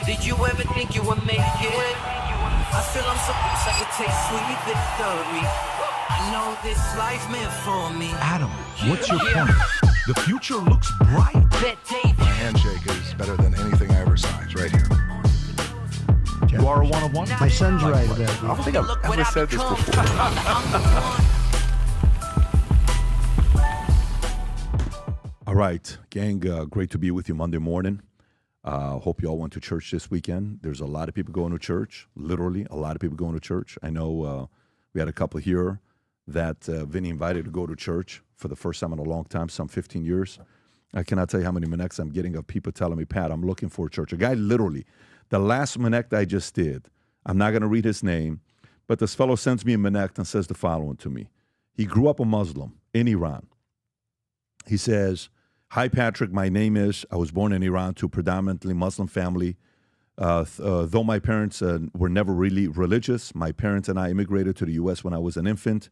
Did you ever think you would make it? I feel I'm so close I could taste sweet victory. I know this life meant for me. Adam, what's your point? The future looks bright. My handshake is better than anything I ever saw. It's right here. You are a one-of-one? My son's right about I don't think I've ever said this before. All right, gang, great to be with you Monday morning. Hope you all went to church this weekend. There's a lot of people going to church, literally a lot of people going to church. I know we had a couple here that Vinny invited to go to church for the first time in a long time, some 15 years. I cannot tell you how many minutes I'm getting of people telling me, Pat, I'm looking for a church. A guy literally, the last Minect I just did, I'm not going to read his name, but this fellow sends me a Minect and says the following to me. He grew up a Muslim in Iran. He says, hi, Patrick, my name is, I was born in Iran to a predominantly Muslim family. Though my parents were never really religious, my parents and I immigrated to the U.S. when I was an infant.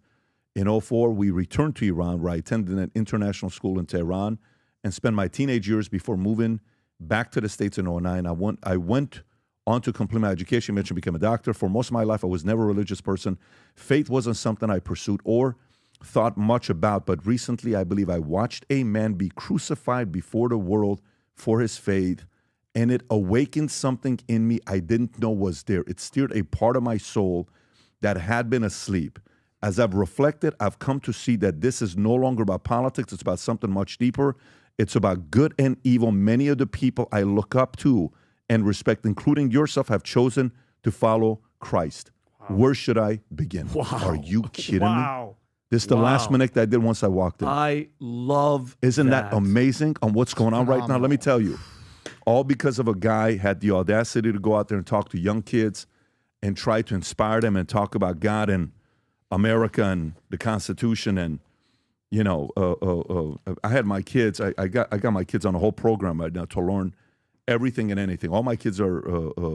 In 2004, we returned to Iran, where I attended an international school in Tehran and spent my teenage years before moving back to the States in 2009. I went on to complete my education, eventually became a doctor. For most of my life, I was never a religious person. Faith wasn't something I pursued or thought much about, but recently I believe I watched a man be crucified before the world for his faith, and it awakened something in me I didn't know was there. It stirred a part of my soul that had been asleep. As I've reflected, I've come to see that this is no longer about politics. It's about something much deeper. It's about good and evil. Many of the people I look up to and respect, including yourself, have chosen to follow Christ. Wow. Where should I begin? Wow. Are you kidding me? This is the Wow. last minute that I did once I walked in. I love Isn't that amazing on what's going on right now? Let me tell you. All because of a guy had the audacity to go out there and talk to young kids and try to inspire them and talk about God and America and the Constitution. And, you know, I had my kids, I got my kids on a whole program right now to learn everything and anything. All my kids are,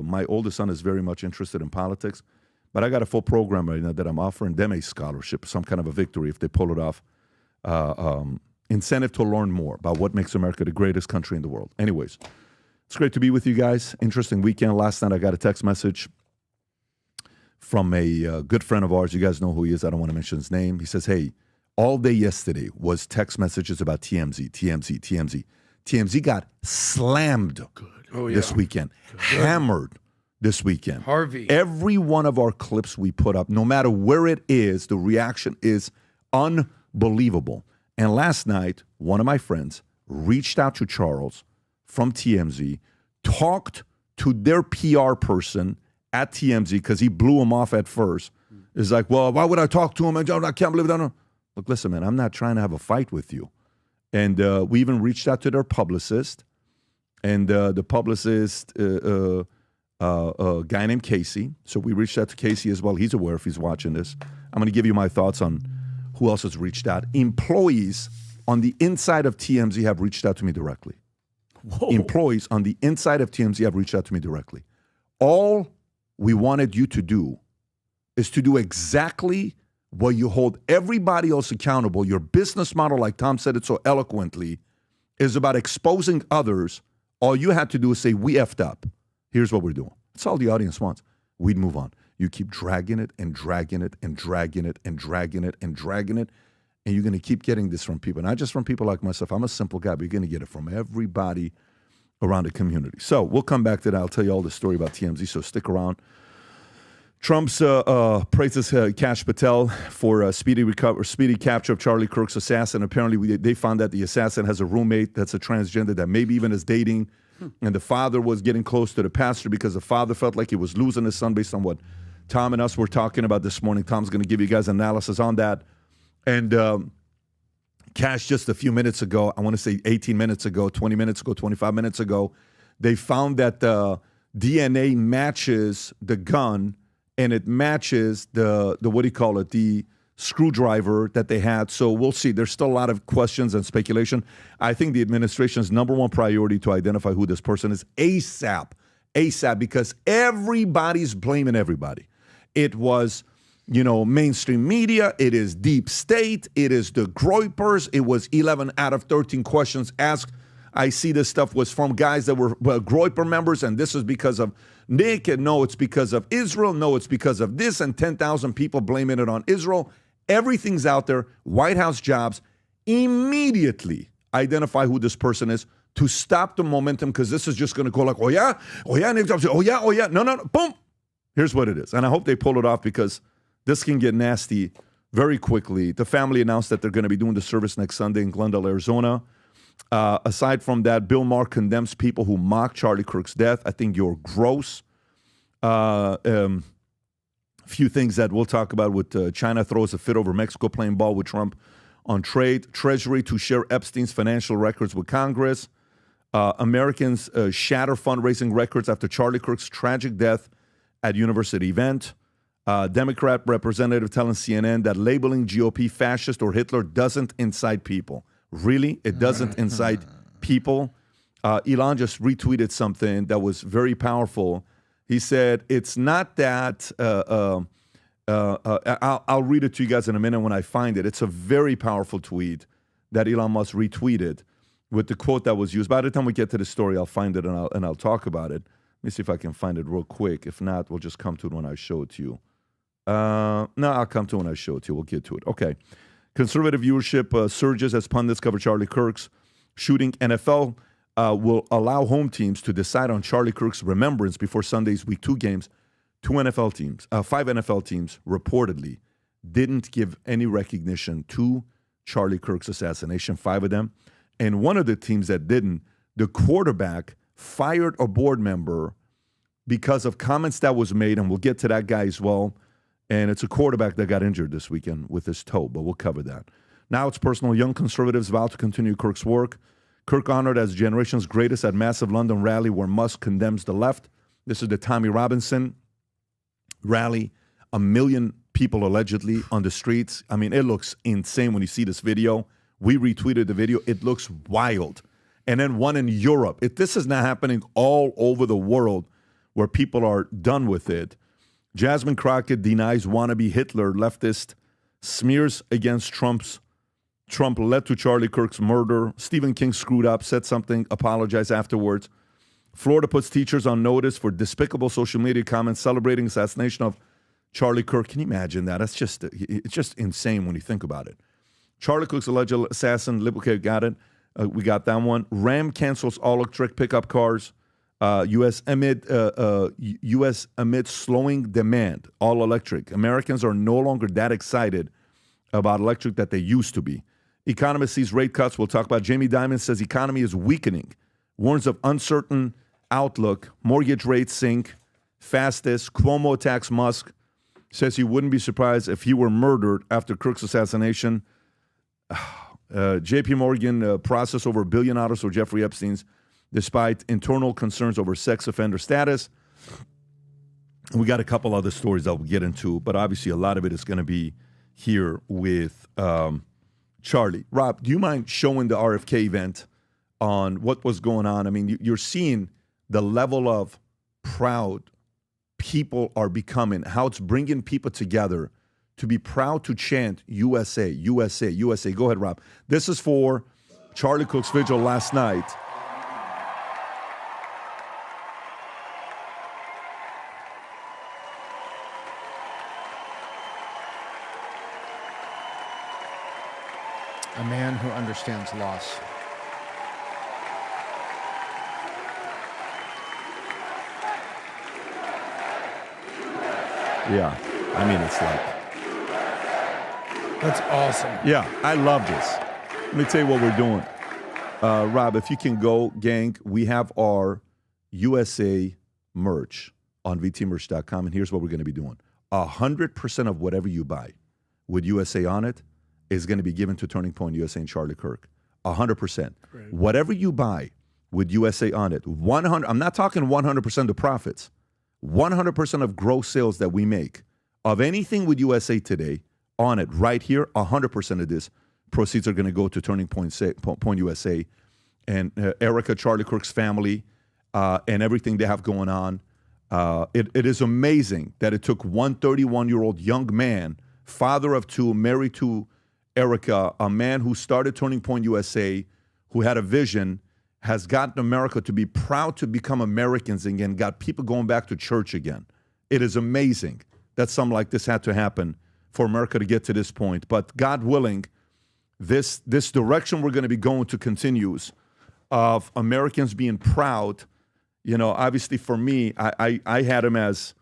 my oldest son is very much interested in politics. But I got a full program right now that I'm offering them a scholarship, some kind of a victory if they pull it off. Incentive to learn more about what makes America the greatest country in the world. Anyways, it's great to be with you guys. Interesting weekend. Last night I got a text message from a good friend of ours. You guys know who he is. I don't want to mention his name. He says, hey, all day yesterday was text messages about TMZ. TMZ got slammed this weekend, hammered this weekend. Harvey. Every one of our clips we put up, no matter where it is, the reaction is unbelievable. And last night, one of my friends reached out to Charles from TMZ, talked to their PR person at TMZ because he blew him off at first. It's like, well, why would I talk to him? I can't believe that. Look, listen, man, I'm not trying to have a fight with you. And we even reached out to their publicist. And the publicist... a guy named Casey. So we reached out to Casey as well. He's aware if he's watching this. I'm going to give you my thoughts on who else has reached out. Employees on the inside of TMZ have reached out to me directly. Whoa. Employees on the inside of TMZ have reached out to me directly. All we wanted you to do is to do exactly what you hold everybody else accountable. Your business model, like Tom said it so eloquently, is about exposing others. All you had to do is say, we effed up. Here's what we're doing. That's all the audience wants. We'd move on. You keep dragging it and dragging it and dragging it and dragging it and dragging it, and you're going to keep getting this from people. Not just from people like myself. I'm a simple guy, but you're going to get it from everybody around the community. So we'll come back to that. I'll tell you all the story about TMZ, so stick around. Trump's praises Kash Patel for speedy capture of Charlie Kirk's assassin. Apparently, they found that the assassin has a roommate that's a transgender that maybe even is dating. And the father was getting close to the pastor because the father felt like he was losing his son based on what Tom and us were talking about this morning. Tom's going to give you guys analysis on that. And Kash, just a few minutes ago, I want to say 18 minutes ago, 20 minutes ago, 25 minutes ago, they found that the DNA matches the gun and it matches the what do you call it, the screwdriver that they had. So we'll see. There's still a lot of questions and speculation. I think the administration's number one priority to identify who this person is ASAP, because everybody's blaming everybody. It was, mainstream media. It is deep state. It is the Groypers. It was 11 out of 13 questions asked I see this stuff was from guys that were Groyper members, and this is because of Nick, and no, it's because of Israel. No, it's because of this, and 10,000 people blaming it on Israel. Everything's out there. White House jobs. Immediately identify who this person is to stop the momentum, because this is just going to go like, oh yeah, Nick Jobs, oh yeah, no, boom. Here's what it is. And I hope they pull it off, because this can get nasty very quickly. The family announced that they're going to be doing the service next Sunday in Glendale, Arizona. Aside from that, Bill Maher condemns people who mock Charlie Kirk's death. I think you're gross. Few things that we'll talk about with China throws a fit over Mexico playing ball with Trump on trade. Treasury to share Epstein's financial records with Congress. Americans shatter fundraising records after Charlie Kirk's tragic death at university event. Democrat representative telling CNN that labeling GOP fascist or Hitler doesn't incite people. Really? It doesn't incite people? Elon just retweeted something that was very powerful. He said, it's not that, I'll read it to you guys in a minute when I find it. It's a very powerful tweet that Elon Musk retweeted with the quote that was used. By the time we get to the story, I'll find it and I'll talk about it. Let me see if I can find it real quick. If not, we'll just come to it when I show it to you. No, I'll come to it when I show it to you. We'll get to it. Okay. Conservative viewership surges as pundits cover Charlie Kirk's shooting. NFL will allow home teams to decide on Charlie Kirk's remembrance before Sunday's Week 2 games. 5 NFL teams reportedly didn't give any recognition to Charlie Kirk's assassination, 5 of them. And one of the teams that didn't, the quarterback fired a board member because of comments that was made, and we'll get to that guy as well. And it's a quarterback that got injured this weekend with his toe, but we'll cover that. Now it's personal. Young conservatives vow to continue Kirk's work. Kirk honored as generation's greatest at massive London rally where Musk condemns the left. This is the Tommy Robinson rally. 1 million people allegedly on the streets. I mean, it looks insane when you see this video. We retweeted the video. It looks wild. And then one in Europe. This is not happening all over the world where people are done with it. Jasmine Crockett denies wannabe Hitler leftist smears against Trump led to Charlie Kirk's murder. Stephen King screwed up, said something, apologized afterwards. Florida puts teachers on notice for despicable social media comments celebrating assassination of Charlie Kirk. Can you imagine that? It's just insane when you think about it. Charlie Kirk's alleged assassin. Okay, got it. We got that one. Ram cancels all electric pickup cars. U.S. amid slowing demand, all electric. Americans are no longer that excited about electric that they used to be. Economist sees rate cuts. We'll talk about. Jamie Dimon says economy is weakening. Warns of uncertain outlook. Mortgage rates sink fastest. Cuomo attacks Musk. Says he wouldn't be surprised if he were murdered after Kirk's assassination. J.P. Morgan process over $1 billion for Jeffrey Epstein's, despite internal concerns over sex offender status. We got a couple other stories that we'll get into, but obviously a lot of it is going to be here with Charlie. Rob, do you mind showing the RFK event on what was going on? I mean, you're seeing the level of proud people are becoming, how it's bringing people together to be proud to chant USA, USA, USA. Go ahead, Rob. This is for Charlie Kirk's vigil last night. A man who understands loss. Yeah, I mean, it's like... That's awesome. Yeah, I love this. Let me tell you what we're doing. Rob, if you can go, gang, we have our USA merch on vtmerch.com, and here's what we're going to be doing. 100% of whatever you buy with USA on it is going to be given to Turning Point USA and Charlie Kirk. 100%. Great. Whatever you buy with USA on it, 100. I'm not talking 100% of profits. 100% of gross sales that we make of anything with USA Today on it right here, 100% of this proceeds are going to go to Turning Point USA and Erica, Charlie Kirk's family, and everything they have going on. It is amazing that it took one 31-year-old young man, father of 2, married to Erica, a man who started Turning Point USA, who had a vision, has gotten America to be proud to become Americans again, got people going back to church again. It is amazing that something like this had to happen for America to get to this point. But God willing, this direction we're going to be going to continues of Americans being proud. You know, obviously for me, I had him as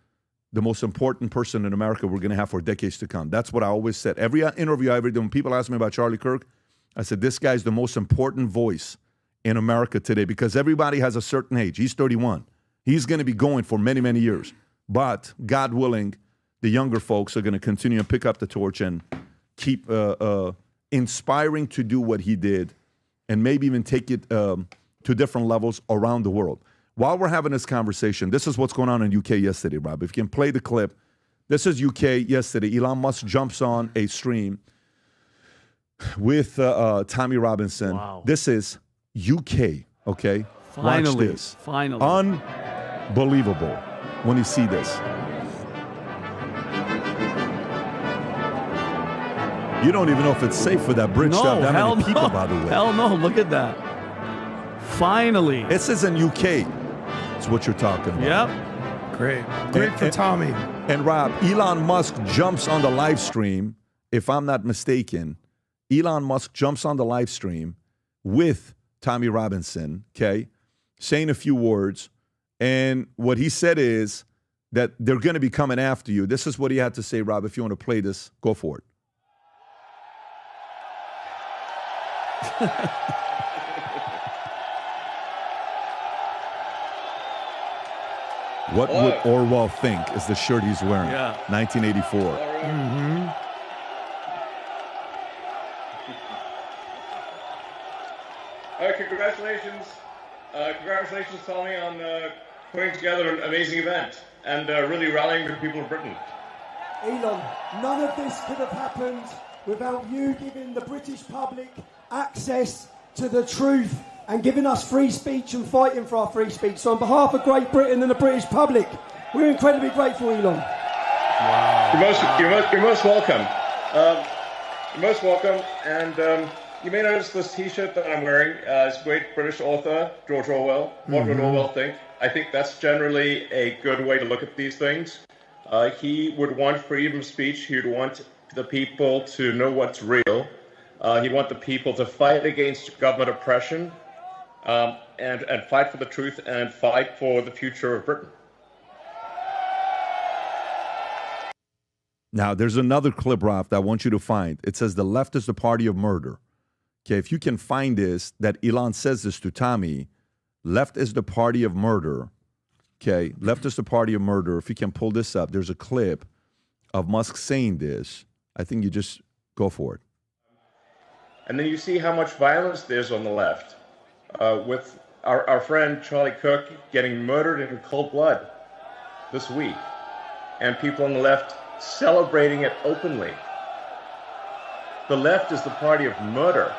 the most important person in America we're going to have for decades to come. That's what I always said. Every interview I ever did, when people ask me about Charlie Kirk, I said, this guy's the most important voice in America today because everybody has a certain age. He's 31. He's going to be going for many, many years. But God willing, the younger folks are going to continue to pick up the torch and keep inspiring to do what he did and maybe even take it to different levels around the world. While we're having this conversation, this is what's going on in UK yesterday, Rob. If you can play the clip, this is UK yesterday. Elon Musk jumps on a stream with Tommy Robinson. Wow. This is UK, okay? Finally, watch this. finally. Unbelievable when you see this. You don't even know if it's safe for that bridge to have that many people, by the way. Hell no, look at that. Finally. This is in UK. It's what you're talking about. Yep. Great for Tommy. And Rob, Elon Musk jumps on the live stream, if I'm not mistaken. Elon Musk jumps on the live stream with Tommy Robinson, okay, saying a few words. And what he said is that they're going to be coming after you. This is what he had to say, Rob. If you want to play this, go for it. What would Orwell think is the shirt he's wearing? Yeah. 1984. Mm-hmm. Congratulations. Congratulations, Tommy, on putting together an amazing event and really rallying the people of Britain. Elon, none of this could have happened without you giving the British public access to the truth and giving us free speech and fighting for our free speech. So on behalf of Great Britain and the British public, we're incredibly grateful, Elon. Wow. You're most welcome. You're most welcome. And you may notice this T-shirt that I'm wearing. It's great British author, George Orwell. What would Orwell think? I think that's generally a good way to look at these things. He would want freedom of speech. He would want the people to know what's real. He'd want the people to fight against government oppression and fight for the truth and fight for the future of Britain. Now, there's another clip, Ralph, that I want you to find. It says the left is the party of murder. Okay, if you can find this, that Elon says this to Tommy, left is the party of murder. Okay, left is the party of murder. If you can pull this up, there's a clip of Musk saying this. I think you just go for it. And then you see how much violence there's on the left, with our friend Charlie Kirk getting murdered in cold blood this week, and people on the left celebrating it openly. The left is the party of murder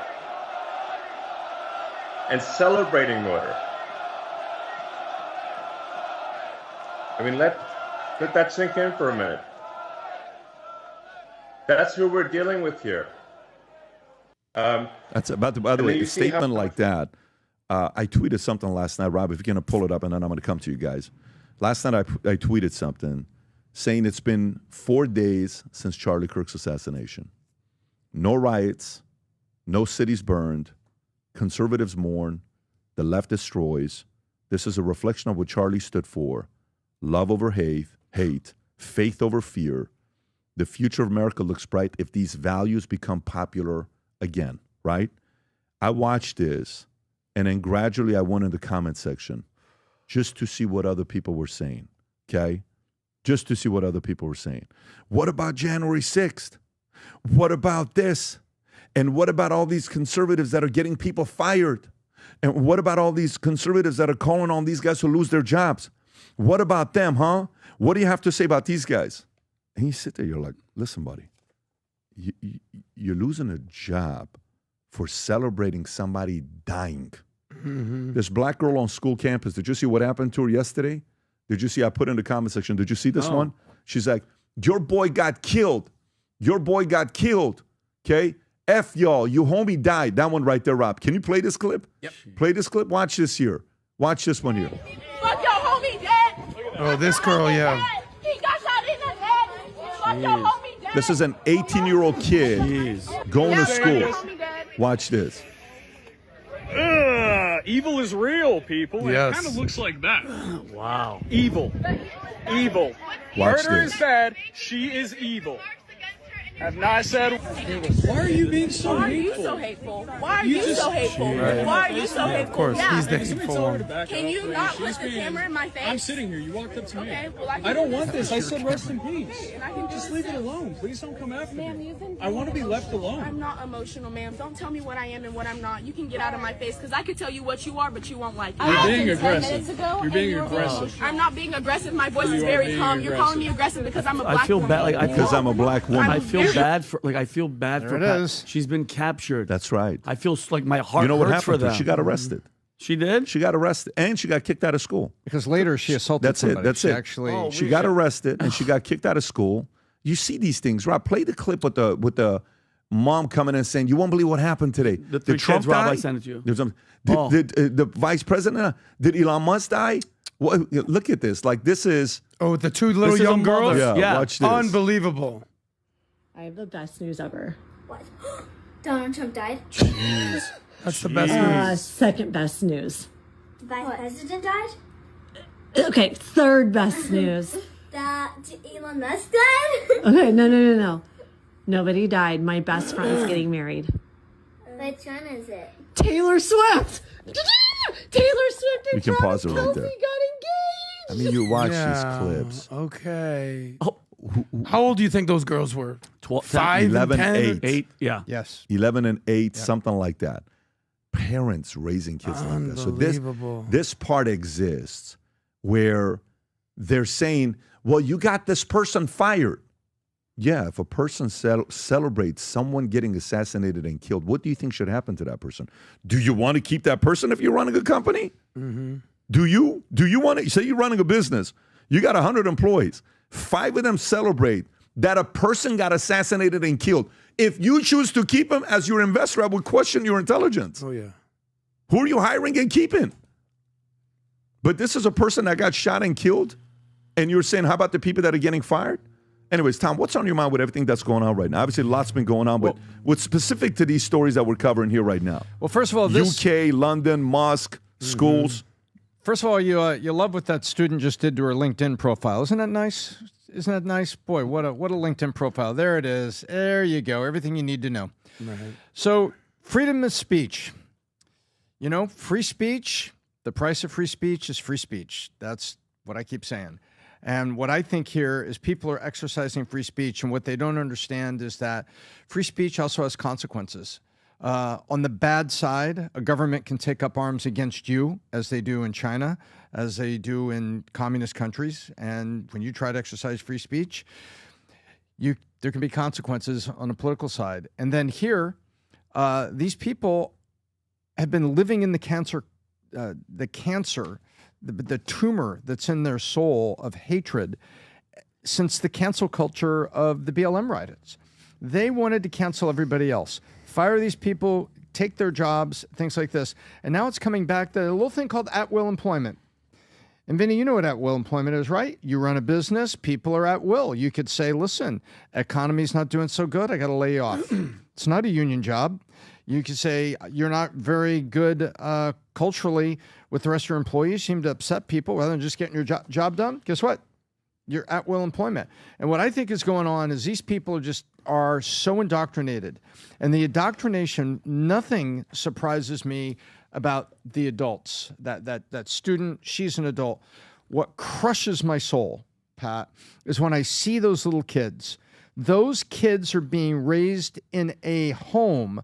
and celebrating murder. I mean, let that sink in for a minute. That's who we're dealing with here. That's by the way, a statement like that. I tweeted something last night, Rob, if you're going to pull it up, and then I'm going to come to you guys. Last night I tweeted something saying it's been 4 days since Charlie Kirk's assassination. No riots, no cities burned, conservatives mourn, the left destroys. This is a reflection of what Charlie stood for. Love over hate, faith over fear. The future of America looks bright if these values become popular again, right? I watched this, and then gradually I went in the comment section just to see what other people were saying, okay? Just to see what other people were saying. What about January 6th? What about this? And what about all these conservatives that are getting people fired? And what about all these conservatives that are calling on these guys to lose their jobs? What about them, huh? What do you have to say about these guys? And you sit there, you're like, listen, buddy, you're losing a job for celebrating somebody dying. Mm-hmm. This black girl on school campus, did you see what happened to her yesterday? Did you see, I put in the comment section, did you see this one? She's like, your boy got killed. Your boy got killed, okay? F y'all, your homie died. That one right there, Rob. Can you play this clip? Yep. Play this clip. Watch this here. Watch this one here. Fuck your homie dead. Oh, this girl, yeah. He got shot in the head. Fuck your homie dead. This is an 18-year-old kid going to school. Watch this. Evil is real, people. Yes. It kind of looks like that. Wow. Evil. Evil. Watch Murder this. is bad. She is evil. Have not said. Why are you being so Why are you hateful? so hateful? Why are you so hateful? Why are you so hateful? Of course, Yeah. he's the Can somebody hateful tell her one. to back Can up, you please? not She's put the being- camera in my face? I'm sitting here. You walked up to me. Okay, well, I I don't can- want this. I said rest in peace. And I can Just do leave this. it alone. Please don't come after Ma'am, me. you've been I want to be left alone. I'm not emotional, ma'am. Don't tell me what I am and what I'm not. You can get out of my face because I could tell you what you are, but you won't like it. You're being aggressive. You're being aggressive. I'm not being aggressive. My voice is You are very being calm. You're calling me aggressive. aggressive because I'm a black I feel woman. bad. Like Because I'm a black woman. I feel bad for. Like I feel bad There for. it Pat. is. She's been captured. That's right. I feel like my heart You know what hurts for happened to them. her? She got arrested. She did. She got arrested, and she got kicked out of school. Because later she assaulted That's somebody. it. That's She it. Actually, Oh, She got arrested, and she got kicked out of school. You see these things, Rob. Play the clip with the mom coming in saying, "You won't believe what happened today." The Did three Trump kids, Rob, die? I sent it to you. There's some, Oh. did the vice president? Did Elon Musk die? What, look at this. Like this is Oh, the two little This is a young girls? mother. yeah. Yeah. Watch this. Unbelievable. I have the best news ever. What? Donald Trump died? That's the best news. Second best news. The vice president died? Okay, third best news. That Elon Musk died? Okay, no. Nobody died. My best friend's getting married. Which one is it? Taylor Swift. Taylor Swift and We can pause it right Kelsey there. got engaged. I mean, you watch Yeah. these clips. Okay. How old do you think those girls were? 12, 5 and 11, 10? 8. 8. Yeah. yes. 11 and 8, something like that. Parents raising kids like that. So Unbelievable. this part exists where they're saying, well, you got this person fired. Yeah, if a person celebrates someone getting assassinated and killed, what do you think should happen to that person? Do you want to keep that person if you're running a company? Mm-hmm. Do you? Do you want to? Say you're running a business. You got 100 employees. 5 of them celebrate that a person got assassinated and killed. If you choose to keep him as your investor, I would question your intelligence. Oh, yeah. Who are you hiring and keeping? But this is a person that got shot and killed, and you're saying, how about the people that are getting fired? Anyways, Tom, what's on your mind with everything that's going on right now? Obviously, lots been going on, but what's specific to these stories that we're covering here right now? Well, first of all, this. UK, London, Musk, schools. First of all, you love what that student just did to her LinkedIn profile. Isn't that nice? Isn't that nice? Boy, what a LinkedIn profile. There it is. There you go. Everything you need to know. Right. So, freedom of speech. You know, free speech, the price of free speech is free speech. That's what I keep saying. And what I think here is people are exercising free speech, and what they don't understand is that free speech also has consequences. On the bad side, a government can take up arms against you, as they do in China, as they do in communist countries. And when you try to exercise free speech, there can be consequences on the political side. And then here, these people have been living in the tumor that's in their soul of hatred since the cancel culture of the BLM riots. They wanted to cancel everybody else, fire these people, take their jobs, things like this. And now it's coming back to a little thing called at-will employment. And Vinny, you know what at-will employment is, right? You run a business, people are at will. You could say, listen, economy's not doing so good, I got to lay you off. It's not a union job. You could say, you're not very good culturally with the rest of your employees, you seem to upset people rather than just getting your job done. Guess what? You're at will employment. And what I think is going on is these people are so indoctrinated. And the indoctrination, nothing surprises me about the adults. That student, she's an adult. What crushes my soul, Pat, is when I see those little kids. Those kids are being raised in a home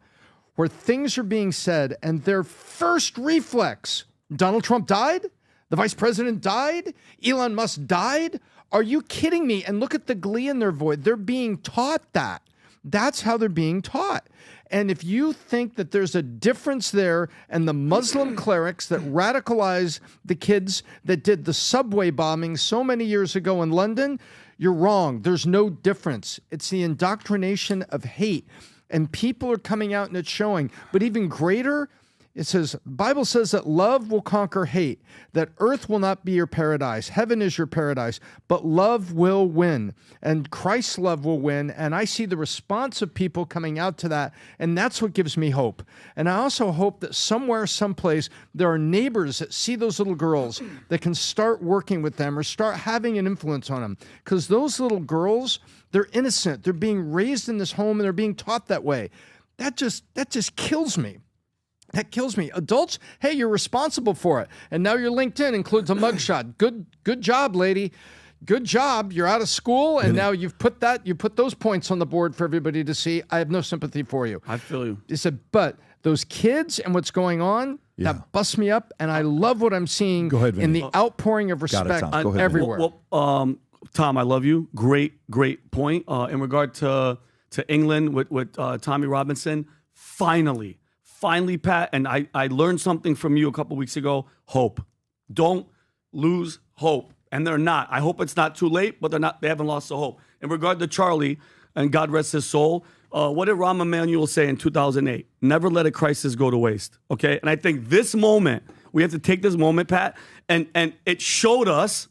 where things are being said, and their first reflex, Donald Trump died? The vice president died? Elon Musk died? Are you kidding me? And look at the glee in their voice. They're being taught that. That's how they're being taught. And if you think that there's a difference there and the Muslim clerics that radicalize the kids that did the subway bombing so many years ago in London, you're wrong. There's no difference. It's the indoctrination of hate. And people are coming out and it's showing. But even greater, it says, Bible says that love will conquer hate, that earth will not be your paradise. Heaven is your paradise, but love will win. And Christ's love will win. And I see the response of people coming out to that. And that's what gives me hope. And I also hope that somewhere, someplace, there are neighbors that see those little girls that can start working with them or start having an influence on them. Because those little girls, they're innocent. They're being raised in this home and they're being taught that way. That just kills me. That kills me. Adults, hey, you're responsible for it. And now your LinkedIn includes a mugshot. Good job, lady. Good job. You're out of school, and now you put those points on the board for everybody to see. I have no sympathy for you. I feel you. He said, but those kids and what's going on, that busts me up, and I love what I'm seeing in the outpouring of respect everywhere. Tom, I love you. Great point. In regard to England with Tommy Robinson, finally, Pat, and I learned something from you a couple weeks ago. Hope. Don't lose hope. And they're not. I hope it's not too late, but they haven't lost the hope. In regard to Charlie, and God rest his soul, what did Rahm Emanuel say in 2008? Never let a crisis go to waste. Okay? And I think this moment, we have to take this moment, Pat, and it showed us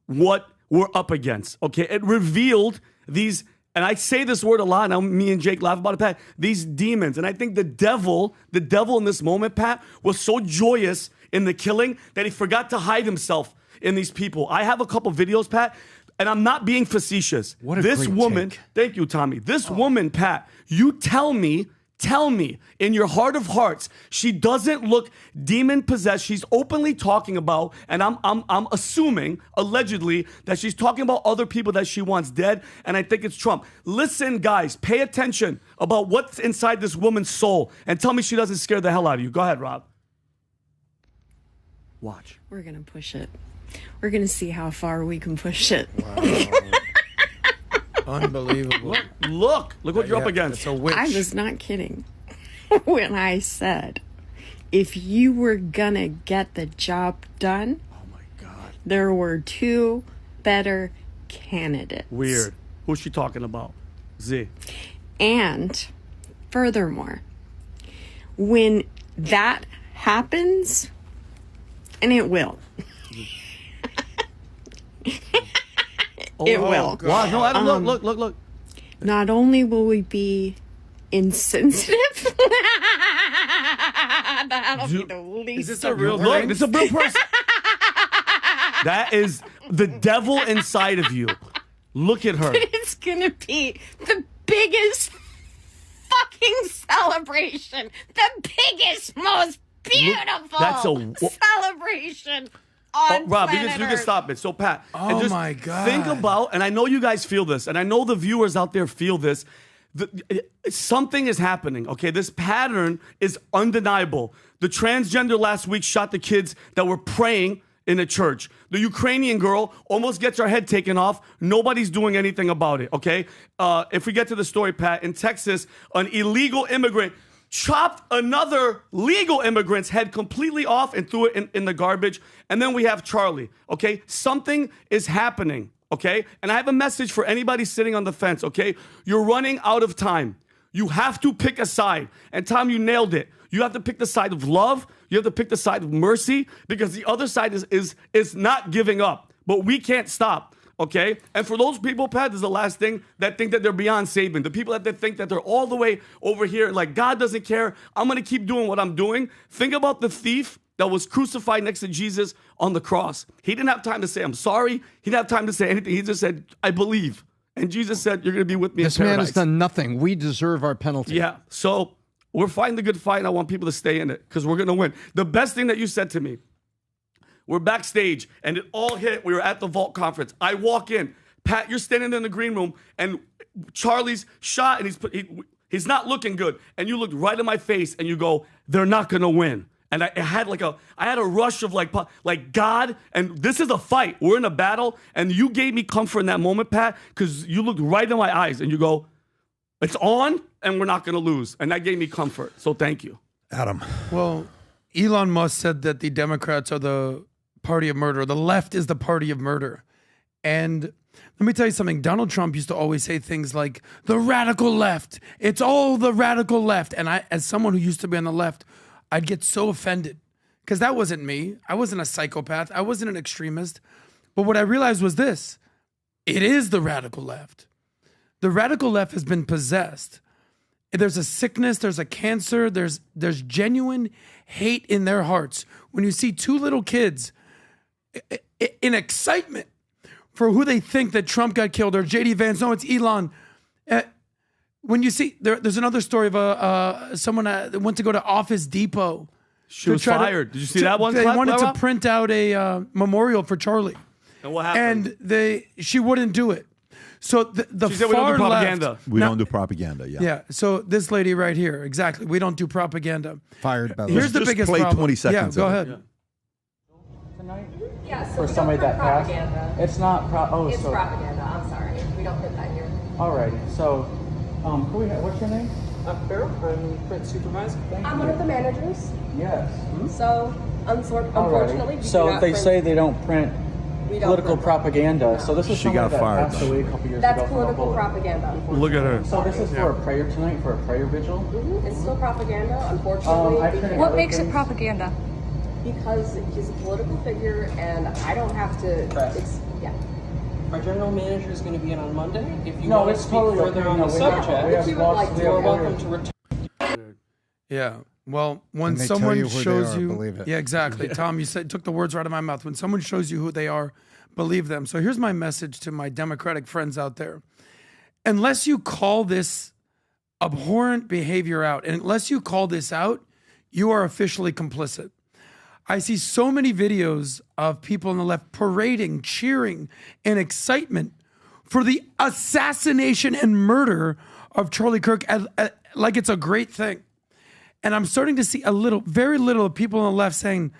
what we're up against. Okay? It revealed these. And I say this word a lot, and me and Jake laugh about it, Pat, these demons. And I think the devil in this moment, Pat, was so joyous in the killing that he forgot to hide himself in these people. I have a couple videos, Pat, and I'm not being facetious. What a this great woman, take. Thank you, Tommy. This woman, Pat, you tell me in your heart of hearts, she doesn't look demon-possessed. She's openly talking about, and I'm assuming, allegedly, that she's talking about other people that she wants dead, and I think it's Trump. Listen, guys, pay attention about what's inside this woman's soul, and tell me she doesn't scare the hell out of you. Go ahead, Rob. Watch. We're going to push it. We're going to see how far we can push it. Wow. Unbelievable. Look what you're up against. It's a witch. I was not kidding when I said, if you were gonna get the job done, oh my God, there were two better candidates. Weird. Who's she talking about? Z. And furthermore, when that happens, and it will. It will. Wow. No, Adam, look. Not only will we be insensitive, that'll be the least. Is this a real look? This is a real person. That is the devil inside of you. Look at her. But it's gonna be the biggest fucking celebration, the biggest, most beautiful celebration. Rob, you can stop it. So, Pat, my God. Think about, and I know you guys feel this, and I know the viewers out there feel this. Something is happening, okay? This pattern is undeniable. The transgender last week shot the kids that were praying in a church. The Ukrainian girl almost gets her head taken off. Nobody's doing anything about it, okay? If we get to the story, Pat, in Texas, an illegal immigrant chopped another legal immigrant's head completely off and threw it in the garbage. And then we have Charlie, okay? Something is happening, okay? And I have a message for anybody sitting on the fence, okay? You're running out of time. You have to pick a side. And Tom, you nailed it. You have to pick the side of love. You have to pick the side of mercy, because the other side is not giving up. But we can't stop. Okay? And for those people, Pat, this is the last thing, that think that they're beyond saving. The people that think that they're all the way over here, like God doesn't care, I'm going to keep doing what I'm doing. Think about the thief that was crucified next to Jesus on the cross. He didn't have time to say, I'm sorry. He didn't have time to say anything. He just said, I believe. And Jesus said, you're going to be with me in paradise. This man has done nothing. We deserve our penalty. Yeah. So we're fighting the good fight, and I want people to stay in it, because we're going to win. The best thing that you said to me, we're backstage, and it all hit. We were at the Vault conference. I walk in. Pat, you're standing in the green room, and Charlie's shot, and he's not looking good. And you looked right in my face, and you go, they're not going to win. And I had a rush of like God, and this is a fight. We're in a battle, and you gave me comfort in that moment, Pat, because you looked right in my eyes, and you go, it's on, and we're not going to lose. And that gave me comfort. So thank you. Adam. Well, Elon Musk said that the Democrats are the party of murder. The left is the party of murder. And let me tell you something. Donald Trump used to always say things like, the radical left. It's all the radical left. And I, as someone who used to be on the left, I'd get so offended because that wasn't me. I wasn't a psychopath. I wasn't an extremist. But what I realized was this. It is the radical left. The radical left has been possessed. There's a sickness, there's a cancer, there's genuine hate in their hearts. When you see two little kids in excitement for who they think that Trump got killed or J.D. Vance, no, it's Elon. When you see, there's another story of someone that went to go to Office Depot. She was fired. Did you see that one? They wanted to print out a memorial for Charlie. And what happened? And she wouldn't do it. So the she said, far we don't do left, propaganda. We don't do propaganda, yeah. Yeah, so this lady right here, exactly. We don't do propaganda. Fired by the way. Here's the Just biggest play problem. 20 seconds Yeah, go of it. ahead. Tonight? Yeah, so For we somebody don't print that passed? propaganda. It's not It's propaganda. I'm sorry. We don't print that here. Alrighty, so, what's your name? I'm Carol. I'm print supervisor. I'm one of the managers. Yes. So, unfortunately, we do So not they print- say they don't print we don't political print propaganda. No. So this is She got somebody that fired, passed though. away a couple years That's ago from a political bullet. propaganda. Look at her. So this is for a prayer tonight, for a prayer vigil? It's still propaganda, unfortunately. I printed what other makes it things. propaganda? Because he's a political figure, and I don't have to. Yeah. Our general manager is going to be in on Monday. If you No, want to it's speak totally further okay. on No, the we have- subject, we have you lots- we have are lawyers. welcome to return. Yeah. Well, when And they tell someone you who they shows are, you, believe it. yeah, exactly. Tom, you took the words right out of my mouth. When someone shows you who they are, believe them. So here's my message to my Democratic friends out there: unless you call this abhorrent behavior out, and unless you call this out, you are officially complicit. I see so many videos of people on the left parading, cheering, and excitement for the assassination and murder of Charlie Kirk like it's a great thing. And I'm starting to see very little of people on the left saying,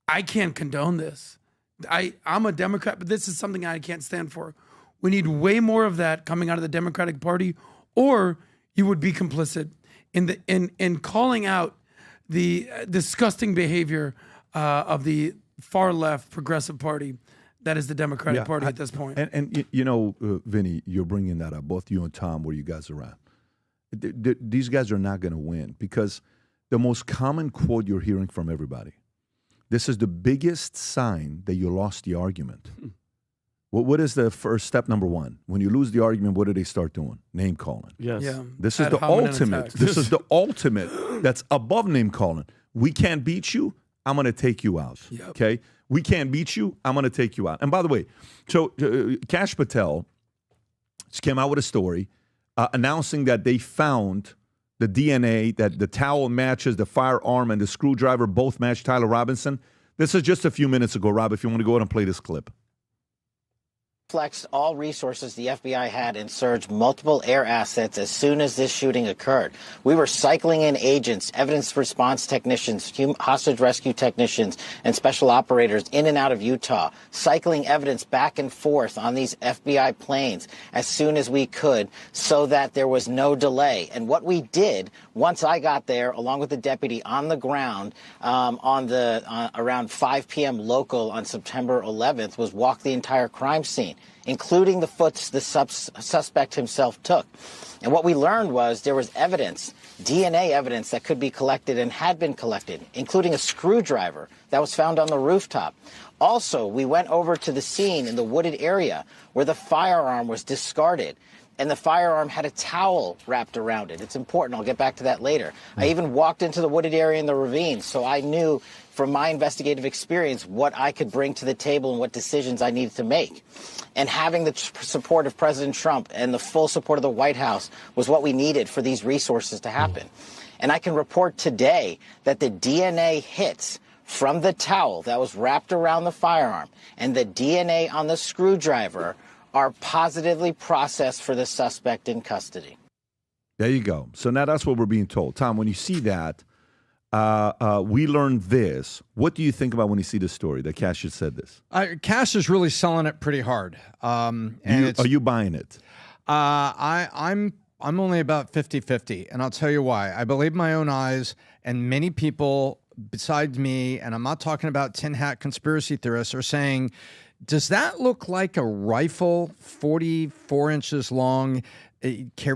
I can't condone this. I'm a Democrat, but this is something I can't stand for. We need way more of that coming out of the Democratic Party, or you would be complicit in calling out the disgusting behavior of the far left progressive party that is the Democratic Party at this point. And Vinny, you're bringing that up, both you and Tom, where you guys are at. These guys are not going to win because the most common quote you're hearing from everybody, this is the biggest sign that you lost the argument. What is the first step number one? When you lose the argument, what do they start doing? Name calling. Yes. Yeah. This is Ad the hominem ultimate. attacks. This is the ultimate that's above name calling. We can't beat you. I'm going to take you out. Yep. Okay? We can't beat you. I'm going to take you out. And by the way, so Kash Patel just came out with a story announcing that they found the DNA, that the towel matches the firearm and the screwdriver both match Tyler Robinson. This is just a few minutes ago, Rob, if you want to go ahead and play this clip. Flexed all resources the FBI had and surged multiple air assets as soon as this shooting occurred. We were cycling in agents, evidence response technicians, hostage rescue technicians, and special operators in and out of Utah, cycling evidence back and forth on these FBI planes as soon as we could so that there was no delay. And what we did once I got there, along with the deputy on the ground around 5 p.m. local on September 11th, was walk the entire crime scene, including the foots the suspect himself took. And what we learned was there was evidence, DNA evidence that could be collected and had been collected, including a screwdriver that was found on the rooftop. Also, we went over to the scene in the wooded area where the firearm was discarded, and the firearm had a towel wrapped around it. It's important. I'll get back to that later. I even walked into the wooded area in the ravine, so I knew from my investigative experience what I could bring to the table and what decisions I needed to make. And having the support of President Trump and the full support of the White House was what we needed for these resources to happen. And I can report today that the DNA hits from the towel that was wrapped around the firearm and the DNA on the screwdriver are positively processed for the suspect in custody. There you go. So now that's what we're being told. Tom, when you see that, we learned this. What do you think about when you see this story that Kash has said this? Kash is really selling it pretty hard. And are you buying it? I'm only about 50-50, and I'll tell you why. I believe my own eyes, and many people besides me, and I'm not talking about tin hat conspiracy theorists, are saying Does that look like a rifle 44 inches long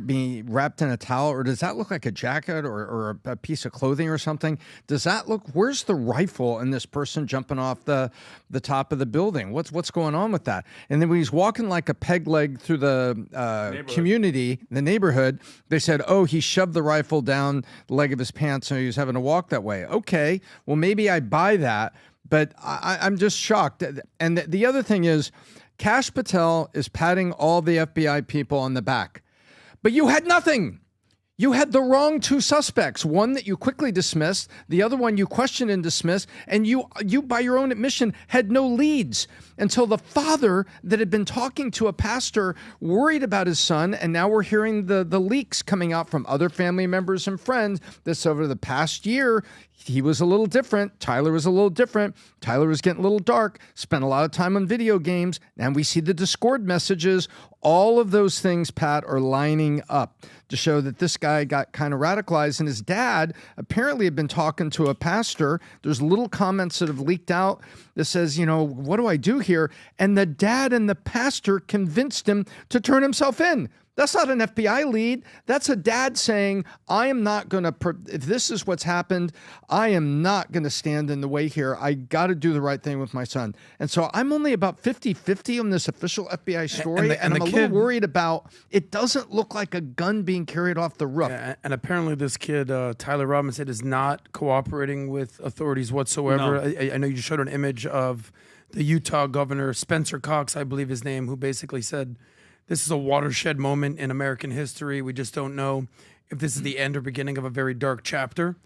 being wrapped in a towel, or does that look like a jacket or a piece of clothing or something? Does that look, where's the rifle in this person jumping off the top of the building? What's going on with that? And then when he's walking like a peg leg through the community, the neighborhood, they said, oh, he shoved the rifle down the leg of his pants and he was having to walk that way. Okay, well, maybe I buy that, but I'm just shocked. And the other thing is, Kash Patel is patting all the FBI people on the back. But you had nothing. You had the wrong two suspects, one that you quickly dismissed, the other one you questioned and dismissed, and you by your own admission, had no leads until the father that had been talking to a pastor worried about his son, and now we're hearing the leaks coming out from other family members and friends that over the past year, he was a little different. Tyler was a little different. Tyler was getting a little dark, spent a lot of time on video games, and we see the Discord messages. All of those things, Pat, are lining up to show that this guy got kind of radicalized, and his dad apparently had been talking to a pastor. There's little comments that have leaked out that says, you know, what do I do here? And the dad and the pastor convinced him to turn himself in. That's not an FBI lead. That's a dad saying, I am not going to, if this is what's happened, I am not going to stand in the way here. I got to do the right thing with my son. And so I'm only about 50-50 on this official FBI story. And I'm a little worried about, it doesn't look like a gun being carried off the roof. Yeah, and apparently this kid, Tyler Robinson, is not cooperating with authorities whatsoever. No. I know you showed an image of the Utah governor, Spencer Cox, I believe his name, who basically said, this is a watershed moment in American history. We just don't know if this is the end or beginning of a very dark chapter.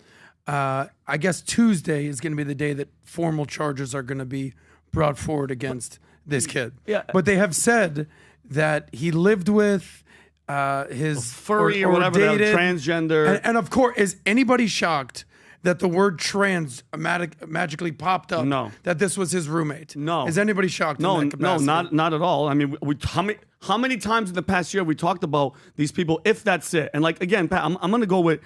I guess Tuesday is going to be the day that formal charges are going to be brought forward against this kid. Yeah. But they have said that he lived with his furry or whatever, dated, transgender. And of course, is anybody shocked that the word trans magically popped up? No. That this was his roommate? No. Is anybody shocked? No, in that no, capacity? not at all. I mean, how many times in the past year we talked about these people? If that's it, and like again, Pat, I'm going to go with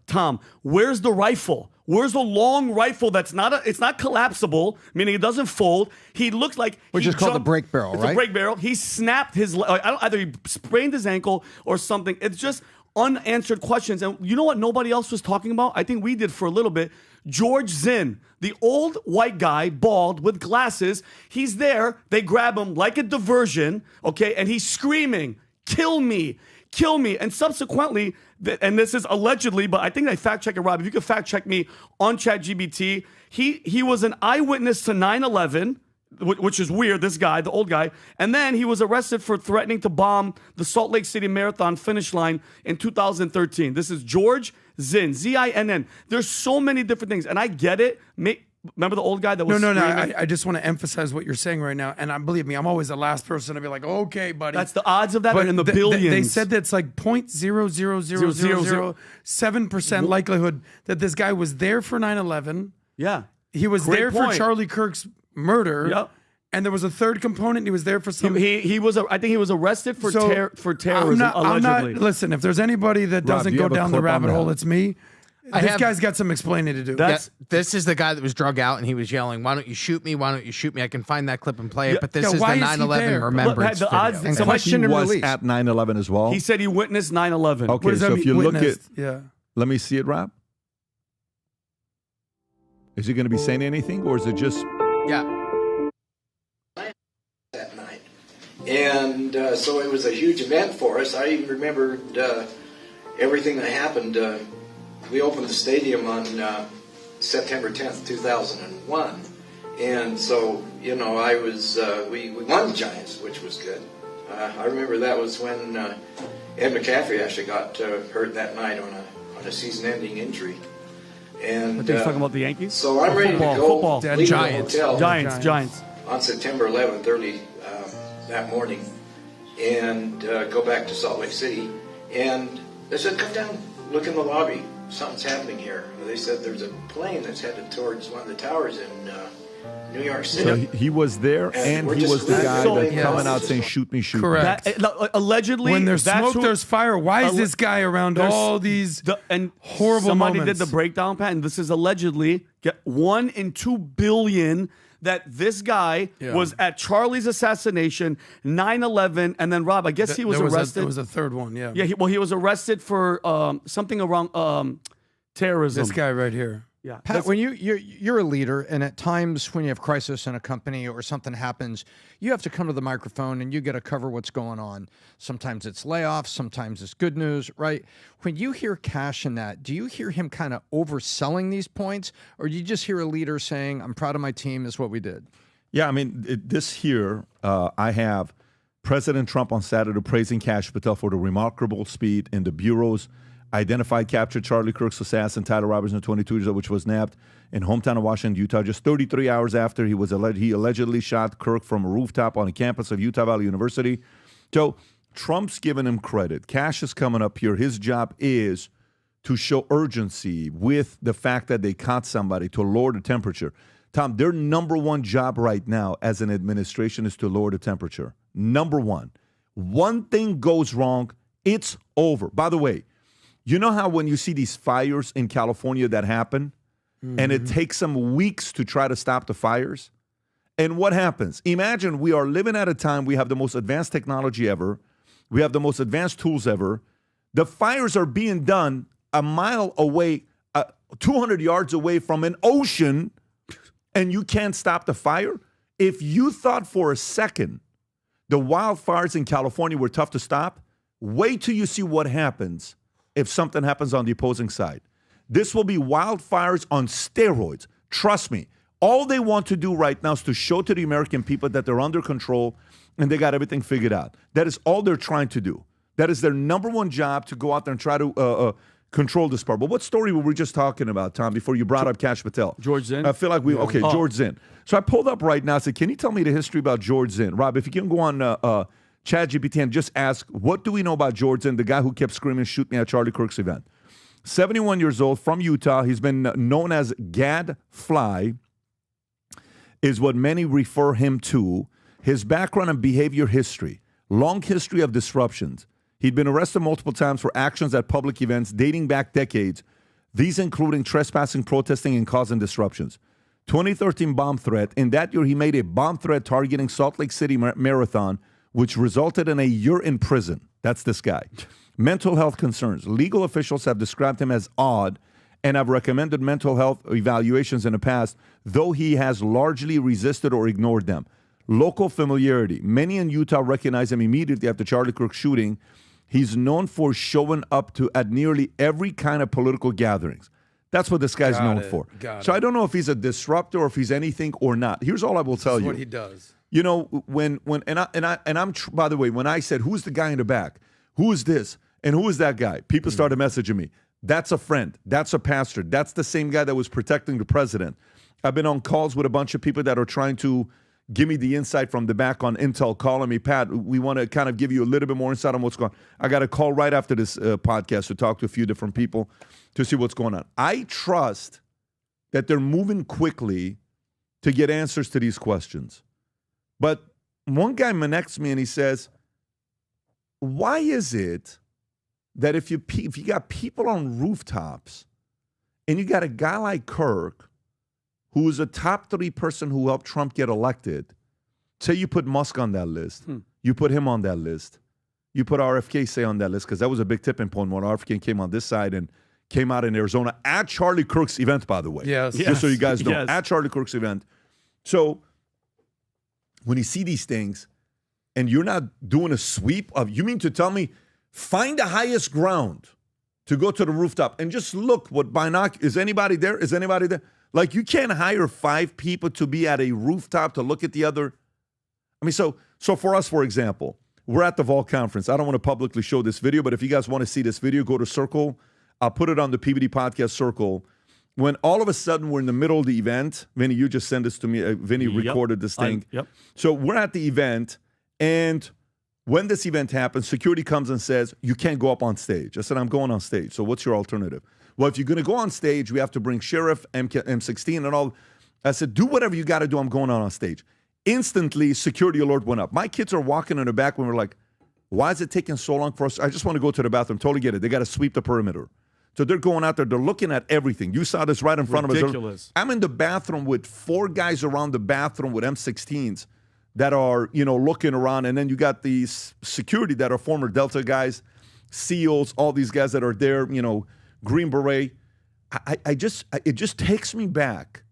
Tom. Where's the rifle? Where's the long rifle that's it's not collapsible, meaning it doesn't fold. He looks like which is called a break barrel, it's right? a break barrel. He snapped his either he sprained his ankle or something. It's just unanswered questions. And you know what nobody else was talking about? I think we did for a little bit. George Zinn, the old white guy, bald, with glasses. He's there. They grab him like a diversion, okay? And he's screaming, kill me, kill me. And subsequently, and this is allegedly, but I think I fact-check it, Rob. If you could fact-check me on ChatGPT, he was an eyewitness to 9/11, which is weird, this guy, the old guy. And then he was arrested for threatening to bomb the Salt Lake City Marathon finish line in 2013. This is George Zinn, Z-I-N-N. There's so many different things. And I get it. Remember the old guy that was No. screaming? I just want to emphasize what you're saying right now. And believe me, I'm always the last person to be like, okay, buddy. That's the odds of that are in the billions. They said that's like 0.00007% likelihood that this guy was there for 9/11. Yeah. He was Great there point. for Charlie Kirk's murder. Yep. And there was a third component. He was there for some. He was. I think he was arrested for terrorism. Allegedly. Listen, if there's anybody that doesn't go down the rabbit hole, it's me. This guy's got some explaining to do. This is the guy that was drug out and he was yelling, "Why don't you shoot me? Why don't you shoot me?" I can find that clip and play it. But this is the 9/11 remembrance the odds, and he was at 9/11 as well. He said he witnessed 9/11. Okay, so if you look at, yeah, let me see it, Rob. Is he going to be saying anything, or is it just? Yeah. That night, and so it was a huge event for us. I even remembered everything that happened. We opened the stadium on September 10th, 2001, and so I was we won the Giants, which was good. I remember that was when Ed McCaffrey actually got hurt that night on a season-ending injury. And I think he's talking about the Yankees. So I'm ready to go. Football. Leave the hotel Giants. On September 11th, early that morning, and go back to Salt Lake City. And they said, "Come down, look in the lobby. Something's happening here." They said there's a plane that's headed towards one of the towers in New York City. So he was there, and he was the guy that's coming out saying, "Shoot me, shoot me." Correct. Allegedly, when there's smoke, there's fire. Why is this guy around all these horrible somebody moments? did the breakdown, Pat, and this is allegedly 1 in 2 billion that this guy was at Charlie's assassination, 9/11, and then Rob, I guess he was arrested. There was a third one, yeah. Yeah, he was arrested for something around terrorism. This guy right here. Yeah. Pat, when you're a leader, and at times when you have crisis in a company or something happens, you have to come to the microphone and you got to cover what's going on. Sometimes it's layoffs, sometimes it's good news, right? When you hear Kash in that, do you hear him kind of overselling these points, or do you just hear a leader saying, "I'm proud of my team, is what we did"? Yeah, I mean, this here, I have President Trump on Saturday praising Kash Patel for the remarkable speed in the Bureau's identified, captured Charlie Kirk's assassin, Tyler Robertson, 22 years old, which was nabbed in hometown of Washington, Utah, just 33 hours after he allegedly shot Kirk from a rooftop on a campus of Utah Valley University. So Trump's giving him credit. Kash is coming up here. His job is to show urgency with the fact that they caught somebody, to lower the temperature. Tom, their number one job right now as an administration is to lower the temperature. Number one. One thing goes wrong, it's over. By the way, you know how when you see these fires in California that happen, and it takes them weeks to try to stop the fires? And what happens? Imagine we are living at a time we have the most advanced technology ever. We have the most advanced tools ever. The fires are being done a mile away, 200 yards away from an ocean, and you can't stop the fire? If you thought for a second the wildfires in California were tough to stop, wait till you see what happens if something happens on the opposing side. This will be wildfires on steroids. Trust me. All they want to do right now is to show to the American people that they're under control and they got everything figured out. That is all they're trying to do. That is their number one job, to go out there and try to control this part. But what story were we just talking about, Tom, before you brought up Kash Patel? George Zinn? I feel like George Zinn. So I pulled up right now. I said, can you tell me the history about George Zinn? Rob, if you can go on ChatGPT and just ask, what do we know about George Zinn, the guy who kept screaming, "Shoot me" at Charlie Kirk's event? 71 years old, from Utah. He's been known as Gadfly, is what many refer him to. His background and behavior history: long history of disruptions. He'd been arrested multiple times for actions at public events dating back decades, these including trespassing, protesting, and causing disruptions. 2013 bomb threat. In that year, he made a bomb threat targeting Salt Lake City Marathon, which resulted in a year in prison. That's this guy. Mental health concerns. Legal officials have described him as odd and have recommended mental health evaluations in the past, though he has largely resisted or ignored them. Local familiarity. Many in Utah recognize him immediately after Charlie Kirk shooting. He's known for showing up at nearly every kind of political gatherings. That's what this guy's known for. So I don't know if he's a disruptor or if he's anything or not. Here's all I will tell you. What he does. You know, when by the way, when I said, who's the guy in the back? Who is this? And who is that guy? People started messaging me. That's a friend. That's a pastor. That's the same guy that was protecting the president. I've been on calls with a bunch of people that are trying to give me the insight from the back on Intel, calling me, Pat, we want to kind of give you a little bit more insight on what's going on. I got a call right after this podcast to talk to a few different people to see what's going on. I trust that they're moving quickly to get answers to these questions. But one guy connects me and he says, why is it that if you got people on rooftops and you got a guy like Kirk, who is a top 3 person who helped Trump get elected, say you put Musk on that list, you put him on that list, you put RFK, say, on that list, because that was a big tipping point when RFK came on this side and came out in Arizona at Charlie Kirk's event, by the way. Yes. Just so you guys know, at Charlie Kirk's event. So when you see these things and you're not doing a sweep of, you mean to tell me, find the highest ground to go to the rooftop and just look what is anybody there? Is anybody there? Like, you can't hire 5 people to be at a rooftop to look at the other. I mean, so for us, for example, we're at the Vol Conference. I don't want to publicly show this video, but if you guys want to see this video, go to Circle. I'll put it on the PBD podcast Circle. When all of a sudden we're in the middle of the event, Vinny, you just sent this to me. Vinny recorded this thing. So we're at the event, and when this event happens, security comes and says, you can't go up on stage. I said, I'm going on stage. So what's your alternative? Well, if you're going to go on stage, we have to bring sheriff, M16 and all. I said, do whatever you got to do. I'm going on stage. Instantly, security alert went up. My kids are walking in the back when we're like, why is it taking so long for us? I just want to go to the bathroom. Totally get it. They got to sweep the perimeter. So they're going out there. They're looking at everything. You saw this right in front of us. Ridiculous. I'm in the bathroom with 4 guys around the bathroom with M16s that are, looking around. And then you got these security that are former Delta guys, SEALs, all these guys that are there, Green Beret. It just takes me back.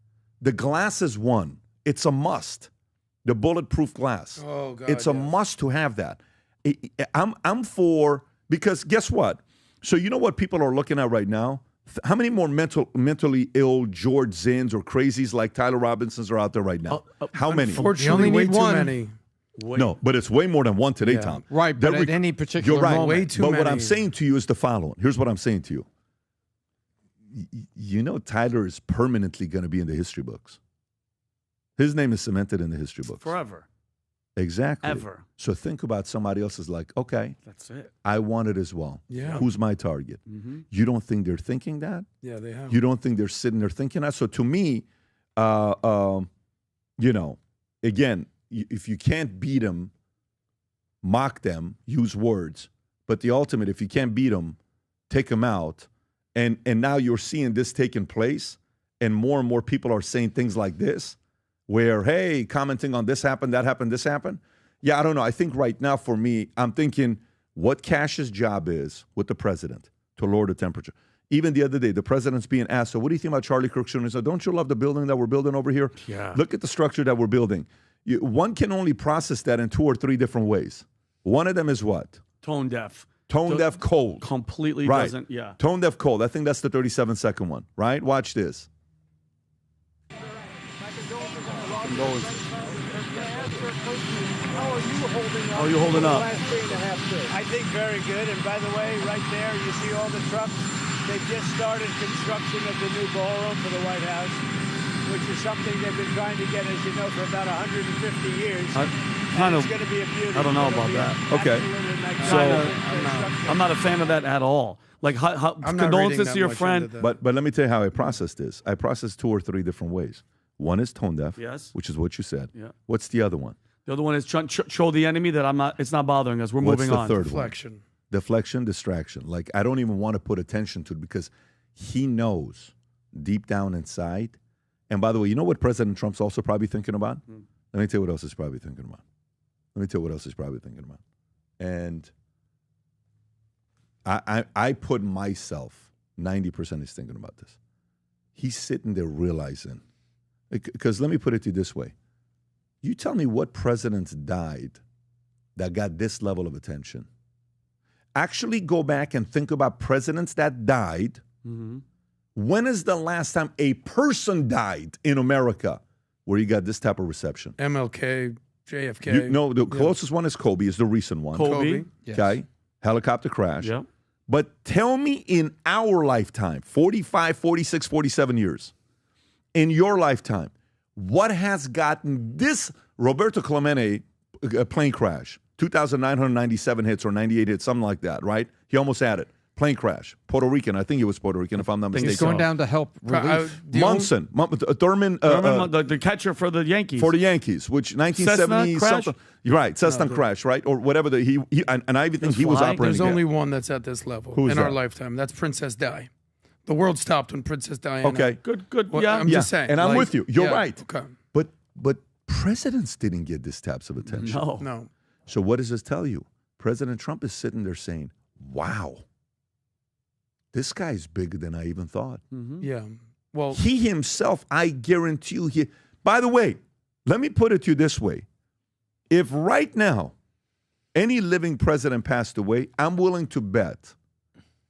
The glass is one. It's a must. The bulletproof glass. Oh, God. It's a must to have that. I'm for, because guess what? So you know what people are looking at right now? How many more mentally ill George Zins or crazies like Tyler Robinsons are out there right now? How many? Unfortunately, way too many. No, but it's way more than one today, Tom. Right, but at any particular you're right. moment. Way too but many. what I'm saying to you is the following. Here's what I'm saying to you. Tyler is permanently going to be in the history books. His name is cemented in the history books. Forever. Exactly. Ever. So think about somebody else is like, okay, That's it. I want it as well. Yeah. Who's my target? Mm-hmm. You don't think they're thinking that? Yeah, they have. You don't think they're sitting there thinking that? So to me, again, if you can't beat them, mock them, use words. But the ultimate, if you can't beat them, take them out. And now you're seeing this taking place, and more people are saying things like this, where, hey, commenting on this happened, that happened, this happened. Yeah, I don't know. I think right now for me, I'm thinking what Kash's job is with the president to lower the temperature. Even the other day, the president's being asked, so what do you think about Charlie Kirk shooting? He said, don't you love the building that we're building over here? Yeah. Look at the structure that we're building. One can only process that in 2 or 3 different ways. One of them is what? Tone deaf. Tone deaf cold. Completely Right. doesn't, yeah. Tone deaf cold. I think that's the 37-second one, right? Watch this. How are you holding up? I think very good. And by the way, right there, you see all the trucks. They've just started construction of the new ballroom for the White House, which is something they've been trying to get, as you know, for about 150 years. It's going to be a beauty. I don't know about that. Okay. So I'm not a fan of that at all. Like, condolences to your friend. But let me tell you how I process this. I process 2 or 3 different ways. One is tone deaf, Yes. which is what you said. Yeah. What's the other one? The other one is show the enemy that it's not bothering us. We're What's moving the on. third Deflection. one? Deflection, distraction. Like, I don't even want to put attention to it because he knows deep down inside. And by the way, you know what President Trump's also probably thinking about? Let me tell you what else he's probably thinking about. And I put myself, 90% is thinking about this. He's sitting there realizing, because let me put it to you this way. You tell me what presidents died that got this level of attention. Actually go back and think about presidents that died. Mm-hmm. When is the last time a person died in America where you got this type of reception? MLK, JFK. The closest one is Kobe, is the recent one. Kobe. Yes. Okay. Helicopter crash. Yep. But tell me in our lifetime, 45, 46, 47 years, in your lifetime, what has gotten this Roberto Clemente plane crash, 2,997 hits or 98 hits, something like that, right? He almost had it. Plane crash. Puerto Rican. I think he was Puerto Rican, if I'm not mistaken. He's going down to help relief. Munson. Thurman. The catcher for the Yankees. For the Yankees, which 1970 something. You're right. Cessna crash, right? Or whatever. And I even think he was operating. There's only one that's at this level in our lifetime. That's Princess Di. The world stopped when Princess Diana. Okay. Good. Well, Yeah. I'm just saying. And I'm with you. You're right. Okay. But presidents didn't get this types of attention. No. So what does this tell you? President Trump is sitting there saying, wow, this guy's bigger than I even thought. Mm-hmm. Yeah. Well, he himself, I guarantee you, by the way, let me put it to you this way. If right now any living president passed away, I'm willing to bet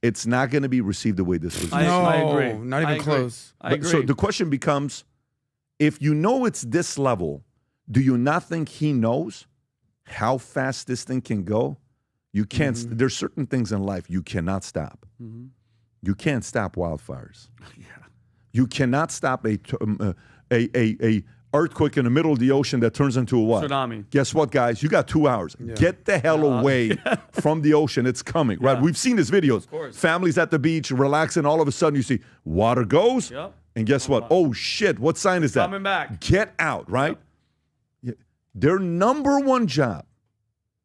it's not going to be received the way this was. I agree. Not even close. I agree. So the question becomes, if you know it's this level, do you not think he knows how fast this thing can go? You can't. There's certain things in life you cannot stop. Mm-hmm. You can't stop wildfires. Yeah. You cannot stop a earthquake in the middle of the ocean that turns into a what? Tsunami. Guess what, guys? You got 2 hours. Yeah. Get the hell away from the ocean. It's coming, right? We've seen these videos. Of course. Families at the beach relaxing. All of a sudden, you see water goes. Yep. And guess what? Oh, shit. What sign is that? Coming back. Get out, right? Yep. Their number one job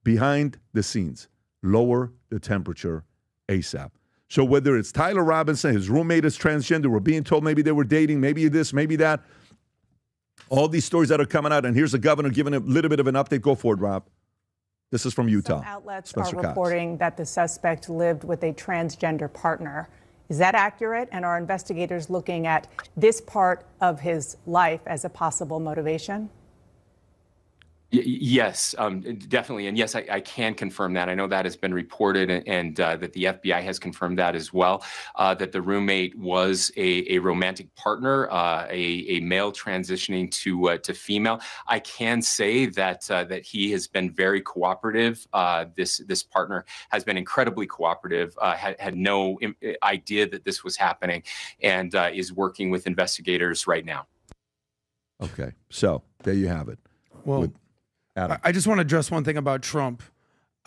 behind the scenes, lower the temperature ASAP. So whether it's Tyler Robinson, his roommate is transgender, we're being told maybe they were dating, maybe this, maybe that. All these stories that are coming out, and here's the governor giving a little bit of an update. Go for it, Rob. This is from Utah. Some outlets Spencer are Cox. reporting that the suspect lived with a transgender partner. Is that accurate? And are investigators looking at this part of his life as a possible motivation? Yes, definitely. And yes, I can confirm that. I know that has been reported and that the FBI has confirmed that as well, that the roommate was a romantic partner, a male transitioning to female. I can say that that he has been very cooperative. This partner has been incredibly cooperative, had no idea that this was happening, and is working with investigators right now. Okay, so there you have it. Well, I just want to address one thing about Trump.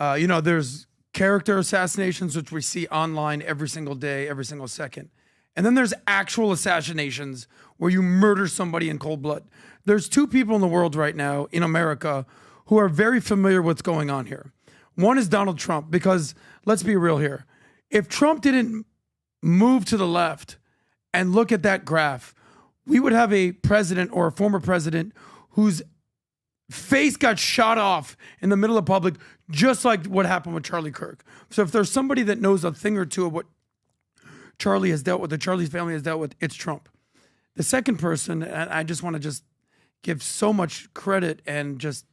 There's character assassinations, which we see online every single day, every single second. And then there's actual assassinations where you murder somebody in cold blood. There's two people in the world right now, in America, who are very familiar with what's going on here. One is Donald Trump, because let's be real here. If Trump didn't move to the left and look at that graph, we would have a president or a former president whose face got shot off in the middle of public, just like what happened with Charlie Kirk. So if there's somebody that knows a thing or two of what Charlie has dealt with, or Charlie's family has dealt with, it's Trump. The second person, and I just want to just give so much credit and just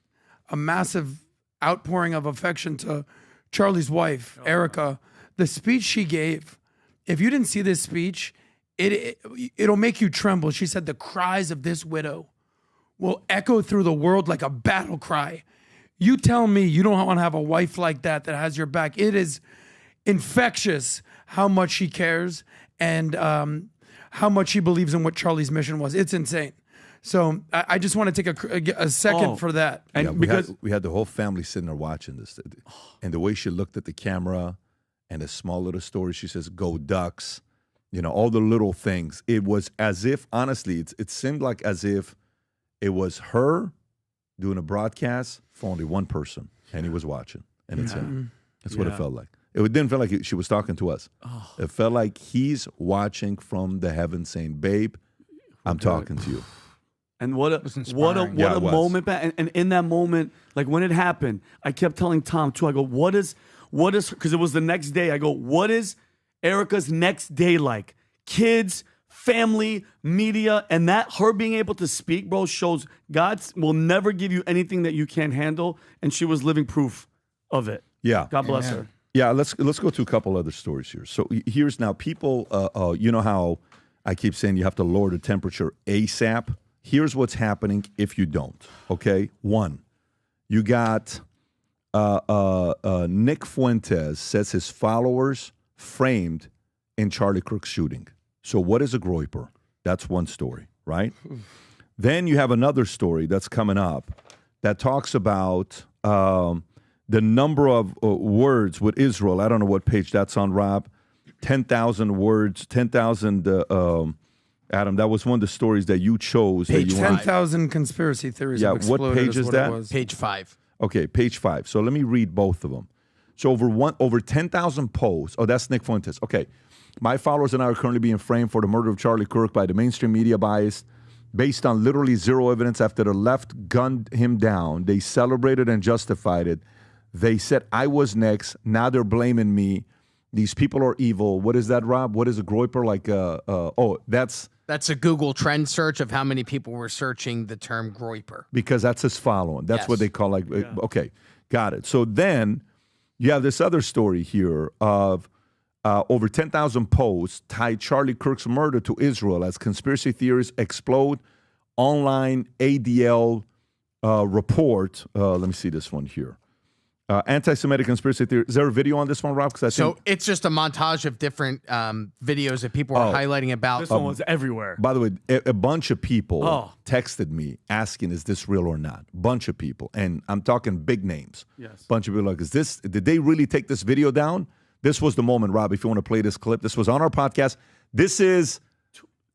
a massive outpouring of affection to Charlie's wife, Erica. The speech she gave, if you didn't see this speech, it'll make you tremble. She said the cries of this widow will echo through the world like a battle cry. You tell me you don't want to have a wife like that has your back. It is infectious how much she cares and how much she believes in what Charlie's mission was. It's insane. So I just want to take a second for that. And yeah, we had the whole family sitting there watching this. And the way she looked at the camera and a small little story, she says, "Go Ducks." All the little things. It was as if, honestly, it seemed like as if it was her doing a broadcast for only one person, and he was watching, and it's him. That's what it felt like. It didn't feel like she was talking to us. Oh. It felt like he's watching from the heavens saying, "Babe, I'm talking to you." And what a moment, and in that moment, like when it happened, I kept telling Tom too. I go, what is? Because it was the next day. I go, what is Erica's next day like? Kids, family, media, and that her being able to speak, bro, shows God will never give you anything that you can't handle, and she was living proof of it. Yeah, God bless her. Yeah, let's go to a couple other stories here. So here's now people. You know how I keep saying you have to lower the temperature ASAP. Here's what's happening if you don't. Okay, one, you got Nick Fuentes says his followers framed in Charlie Kirk's shooting. So what is a groyper? That's one story, right? Then you have another story that's coming up that talks about the number of words with Israel. I don't know what page that's on, Rob. 10,000 words, 10,000. Adam, that was one of the stories that you chose. Page 10,000 conspiracy theories. Yeah, what page is that? Page 5. Okay, page 5. So let me read both of them. So over 10,000 posts. Oh, that's Nick Fuentes. Okay. My followers and I are currently being framed for the murder of Charlie Kirk by the mainstream media bias based on literally zero evidence. After the left gunned him down, they celebrated and justified it. They said I was next. Now they're blaming me. These people are evil. What is that, Rob? What is a groyper? That's a Google trend search of how many people were searching the term groyper. Because that's his following. That's what they call okay, got it. So then you have this other story here of over 10,000 posts tied Charlie Kirk's murder to Israel as conspiracy theories explode. Online ADL report. Let me see this one here. Anti-Semitic conspiracy theory. Is there a video on this one, Rob? It's just a montage of different videos that people are highlighting about. This one was everywhere. By the way, a bunch of people texted me asking, "Is this real or not?" Bunch of people, and I'm talking big names. Yes. Bunch of people like, "Is this? Did they really take this video down?" This was the moment, Rob. If you want to play this clip, this was on our podcast. This is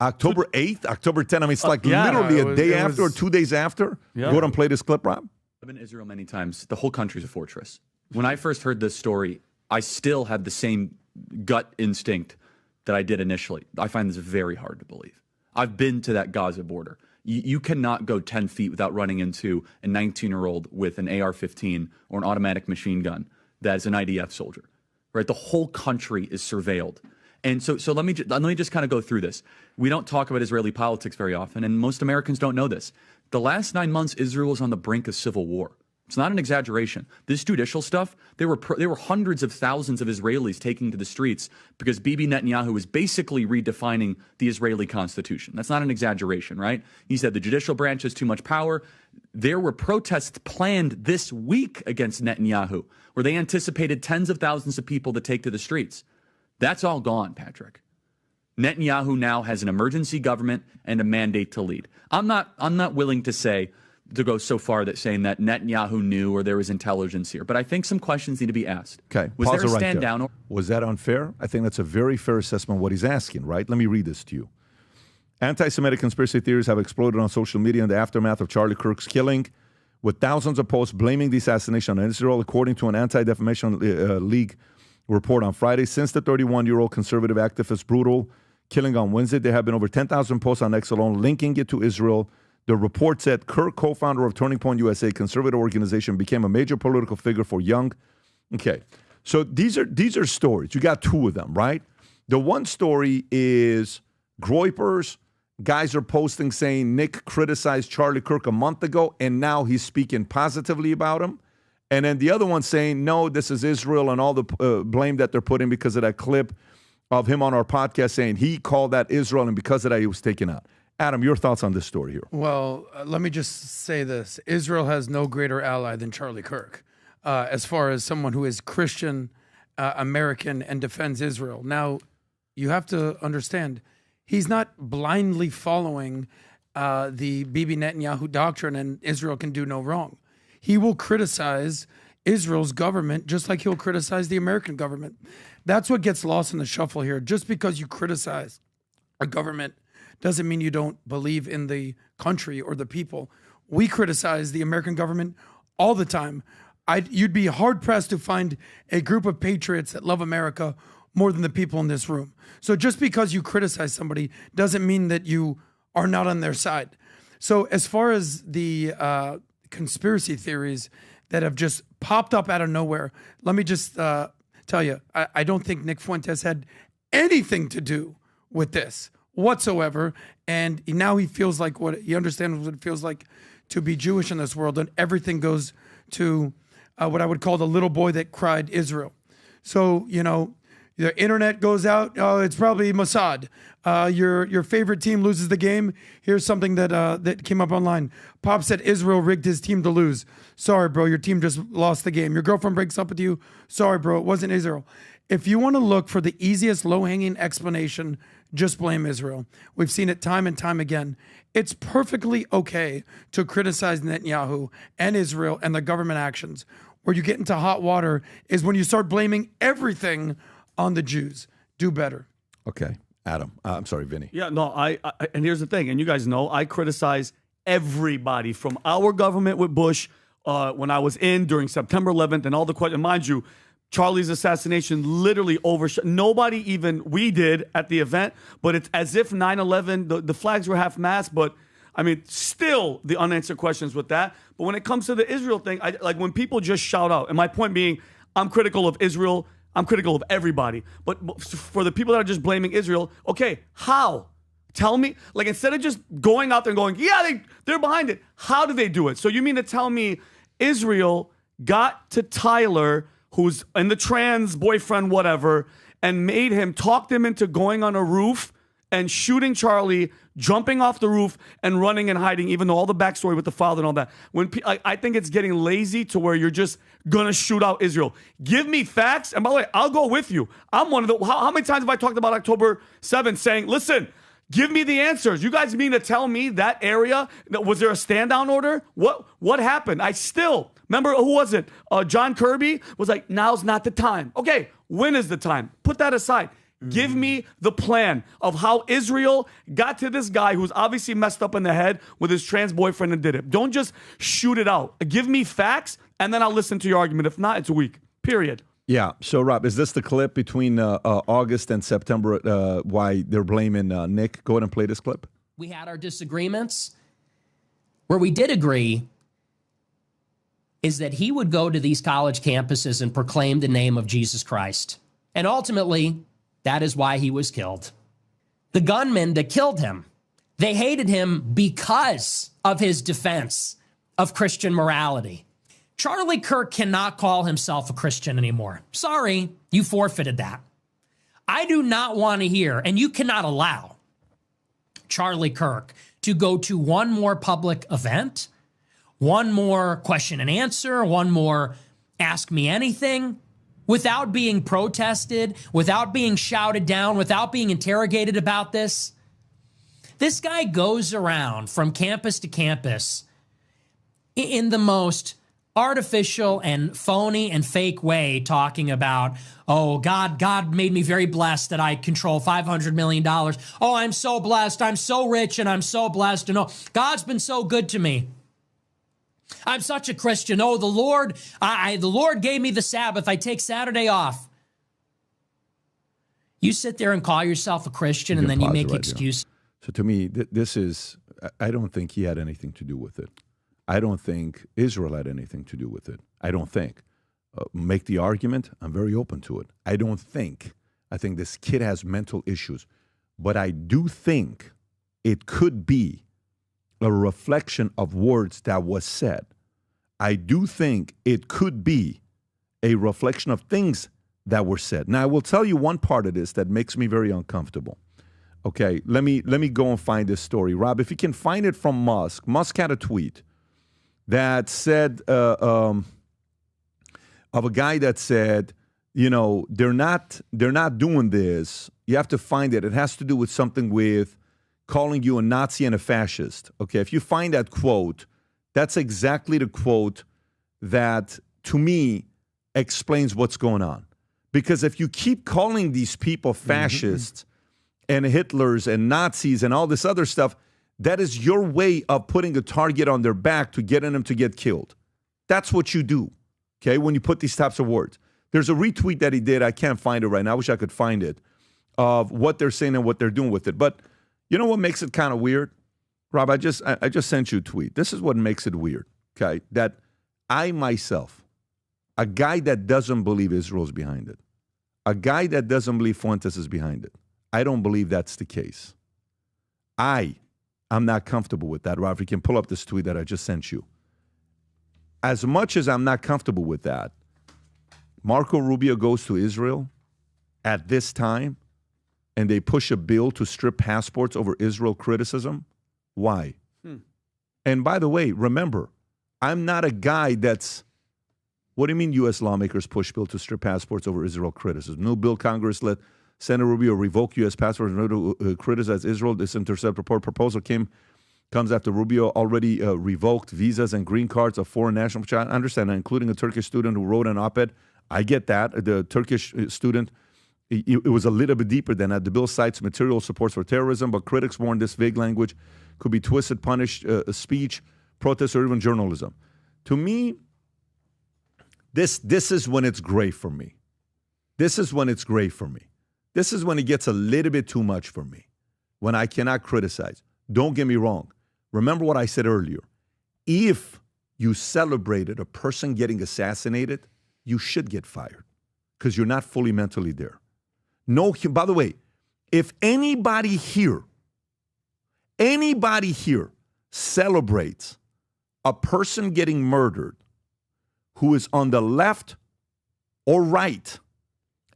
October 8th, October 10th. I mean, it's literally a day after or 2 days after. Yeah. Go ahead and play this clip, Rob. I've been to Israel many times. The whole country's a fortress. When I first heard this story, I still had the same gut instinct that I did initially. I find this very hard to believe. I've been to that Gaza border. You cannot go 10 feet without running into a 19-year-old with an AR-15 or an automatic machine gun that is an IDF soldier, right? The whole country is surveilled. And so let me just kind of go through this. We don't talk about Israeli politics very often, and most Americans don't know this. The last 9 months, Israel was on the brink of civil war. It's not an exaggeration. This judicial stuff, there were hundreds of thousands of Israelis taking to the streets because Bibi Netanyahu was basically redefining the Israeli constitution. That's not an exaggeration, right? He said the judicial branch has too much power. There were protests planned this week against Netanyahu, where they anticipated tens of thousands of people to take to the streets. That's all gone, Patrick. Netanyahu now has an emergency government and a mandate to lead. I'm not willing to go so far that saying that Netanyahu knew or there was intelligence here, but I think some questions need to be asked. Okay, was there a right stand there. down? Was that unfair? I think that's a very fair assessment of what he's asking, right? Let me read this to you. Anti-Semitic conspiracy theories have exploded on social media in the aftermath of Charlie Kirk's killing, with thousands of posts blaming the assassination on Israel, according to an Anti-Defamation League report on Friday. Since the 31-year-old conservative activist's brutal killing on Wednesday, there have been over 10,000 posts on X alone linking it to Israel. The report said Kirk, co-founder of Turning Point USA, conservative organization, became a major political figure for young. Okay, so these are stories. You got two of them, right? The one story is Groypers. Guys are posting saying Nick criticized Charlie Kirk a month ago, and now he's speaking positively about him. And then the other one saying, no, this is Israel and all the blame that they're putting because of that clip of him on our podcast saying he called that Israel, and because of that, he was taken out. Adam, your thoughts on this story here? Well, let me just say this. Israel has no greater ally than Charlie Kirk as far as someone who is Christian, American, and defends Israel. Now, you have to understand, he's not blindly following the Bibi Netanyahu doctrine and Israel can do no wrong. He will criticize Israel's government just like he'll criticize the American government. That's what gets lost in the shuffle here. Just because you criticize a government doesn't mean you don't believe in the country or the people. We criticize the American government all the time. You'd be hard-pressed to find a group of patriots that love America more than the people in this room. So just because you criticize somebody doesn't mean that you are not on their side. So as far as the conspiracy theories that have just popped up out of nowhere, let me just tell you, I don't think Nick Fuentes had anything to do with this whatsoever, and now he feels like he understands what it feels like to be Jewish in this world, and everything goes to what I would call the little boy that cried Israel. So, the internet goes out, oh, it's probably Mossad. Your favorite team loses the game. Here's something that came up online. Pop said Israel rigged his team to lose. Sorry, bro, your team just lost the game. Your girlfriend breaks up with you. Sorry, bro, it wasn't Israel. If you want to look for the easiest low-hanging explanation, just blame Israel. We've seen it time and time again. It's perfectly okay to criticize Netanyahu and Israel and the government actions. Where you get into hot water is when you start blaming everything on the Jews. Do better. Okay. Adam. I'm sorry, Vinny. Yeah, no, I and here's the thing, and you guys know, I criticize everybody from our government with Bush when I was in during September 11th and all the questions. Mind you, Charlie's assassination literally overshot. Nobody even, we did at the event, but it's as if 9/11, the flags were half-mast, but I mean, still the unanswered questions with that. But when it comes to the Israel thing, like when people just shout out, and my point being, I'm critical of Israel, I'm critical of everybody. But for the people that are just blaming Israel, okay, how? Tell me, like instead of just going out there and going, yeah, they're behind it, how do they do it? So you mean to tell me Israel got to Tyler, who's in the trans boyfriend, whatever, and made him, talked him into going on a roof and shooting Charlie, jumping off the roof and running and hiding, even though all the backstory with the father and all that. I think it's getting lazy to where you're just going to shoot out Israel. Give me facts. And by the way, I'll go with you. I'm one of the, how many times have I talked about October 7th saying, listen, give me the answers. You guys mean to tell me that area, was there a stand down order? What happened? I still, remember, who was it? John Kirby was like, now's not the time. Okay, when is the time? Put that aside. Give me the plan of how Israel got to this guy who's obviously messed up in the head with his trans boyfriend and did it. Don't just shoot it out. Give me facts, and then I'll listen to your argument. If not, it's weak. Period. Yeah. So, Rob, is this the clip between August and September? Why they're blaming Nick? Go ahead and play this clip. We had our disagreements. Where we did agree is that he would go to these college campuses and proclaim the name of Jesus Christ. And ultimately, that is why he was killed. The gunmen that killed him, they hated him because of his defense of Christian morality. Charlie Kirk cannot call himself a Christian anymore. Sorry, you forfeited that. I do not want to hear, and you cannot allow Charlie Kirk to go to one more public event, one more question and answer, one more ask me anything, without being protested, without being shouted down, without being interrogated about this. This guy goes around from campus to campus in the most artificial and phony and fake way, talking about, oh, God made me very blessed that I control $500 million. Oh, I'm so blessed. I'm so rich and I'm so blessed. And oh, God's been so good to me. I'm such a Christian. Oh, the Lord gave me the Sabbath. I take Saturday off. You sit there and call yourself a Christian and then you make excuses. So to me, I don't think he had anything to do with it. I don't think Israel had anything to do with it. I don't think. Make the argument. I'm very open to it. I don't think. I think this kid has mental issues. But I do think it could be a reflection of words that was said. I do think it could be a reflection of things that were said. Now, I will tell you one part of this that makes me very uncomfortable. Okay, let me go and find this story. Rob, if you can find it from Musk. Musk had a tweet that said, of a guy that said, you know, they're not doing this. You have to find it. It has to do with something with calling you a Nazi and a fascist. Okay, if you find that quote, that's exactly the quote that, to me, explains what's going on. Because if you keep calling these people fascists and Hitlers and Nazis and all this other stuff, that is your way of putting a target on their back to getting them to get killed. That's what you do, okay, when you put these types of words. There's a retweet that he did. I can't find it right now. I wish I could find it, of what they're saying and what they're doing with it. But you know what makes it kind of weird? Rob, I just sent you a tweet. This is what makes it weird, okay? That I myself, a guy that doesn't believe Israel's behind it, a guy that doesn't believe Fuentes is behind it, I don't believe that's the case. I'm not comfortable with that. Rob, you can pull up this tweet that I just sent you. As much as I'm not comfortable with that, Marco Rubio goes to Israel at this time and they push a bill to strip passports over Israel criticism. Why? And by the way, remember, I'm not a guy that's, what do you mean U.S. lawmakers push bill to strip passports over Israel criticism? No bill Congress let Senator Rubio revoke U.S. passports and criticize Israel. This Intercept report proposal comes after Rubio already revoked visas and green cards of foreign nationals. I understand that, including a Turkish student who wrote an op-ed. I get that. The Turkish student, it was a little bit deeper than that. The bill cites material supports for terrorism, but critics warn this vague language could be twisted, punished speech, protest, or even journalism. To me, this is when it's gray for me. This is when it's gray for me. This is when it gets a little bit too much for me, when I cannot criticize. Don't get me wrong. Remember what I said earlier. If you celebrated a person getting assassinated, you should get fired because you're not fully mentally there. No, by the way, if anybody here celebrates a person getting murdered who is on the left or right,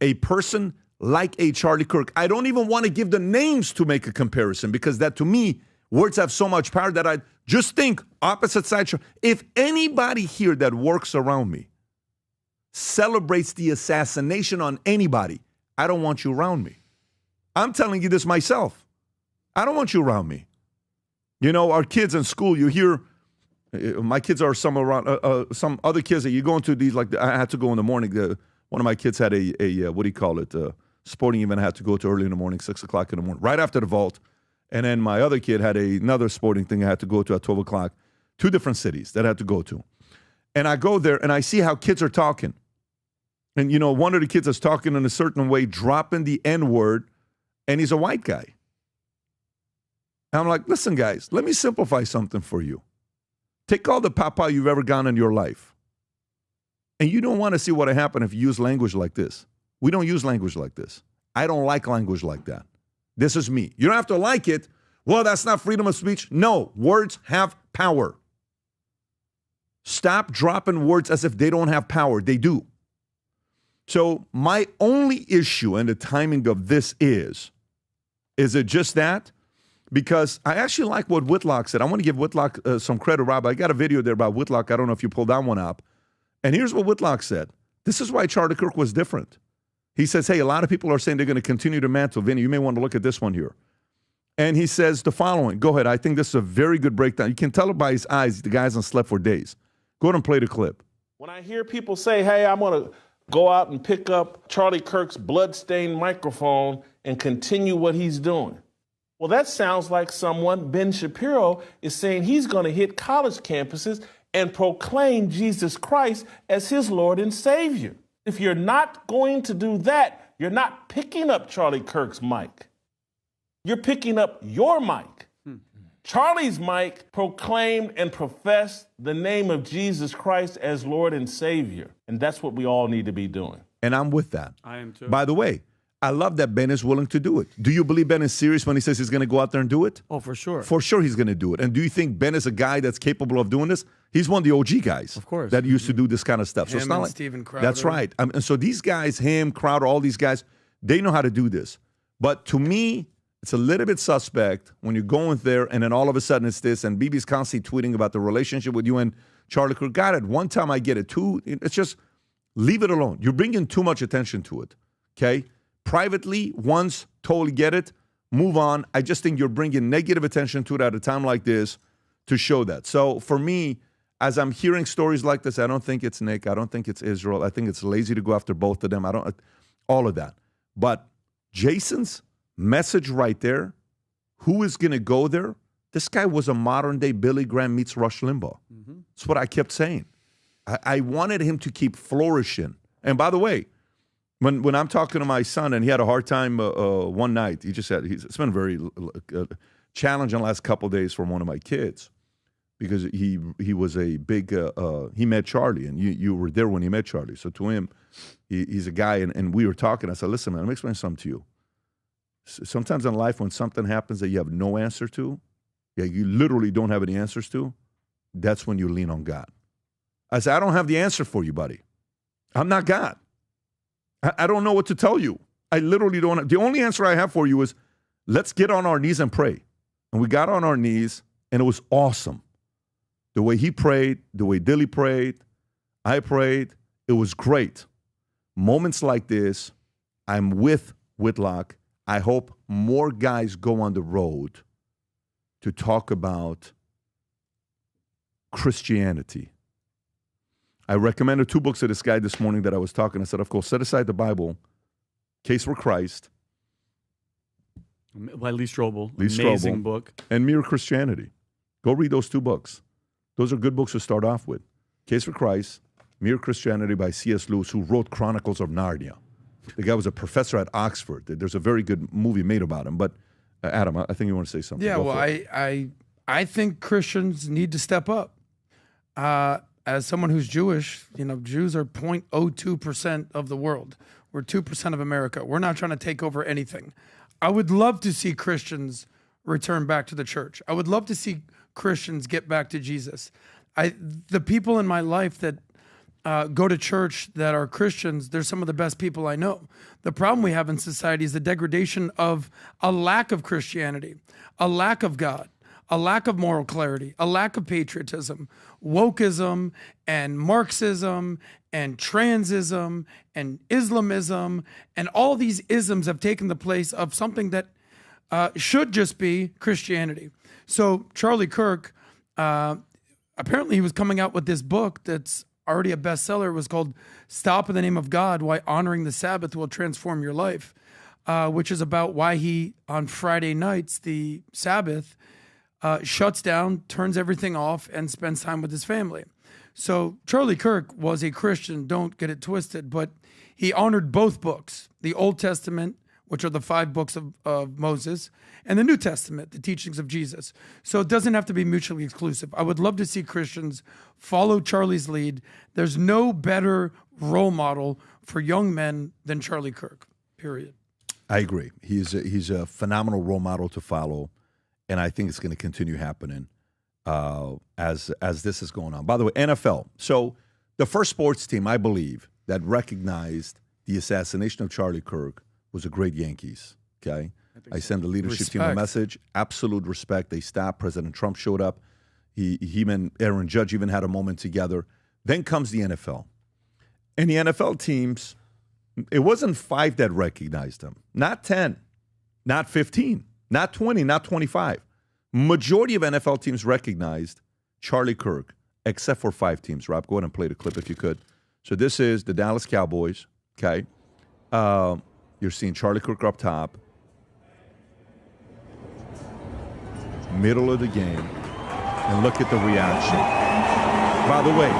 a person like a Charlie Kirk. I don't even want to give the names to make a comparison because that, to me, words have so much power that I just think opposite side. If anybody here that works around me celebrates the assassination on anybody, I don't want you around me. I'm telling you this myself. I don't want you around me. You know, our kids in school, you hear, my kids are some other kids that you go into these, like I had to go in the morning. One of my kids had a what do you call it, sporting event I had to go to early in the morning, 6 o'clock in the morning, right after the vault. And then my other kid had another sporting thing I had to go to at 12 o'clock. 2 different cities that I had to go to. And I go there and I see how kids are talking. And, one of the kids is talking in a certain way, dropping the N-word, and he's a white guy. And I'm like, listen, guys, let me simplify something for you. Take all the papa you've ever gone in your life. And you don't want to see what would happen if you use language like this. We don't use language like this. I don't like language like that. This is me. You don't have to like it. Well, that's not freedom of speech. No, words have power. Stop dropping words as if they don't have power. They do. So my only issue and the timing of this is it just that? Because I actually like what Whitlock said. I want to give Whitlock some credit, Rob. I got a video there about Whitlock. I don't know if you pulled that one up. And here's what Whitlock said. This is why Charlie Kirk was different. He says, hey, a lot of people are saying they're going to continue to mantle. Vinny, you may want to look at this one here. And he says the following. Go ahead. I think this is a very good breakdown. You can tell it by his eyes. The guy hasn't slept for days. Go ahead and play the clip. When I hear people say, hey, I'm going to go out and pick up Charlie Kirk's bloodstained microphone and continue what he's doing. Well, that sounds like someone, Ben Shapiro, is saying he's going to hit college campuses and proclaim Jesus Christ as his Lord and Savior. If you're not going to do that, you're not picking up Charlie Kirk's mic. You're picking up your mic. Charlie's mic proclaimed and professed the name of Jesus Christ as Lord and Savior. And that's what we all need to be doing. And I'm with that. I am too. By the way, I love that Ben is willing to do it. Do you believe Ben is serious when he says he's going to go out there and do it? Oh, for sure. For sure he's going to do it. And do you think Ben is a guy that's capable of doing this? He's one of the OG guys. Of course. That used to do this kind of stuff. So it's not like Steven Crowder. That's right. And so these guys, him, Crowder, all these guys, they know how to do this. But to me, it's a little bit suspect when you're going there and then all of a sudden it's this, and BB's constantly tweeting about the relationship with you and Charlie Kirk. Got it. One time I get it. Two, it's just leave it alone. You're bringing too much attention to it, okay? Privately, once, totally get it, move on. I just think you're bringing negative attention to it at a time like this to show that. So for me, as I'm hearing stories like this, I don't think it's Nick. I don't think it's Israel. I think it's lazy to go after both of them. All of that. But Jason's message right there, who is going to go there? This guy was a modern-day Billy Graham meets Rush Limbaugh. That's what I kept saying. I wanted him to keep flourishing. And by the way, when I'm talking to my son, and he had a hard time one night, it's been very challenging the last couple of days for one of my kids because he was a big, he met Charlie, and you were there when he met Charlie. So to him, he's a guy, and we were talking. I said, listen, man, let me explain something to you. Sometimes in life when something happens that you have no answer to, you literally don't have any answers to, that's when you lean on God. I said, I don't have the answer for you, buddy. I'm not God. I don't know what to tell you. I literally don't. The only answer I have for you is let's get on our knees and pray. And we got on our knees, and it was awesome. The way he prayed, the way Dilly prayed, I prayed, it was great. Moments like this, I'm with Whitlock. I hope more guys go on the road to talk about Christianity. I recommended 2 books to this guy this morning that I was talking. I said, of course, set aside the Bible, Case for Christ. By Lee Strobel. Lee Amazing Strobel, book. And Mere Christianity. Go read those 2 books. Those are good books to start off with. Case for Christ, Mere Christianity by C.S. Lewis, who wrote Chronicles of Narnia. The guy was a professor at Oxford. There's a very good movie made about him. But Adam, I think you want to say something. Yeah, Go well, I think Christians need to step up. As someone who's Jewish, Jews are 0.02% of the world. We're 2% of America. We're not trying to take over anything. I would love to see Christians return back to the church. I would love to see Christians get back to Jesus. The people in my life that go to church that are Christians, they're some of the best people I know. The problem we have in society is the degradation of a lack of Christianity, a lack of God, a lack of moral clarity, a lack of patriotism, wokeism and Marxism and transism and Islamism, and all these isms have taken the place of something that should just be Christianity. So Charlie Kirk, apparently he was coming out with this book that's already a bestseller. It was called Stop in the Name of God, Why Honoring the Sabbath Will Transform Your Life, which is about why he, on Friday nights, the Sabbath, shuts down, turns everything off, and spends time with his family. So Charlie Kirk was a Christian, don't get it twisted, but he honored both books, the Old Testament, which are the 5 books of Moses, and the New Testament, the teachings of Jesus. So it doesn't have to be mutually exclusive. I would love to see Christians follow Charlie's lead. There's no better role model for young men than Charlie Kirk, period. I agree. He's a phenomenal role model to follow, and I think it's going to continue happening as this is going on. By the way, NFL. So the first sports team, I believe, that recognized the assassination of Charlie Kirk was the great Yankees, okay? I sent the leadership team a message, absolute respect. They stopped. President Trump showed up. He and Aaron Judge even had a moment together. Then comes the NFL. And the NFL teams, it wasn't 5 that recognized him, not 10, not 15, not 20, not 25. Majority of NFL teams recognized Charlie Kirk, except for 5 teams. Rob, go ahead and play the clip if you could. So this is the Dallas Cowboys, okay? You're seeing Charlie Kirk up top. Middle of the game. And look at the reaction. By the way,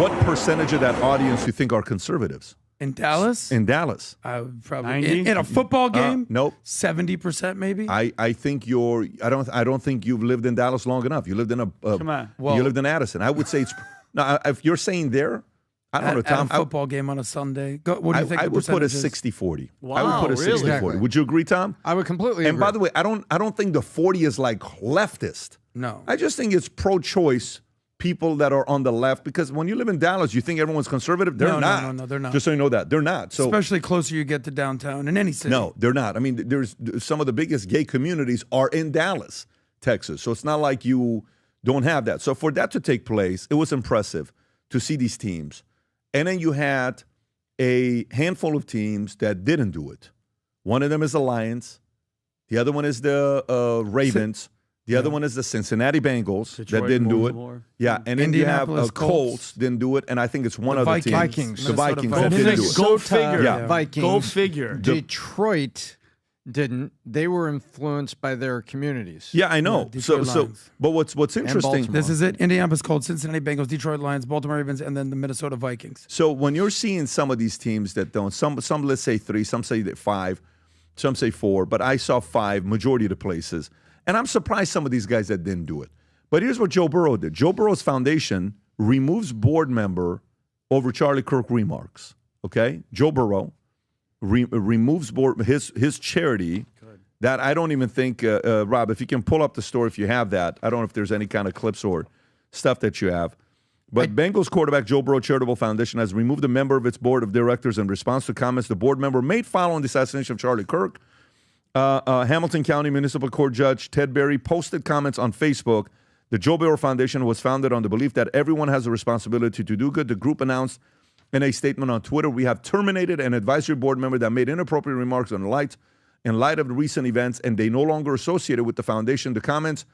what percentage of that audience do you think are conservatives? In Dallas? In Dallas. I would probably in a football game? Nope. 70% maybe? I think I don't think you've lived in Dallas long enough. You lived in you lived in Addison. I would say it's now if you're saying there, I don't know, Tom. At a football game on a Sunday. What do you think? I would put a 60-40. Wow, I would put a 60-40. Exactly. Would you agree, Tom? I would completely agree. And by the way, I don't think the 40 is like leftist. No. I just think it's pro-choice people that are on the left, because when you live in Dallas, you think everyone's conservative. They're not. No, they're not. Just so you know that. They're not. So especially closer you get to downtown in any city. No, they're not. I mean, there's some of the biggest gay communities are in Dallas, Texas. So it's not like you don't have that. So for that to take place, it was impressive to see these teams. And then you had a handful of teams that didn't do it. One of them is the Lions. The other one is the Ravens. The other one is the Cincinnati Bengals that didn't do it. Yeah, and then you have Colts didn't do it, and I think it's one other team. Vikings. The Vikings that didn't do it. Go figure. Yeah. Vikings. Go figure. Detroit didn't. They were influenced by their communities. Yeah, I know. But what's interesting? This is it. Indianapolis Colts, Cincinnati Bengals, Detroit Lions, Baltimore Ravens, and then the Minnesota Vikings. So when you're seeing some of these teams that don't, some let's say 3, some say 5, some say 4, but I saw 5 majority of the places. And I'm surprised some of these guys that didn't do it. But here's what Joe Burrow did. Joe Burrow's foundation removes board member over Charlie Kirk remarks. Okay? Joe Burrow removes board his charity. Good. That I don't even think, Rob, if you can pull up the story if you have that. I don't know if there's any kind of clips or stuff that you have. But Bengals quarterback Joe Burrow Charitable Foundation has removed a member of its board of directors in response to comments the board member made following the assassination of Charlie Kirk. Hamilton County Municipal Court Judge Ted Berry posted comments on Facebook. The Joe Burrow Foundation was founded on the belief that everyone has a responsibility to do good. The group announced in a statement on Twitter, "We have terminated an advisory board member that made inappropriate remarks in light of the recent events, and they no longer associated with the foundation. Their comments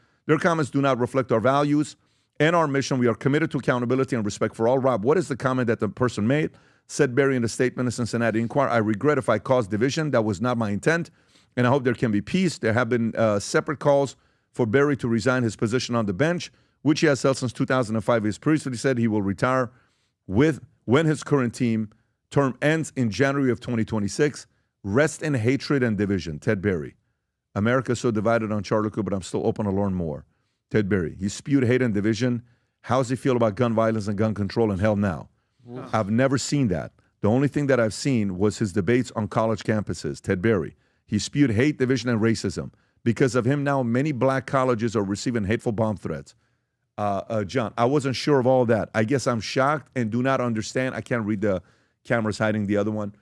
do not reflect our values and our mission. We are committed to accountability and respect for all." Rob, what is the comment that the person made? Said Berry in a statement in Cincinnati Enquirer, "I regret if I caused division. That was not my intent. And I hope there can be peace. There have been separate calls for Berry to resign his position on the bench, which he has held since 2005. He has previously said he will retire when his current team term ends in January of 2026. Rest in hatred and division." Ted Berry. "America is so divided on Charlie Kirk, but I'm still open to learn more." Ted Berry. "He spewed hate and division. How does he feel about gun violence and gun control and hell now?" I've never seen that. The only thing that I've seen was his debates on college campuses. Ted Berry. "He spewed hate, division, and racism. Because of him now, many black colleges are receiving hateful bomb threats." John, I wasn't sure of all that. I guess I'm shocked and do not understand. I can't read the cameras hiding the other one.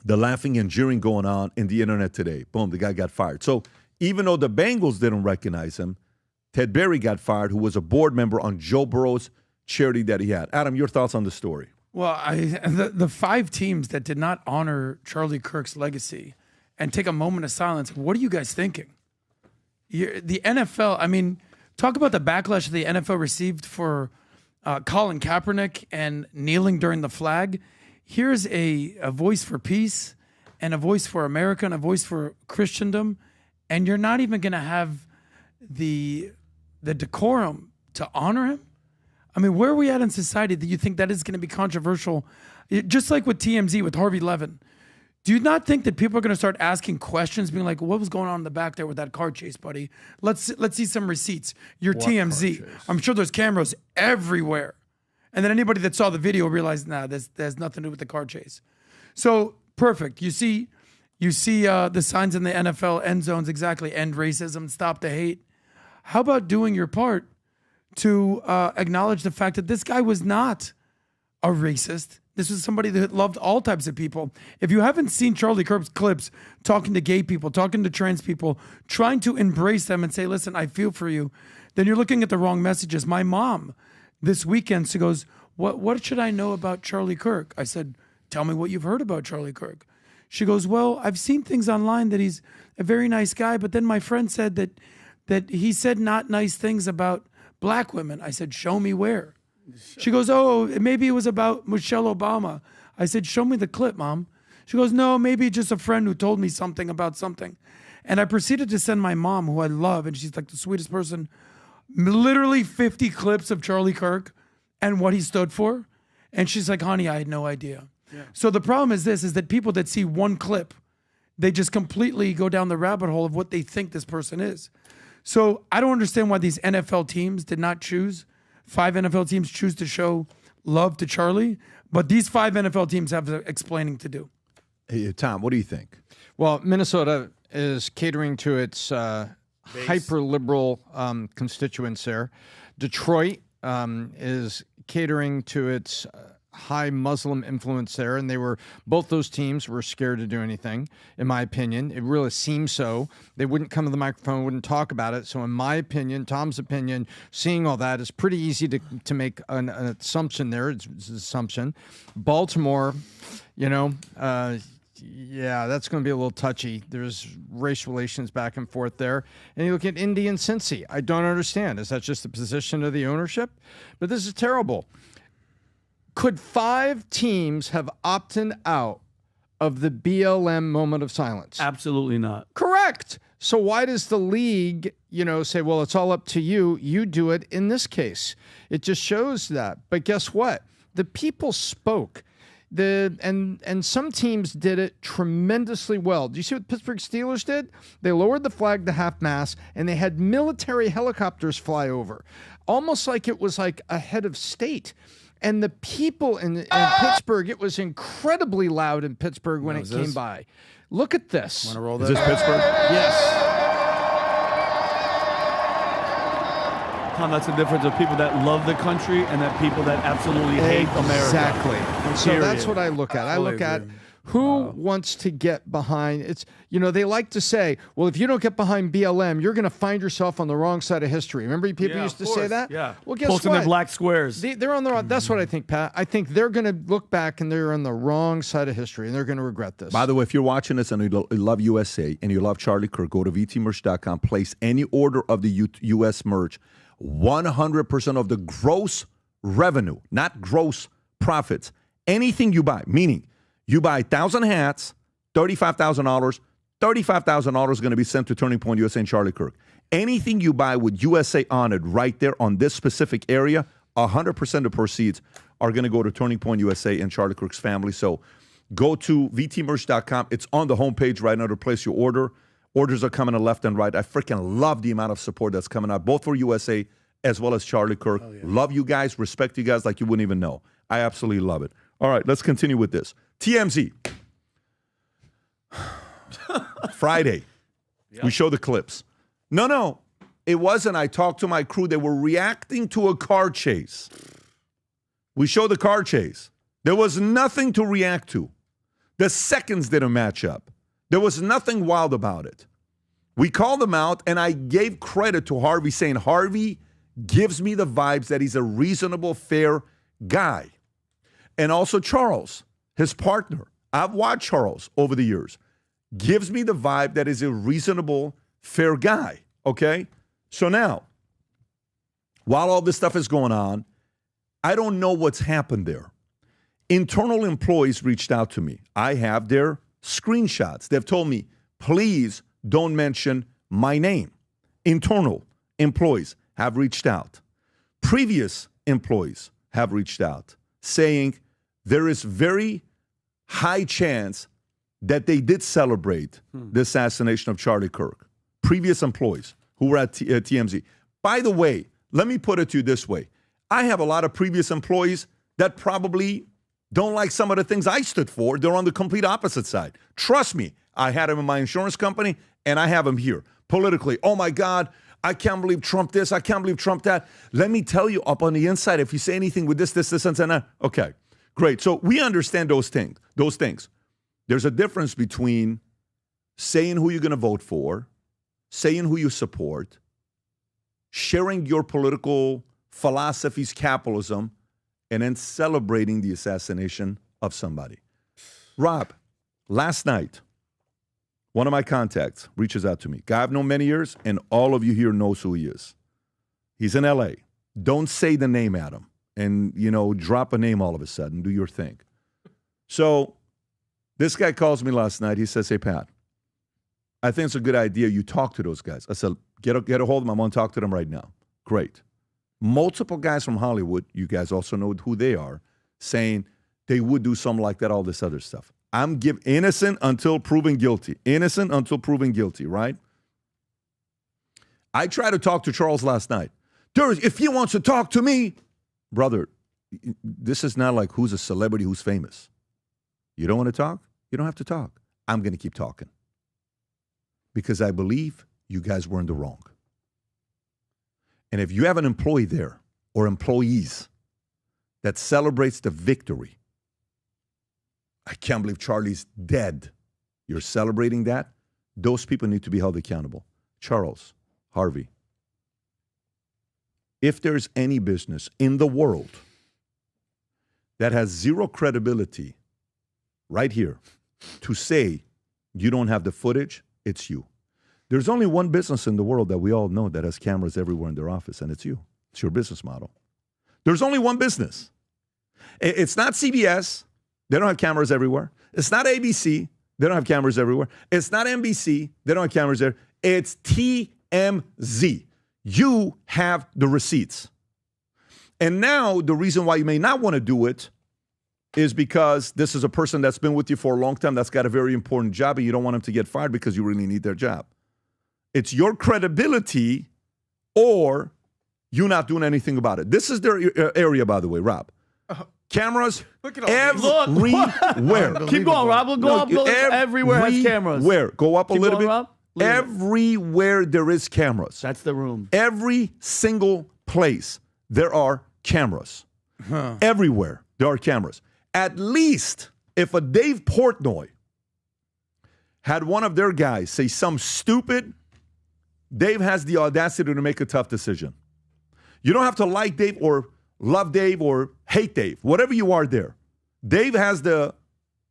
The laughing and jeering going on in the internet today. Boom, the guy got fired. So even though the Bengals didn't recognize him, Ted Berry got fired, who was a board member on Joe Burrow's charity that he had. Adam, your thoughts on the story? Well, the 5 teams that did not honor Charlie Kirk's legacy and take a moment of silence. What are you guys thinking? The NFL, I mean, talk about the backlash the NFL received for Colin Kaepernick and kneeling during the flag. Here's a voice for peace and a voice for America and a voice for Christendom, and you're not even going to have the decorum to honor him? I mean, where are we at in society that you think that is going to be controversial? Just like with TMZ, with Harvey Levin. Do you not think that people are going to start asking questions, being like, what was going on in the back there with that car chase, buddy? Let's see some receipts. You're TMZ. I'm sure there's cameras everywhere. And then anybody that saw the video realized, nah, there's nothing to do with the car chase. So, perfect. You see the signs in the NFL end zones, exactly. End racism, stop the hate. How about doing your part to acknowledge the fact that this guy was not a racist? This was somebody that loved all types of people. If you haven't seen Charlie Kirk's clips talking to gay people, talking to trans people, trying to embrace them and say, listen, I feel for you, then you're looking at the wrong messages. My mom this weekend, she goes, what should I know about Charlie Kirk? I said, tell me what you've heard about Charlie Kirk. She goes, well, I've seen things online that he's a very nice guy, but then my friend said that he said not nice things about black women. I said, show me where. She goes, oh, maybe it was about Michelle Obama. I said, show me the clip, Mom. She goes, no, maybe just a friend who told me something about something. And I proceeded to send my mom, who I love, and she's like the sweetest person, literally 50 clips of Charlie Kirk and what he stood for. And she's like, honey, I had no idea. Yeah. So the problem is this, is that people that see one clip, they just completely go down the rabbit hole of what they think this person is. So I don't understand why these NFL teams did not choose. 5 NFL teams choose to show love to Charlie, but these 5 NFL teams have explaining to do. Hey, Tom, what do you think? Well, Minnesota is catering to its hyper-liberal constituents there. Detroit is catering to its high Muslim influence there, and both those teams were scared to do anything, in my opinion. It really seems so. They wouldn't come to the microphone, wouldn't talk about it. So in my opinion, Tom's opinion, seeing all that is pretty easy to make an assumption there. It's an assumption. Baltimore, yeah, that's going to be a little touchy. There's race relations back and forth there. And you look at Indy and Cincy. I don't understand. Is that just the position of the ownership? But this is terrible. Could 5 teams have opted out of the BLM moment of silence? Absolutely not. Correct. So why does the league, say, well, it's all up to you. You do it in this case. It just shows that. But guess what? The people spoke. And some teams did it tremendously well. Do you see what the Pittsburgh Steelers did? They lowered the flag to half-mast, and they had military helicopters fly over, almost like it was like a head of state. And the people in Pittsburgh, it was incredibly loud in Pittsburgh when it came by. Look at this. Want to roll that? Is this Pittsburgh? Yes. Tom, that's the difference of people that love the country and that people that absolutely hate America. Exactly. So that's what I look at. I look at who wants to get behind. It's they like to say, well, if you don't get behind BLM, you're going to find yourself on the wrong side of history. Remember people used to say that? Yeah. Well, guess Posting what? their black squares. They're on the wrong. That's what I think, Pat. I think they're going to look back and they're on the wrong side of history, and they're going to regret this. By the way, if you're watching this and you love USA and you love Charlie Kirk, go to vtmerch.com, place any order of the U.S. merch. 100% of the gross revenue, not gross profits, anything you buy, meaning you buy 1,000 hats, $35,000, $35,000 is going to be sent to Turning Point USA and Charlie Kirk. Anything you buy with USA on it right there on this specific area, 100% of proceeds are going to go to Turning Point USA and Charlie Kirk's family. So go to vtmerch.com. It's on the homepage right now to place your order. Orders are coming to left and right. I freaking love the amount of support that's coming out, both for USA as well as Charlie Kirk. Yeah. Love you guys, respect you guys like you wouldn't even know. I absolutely love it. All right, let's continue with this. TMZ. Friday. Yep. We show the clips. No, it wasn't. I talked to my crew. They were reacting to a car chase. We show the car chase. There was nothing to react to. The seconds didn't match up. There was nothing wild about it. We called them out, and I gave credit to Harvey, saying Harvey gives me the vibes that he's a reasonable, fair guy. And also Charles, his partner. I've watched Charles over the years. Gives me the vibe that is a reasonable, fair guy, okay? So now, while all this stuff is going on, I don't know what's happened there. Internal employees reached out to me. I have their screenshots. They've told me, please don't mention my name. Internal employees have reached out. Previous employees have reached out saying there is very high chance that they did celebrate the assassination of Charlie Kirk. Previous employees who were at TMZ. By the way, let me put it to you this way. I have a lot of previous employees that probably don't like some of the things I stood for. They're on the complete opposite side. Trust me, I had them in my insurance company, and I have them here. Politically, oh my God, I can't believe Trump this, I can't believe Trump that. Let me tell you, up on the inside, if you say anything with this, and that, okay, great. So we understand those things. There's a difference between saying who you're going to vote for, saying who you support, sharing your political philosophies, capitalism, and then celebrating the assassination of somebody. Rob, last night, one of my contacts reaches out to me. Guy I've known many years, and all of you here knows who he is. He's in L.A. Don't say the name, Adam, and, drop a name all of a sudden. Do your thing. So this guy calls me last night. He says, hey, Pat, I think it's a good idea you talk to those guys. I said, get a hold of them. I want to talk to them right now. Great. Multiple guys from Hollywood, you guys also know who they are, saying they would do something like that, all this other stuff. I'm innocent until proven guilty. Innocent until proven guilty, right? I tried to talk to Charles last night. If he wants to talk to me, brother, this is not like who's a celebrity, who's famous. You don't want to talk? You don't have to talk. I'm going to keep talking. Because I believe you guys were in the wrong. And if you have an employee there or employees that celebrates the victory, I can't believe Charlie's dead. You're celebrating that? Those people need to be held accountable. Charles, Harvey, if there's any business in the world that has zero credibility right here to say you don't have the footage, it's you. There's only one business in the world that we all know that has cameras everywhere in their office, and it's you. It's your business model. There's only one business. It's not CBS. They don't have cameras everywhere. It's not ABC. They don't have cameras everywhere. It's not NBC. They don't have cameras there. It's TMZ. You have the receipts. And now the reason why you may not want to do it is because this is a person that's been with you for a long time, that's got a very important job, and you don't want them to get fired because you really need their job. It's your credibility or you not doing anything about it. This is their area, by the way, Rob. Cameras everywhere. Keep going, Rob. We'll go up. Everywhere has cameras. Where? Go up a Keep little going, bit. Rob. Everywhere there is cameras. That's the room. Every single place there are cameras. Everywhere there are cameras. At least if a Dave Portnoy had one of their guys say something stupid, Dave has the audacity to make a tough decision. You don't have to like Dave or love Dave or hate Dave, whatever you are there. Dave has the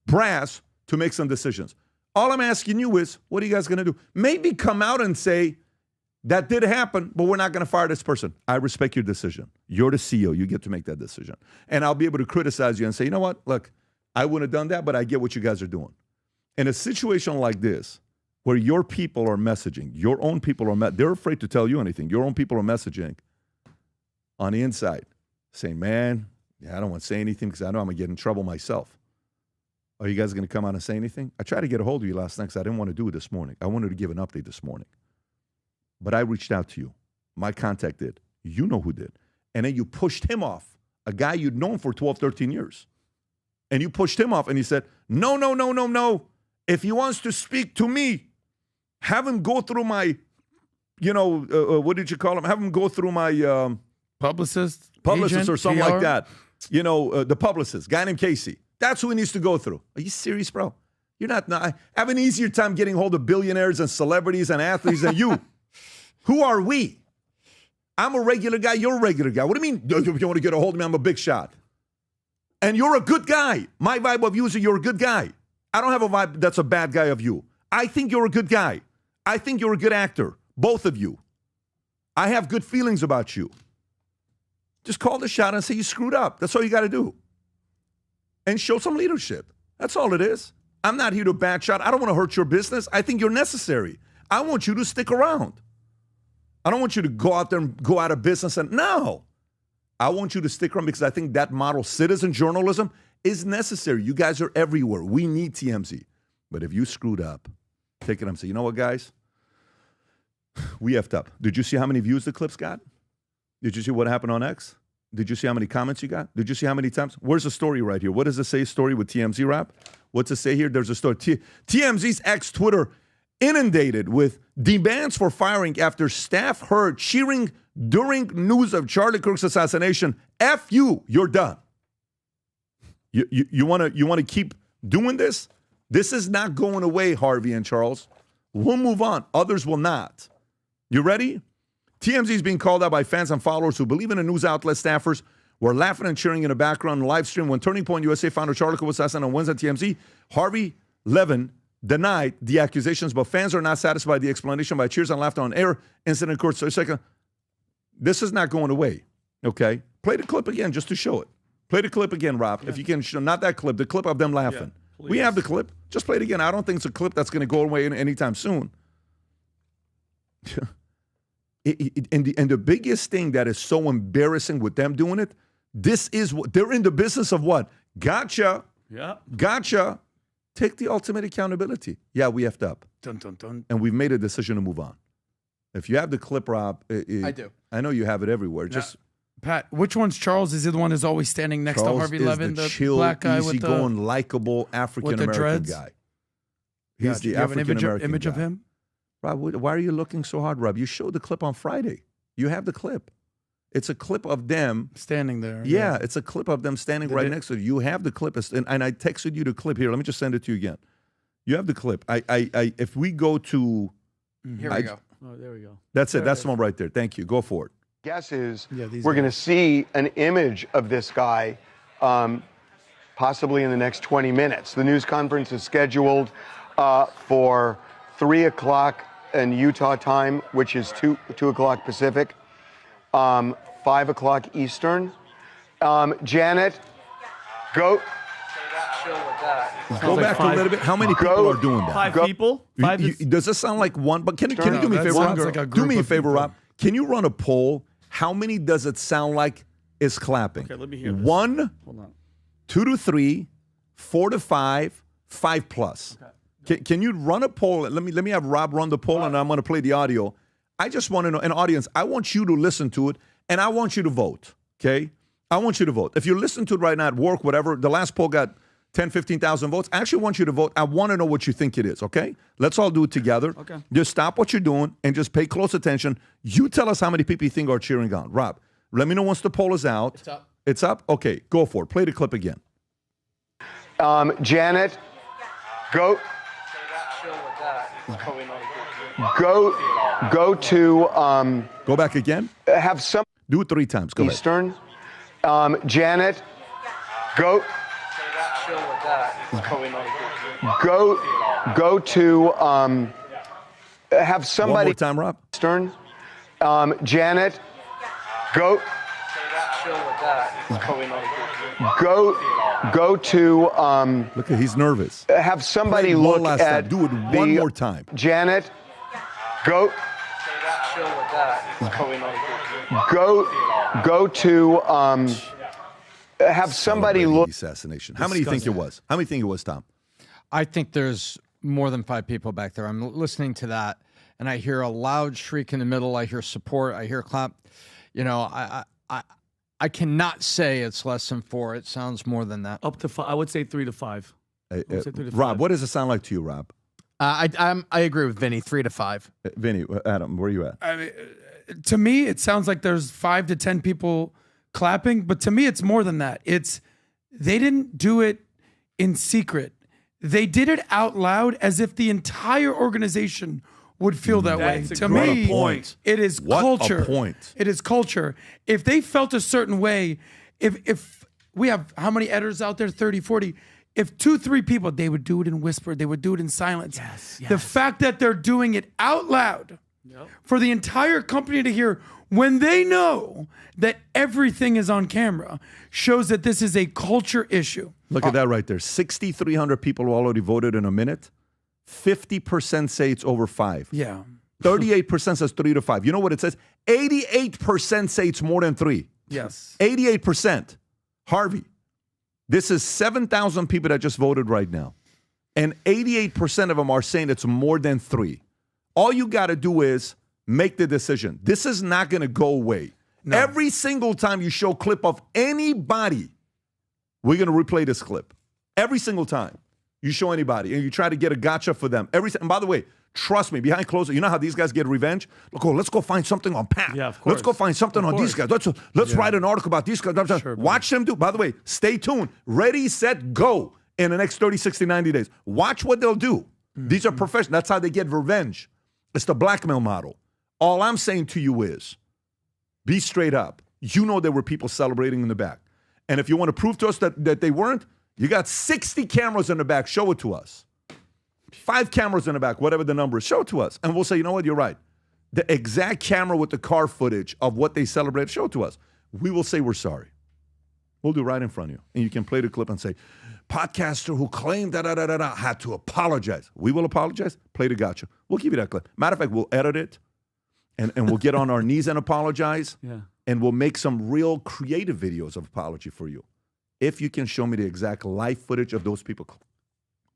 brass to make some decisions. All I'm asking you is, what are you guys going to do? Maybe come out and say, that did happen, but we're not going to fire this person. I respect your decision. You're the CEO. You get to make that decision. And I'll be able to criticize you and say, you know what? Look, I wouldn't have done that, but I get what you guys are doing. In a situation like this, where your people are messaging, your own people are they're afraid to tell you anything. Your own people are messaging on the inside, saying, man, I don't want to say anything because I know I'm going to get in trouble myself. Are you guys going to come out and say anything? I tried to get a hold of you last night because I didn't want to do it this morning. I wanted to give an update this morning. But I reached out to you. My contact did. You know who did. And then you pushed him off, a guy you'd known for 12, 13 years. And you pushed him off and he said, no. If he wants to speak to me, have him go through my, what did you call him? Have him go through my publicist agent, or something PR? Like that. The publicist, guy named Casey. That's who he needs to go through. Are you serious, bro? You're not. I have an easier time getting hold of billionaires and celebrities and athletes than you. Who are we? I'm a regular guy. You're a regular guy. What do you mean you want to get a hold of me? I'm a big shot. And you're a good guy. My vibe of you is that you're a good guy. I don't have a vibe that's a bad guy of you. I think you're a good guy. I think you're a good actor. Both of you. I have good feelings about you. Just call the shot and say you screwed up. That's all you got to do. And show some leadership. That's all it is. I'm not here to back shot. I don't want to hurt your business. I think you're necessary. I want you to stick around. I don't want you to go out there and go out of business. And no. I want you to stick around because I think that model, citizen journalism, is necessary. You guys are everywhere. We need TMZ. But if you screwed up, take it and say, you know what, guys? We effed up. Did you see how many views the clips got? Did you see what happened on X? Did you see how many comments you got? Did you see how many times? Where's the story right here? What does it say, story with TMZ rap? What's it say here? There's a story. TMZ's X Twitter inundated with demands for firing after staff heard cheering during news of Charlie Kirk's assassination. F you, you're done. You want to keep doing this? This is not going away, Harvey and Charles. We'll move on. Others will not. You ready? TMZ is being called out by fans and followers who believe in a news outlet staffers were laughing and cheering in the background live stream when Turning Point USA founder Charlie Kirk was assassinated on Wednesday at TMZ. Harvey Levin denied the accusations, but fans are not satisfied with the explanation by cheers and laughter on air. Incident occurred. So a second. This is not going away. Okay? Play the clip again just to show it. Play the clip again, Rob. Yeah. If you can show, not that clip, the clip of them laughing. Yeah, we have the clip. Just play it again. I don't think it's a clip that's going to go away anytime soon. And the biggest thing that is so embarrassing with them doing it, this is what they're in the business of what? Gotcha. Yeah. Gotcha. Take the ultimate accountability. Yeah, we effed up. Dun, dun, dun. And we've made a decision to move on. If you have the clip, Rob. I do. I know you have it everywhere. Now, just Pat, which one's Charles? Is he the one who's always standing next to Harvey Levin, the chill, black guy with the easygoing, likable African-American guy? He's the African-American image of him? Rob, why are you looking so hard, Rob? You showed the clip on Friday. You have the clip. It's a clip of them. Standing there. Yeah, it's a clip of them standing right next to you. You have the clip. And I texted you the clip here. Let me just send it to you again. You have the clip. If we go to... Here we go. Oh, there we go. That's it. That's the one right there. Thank you. Go for it. Guess is we're going to see an image of this guy possibly in the next 20 minutes. The news conference is scheduled for 3 o'clock in Utah time, which is 2 o'clock Pacific, 5 o'clock Eastern. Janet, go. Go back a little bit. How many people are doing that? 5 people? Does this sound like one? But can you do me a favor, Rob? Like Do me a favor, Rob. Can you run a poll? How many does it sound like is clapping? Okay, let me hear this. 1, Hold on. 2 to 3, 4 to 5, 5 plus. Okay. Can you run a poll? Let me have Rob run the poll, and I'm going to play the audio. I just want to know, an audience, I want you to listen to it, and I want you to vote, okay? I want you to vote. If you listen to it right now at work, whatever, the last poll got 10, 15,000 votes. I actually want you to vote. I want to know what you think it is, okay? Let's all do it together. Okay. Just stop what you're doing and just pay close attention. You tell us how many people you think are cheering on. Rob, let me know once the poll is out. It's up. It's up? Okay, go for it. Play the clip again. Janet, go. Go to. Go back again. Have some. Do it 3 times. Go Eastern. Janet, go. Go to. Have somebody. One more time, Rob. Eastern. Janet, go. Go to. Look, he's nervous. Have somebody look at. Time. Do it one more time. Janet, go. Go to. Have somebody look. The assassination. How many do you think it was? How many think it was, Tom? I think there's more than 5 people back there. I'm listening to that, and I hear a loud shriek in the middle. I hear support. I hear clap. You know, I cannot say it's less than 4. It sounds more than that. Up to 5. I would say 3 to 5. Rob, what does it sound like to you, Rob? I agree with Vinny. 3 to 5. Vinny, Adam, where are you at? I mean, to me, it sounds like there's 5 to 10 people clapping, but to me, it's more than that. They didn't do it in secret. They did it out loud as if the entire organization would feel that way. To me, it is culture. What a point. It is culture. If they felt a certain way, if we have how many editors out there? 30, 40. If 2, 3 people, they would do it in whisper. They would do it in silence. Yes. The fact that they're doing it out loud for the entire company to hear when they know that everything is on camera shows that this is a culture issue. Look at that right there. 6,300 people already voted in a minute. 50% say it's over 5. Yeah. 38% says 3 to 5. You know what it says? 88% say it's more than 3. Yes. 88%. Harvey, this is 7,000 people that just voted right now. And 88% of them are saying it's more than 3. All you got to do is make the decision. This is not going to go away. No. Every single time you show a clip of anybody, we're going to replay this clip. Every single time you show anybody and you try to get a gotcha for them. And by the way, trust me, behind closed doors, you know how these guys get revenge? Look, let's go find something on Pat. Yeah, of course. Let's go find something on these guys. Let's write an article about these guys. Sure, watch them do. By the way, stay tuned. Ready, set, go in the next 30, 60, 90 days. Watch what they'll do. These are professionals. That's how they get revenge. It's the blackmail model. All I'm saying to you is, be straight up. You know there were people celebrating in the back. And if you want to prove to us that they weren't, you got 60 cameras in the back. Show it to us. 5 cameras in the back, whatever the number is. Show it to us. And we'll say, you know what, you're right. The exact camera with the car footage of what they celebrated, show it to us. We will say we're sorry. We'll do right in front of you. And you can play the clip and say, podcaster who claimed da-da-da-da-da had to apologize. We will apologize. Play the gotcha. We'll give you that clip. Matter of fact, we'll edit it. And we'll get on our knees and apologize. Yeah. And we'll make some real creative videos of apology for you. If you can show me the exact live footage of those people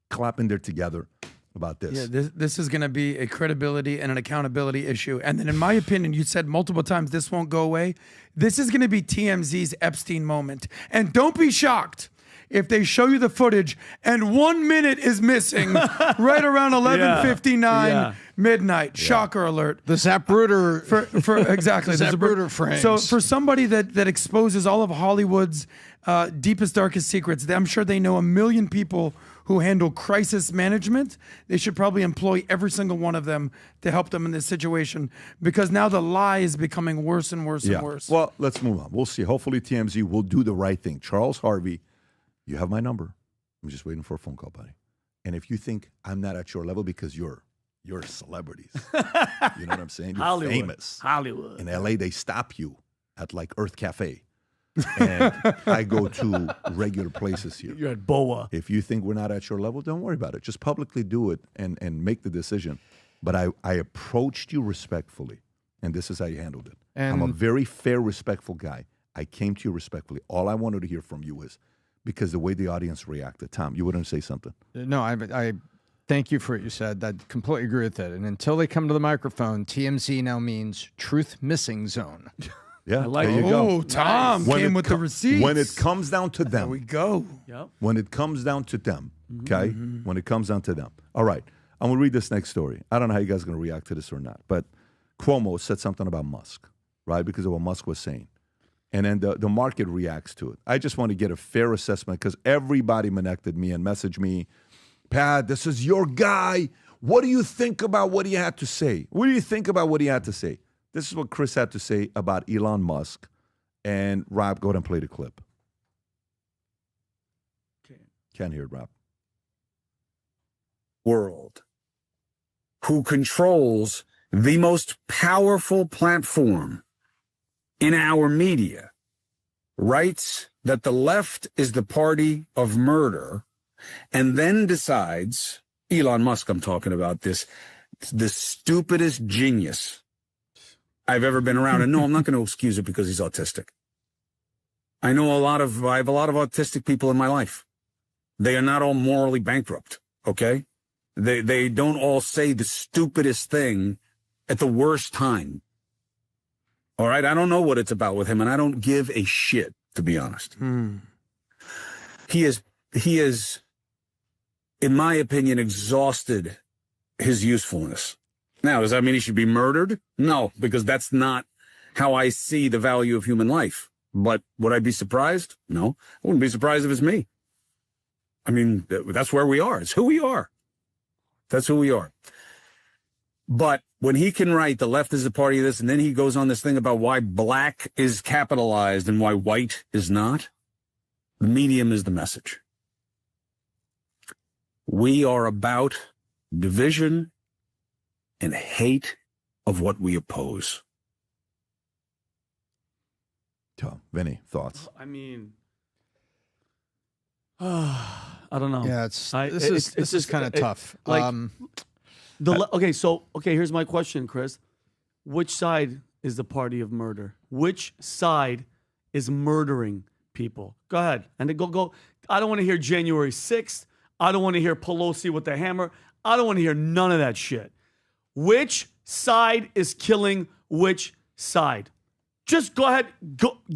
clapping there together about this. Yeah, this is going to be a credibility and an accountability issue. And then in my opinion, you said multiple times this won't go away. This is going to be TMZ's Epstein moment. And don't be shocked if they show you the footage and 1 minute is missing right around 11:59 midnight. Yeah. Shocker alert. The Zapruder for exactly the Zapruder frames. So for somebody that exposes all of Hollywood's deepest, darkest secrets, I'm sure they know 1 million people who handle crisis management. They should probably employ every single one of them to help them in this situation, because now the lie is becoming worse and worse and worse. Well, let's move on. We'll see. Hopefully TMZ will do the right thing. Charles Harvey, you have my number. I'm just waiting for a phone call, buddy. And if you think I'm not at your level because you're celebrities, you know what I'm saying? You're Hollywood. famous. Hollywood. In LA, they stop you at like Earth Cafe. And I go to regular places here. You're at BOA. If you think we're not at your level, don't worry about it. Just publicly do it and make the decision. But I approached you respectfully, and this is how you handled it. And I'm a very fair, respectful guy. I came to you respectfully. All I wanted to hear from you is, because the way the audience reacted. Tom, you wouldn't say something? No, I thank you for what you said. I completely agree with it. And until they come to the microphone, TMZ now means truth missing zone. Yeah, like there you go. Oh, Tom came with the receipts. When it comes down to them. There we go. Yep. When it comes down to them, okay? When it comes down to them. All right, I'm going to read this next story. I don't know how you guys are going to react to this or not, but Cuomo said something about Musk, right? Because of what Musk was saying. And then the market reacts to it. I just want to get a fair assessment because everybody connected me and messaged me, Pat, this is your guy. What do you think about what he had to say? What do you think about what he had to say? This is what Chris had to say about Elon Musk. And Rob, go ahead and play the clip. Okay. Can't hear it, Rob. World who controls the most powerful platform in our media writes that the left is the party of murder and then decides, Elon Musk I'm talking about, the stupidest genius I've ever been around. And no, I'm not going to excuse it because he's autistic. I have a lot of autistic people in my life. They are not all morally bankrupt, okay? They don't all say the stupidest thing at the worst time. All right? I don't know what it's about with him, and I don't give a shit, to be honest. He is, in my opinion, exhausted his usefulness. Now, does that mean he should be murdered? No, because that's not how I see the value of human life. But would I be surprised? No. I wouldn't be surprised if it's me. I mean, that's where we are. It's who we are. That's who we are. But when he can write the left is the party of this, and then he goes on this thing about why black is capitalized and why white is not, the medium is the message. We are about division and hate of what we oppose. Tom, Vinny, thoughts? I mean, I don't know. Yeah, this is kind of tough. Like, here's my question, Chris. Which side is the party of murder? Which side is murdering people. Go ahead. And then go. I don't want to hear January 6th. I don't want to hear Pelosi with the hammer. I don't want to hear none of that shit. Which side is killing which side? Just go ahead,